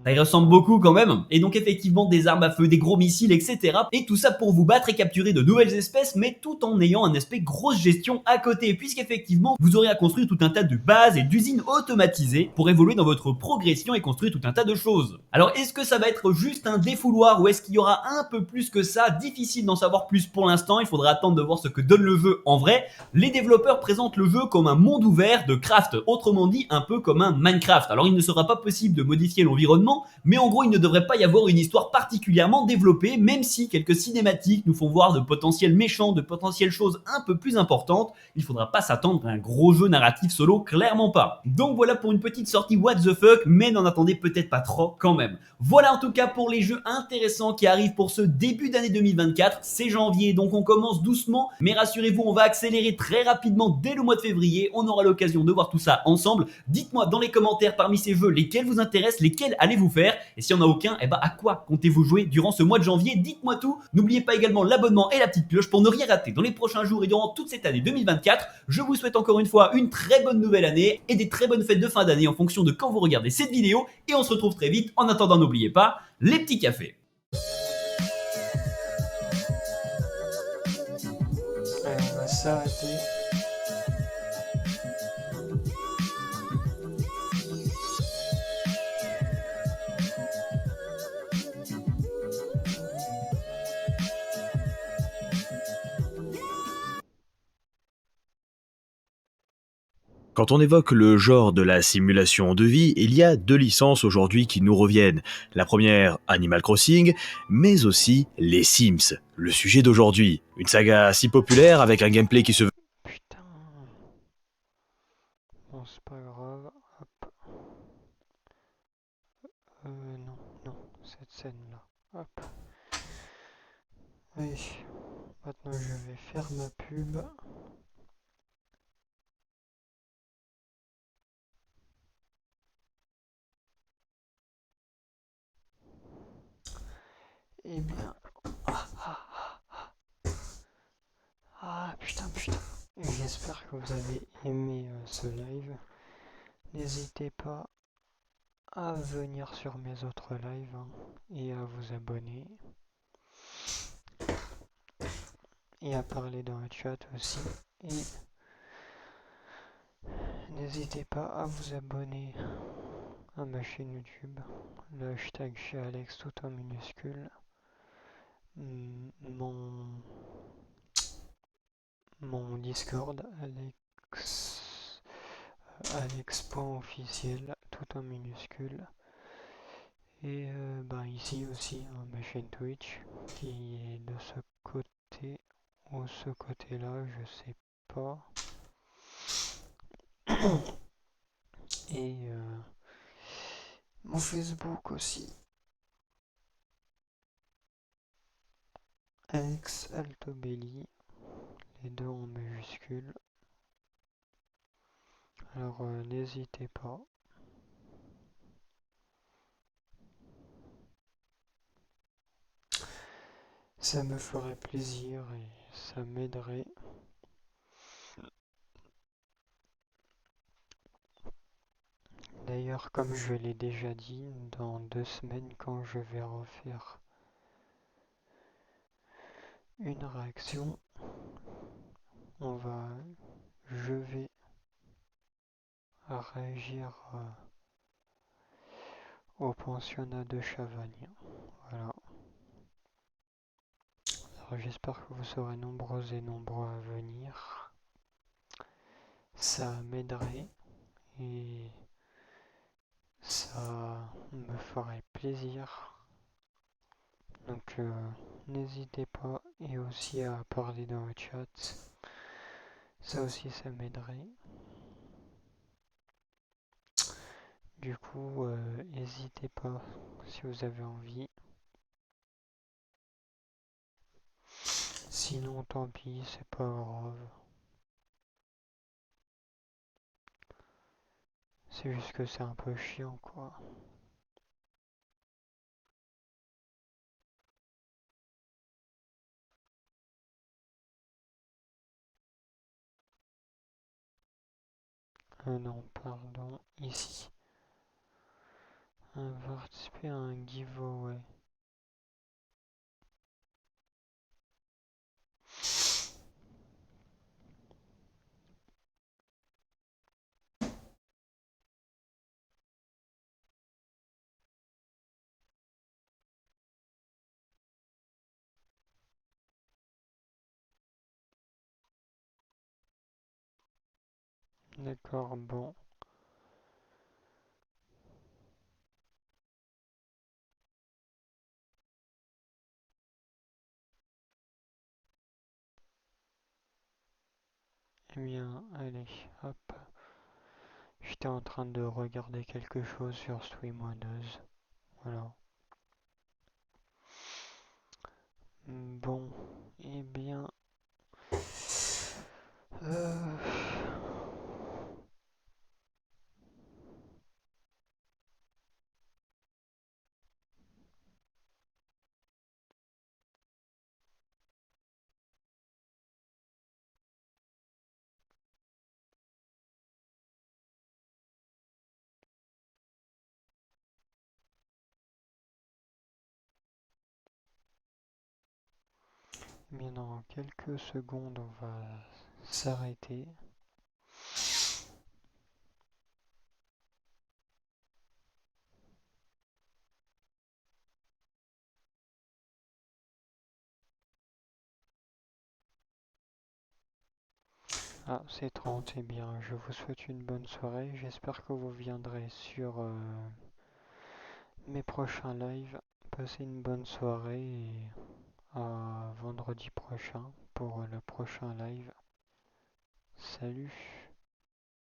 ça y ressemble beaucoup quand même, et donc effectivement des armes à feu, des gros missiles, etc. Et tout ça pour vous battre et capturer de nouvelles espèces, mais tout en ayant un aspect grosse gestion à côté, puisqu'effectivement vous aurez à construire tout un tas de bases et d'usines automatisées pour évoluer dans votre progression et construire tout un tas de choses. Alors est-ce que ça va être juste un défouloir ou est-ce qu'il y aura un peu plus que ça? Difficile d'en savoir plus pour l'instant, il faudra attendre de voir ce que donne le jeu en vrai. Les développeurs présentent le jeu comme un monde ouvert de craft, autrement dit un peu comme un Minecraft. Alors il ne sera pas possible de modifier l'environnement, mais en gros il ne devrait pas y avoir une histoire particulièrement développée, même si quelques cinématiques nous font voir de potentiels méchants, de potentielles choses un peu plus importantes. Il faudra pas s'attendre à un gros jeu narratif solo, clairement pas. Donc voilà pour une petite sortie what the fuck, mais n'en attendez peut-être pas trop quand même. Voilà en tout cas pour les jeux intéressants qui arrivent pour ce début d'année 2024, c'est janvier donc on commence doucement, mais rassurez-vous on va accélérer très rapidement dès le mois de février, on aura l'occasion de voir tout ça ensemble. Dites-moi dans les commentaires parmi ces jeux lesquels vous intéressent, lesquels allez-vous faire, et s'il n'y en a aucun, et à quoi comptez-vous jouer durant ce mois de janvier? Dites-moi tout. N'oubliez pas également l'abonnement et la petite cloche pour ne rien rater dans les prochains jours et durant toute cette année 2024. Je vous souhaite encore une fois une très bonne nouvelle année et des très bonnes fêtes de fin d'année en fonction de quand vous regardez cette vidéo, et on se retrouve très vite. En attendant, n'oubliez pas les petits cafés. On va s'arrêter. Quand on évoque le genre de la simulation de vie, il y a deux licences aujourd'hui qui nous reviennent. La première, Animal Crossing, mais aussi les Sims, le sujet d'aujourd'hui. Une saga si populaire avec un gameplay qui se veut... Putain. Bon, c'est pas grave. Hop. Non, cette scène-là. Hop. Allez. Maintenant, je vais faire ma pub. Eh bien... putain. J'espère que vous avez aimé ce live. N'hésitez pas à venir sur mes autres lives et à vous abonner. et à parler dans le chat aussi. Et n'hésitez pas à vous abonner à ma chaîne YouTube. Le hashtag chez Alex tout en minuscule. Mon Discord, Alex.officiel tout en minuscule. Et ici aussi ma chaîne Twitch qui est de ce côté ou ce côté là, je sais pas. Et mon Facebook aussi. Alex Altobelli, les deux en majuscule. Alors n'hésitez pas. Ça me ferait plaisir et ça m'aiderait. D'ailleurs, comme je l'ai déjà dit, dans 2 semaines, quand je vais refaire une réaction, je vais réagir au pensionnat de Chavagne. Voilà. Alors j'espère que vous serez nombreux et nombreux à venir. Ça m'aiderait et ça me ferait plaisir. Donc n'hésitez pas et aussi à parler dans le chat. Ça aussi ça m'aiderait. Du coup, n'hésitez pas si vous avez envie. Sinon, tant pis, c'est pas grave. C'est juste que c'est un peu chiant, quoi. Non, pardon, ici. Participer à un giveaway. D'accord, bon. Eh bien, allez, hop. J'étais en train de regarder quelque chose sur StreamOneuse. Voilà. Bon, eh bien... Mais dans quelques secondes, on va s'arrêter. Ah, c'est 30, eh bien, je vous souhaite une bonne soirée. J'espère que vous viendrez sur mes prochains lives. Passez une bonne soirée et à vendredi prochain pour le prochain live. Salut!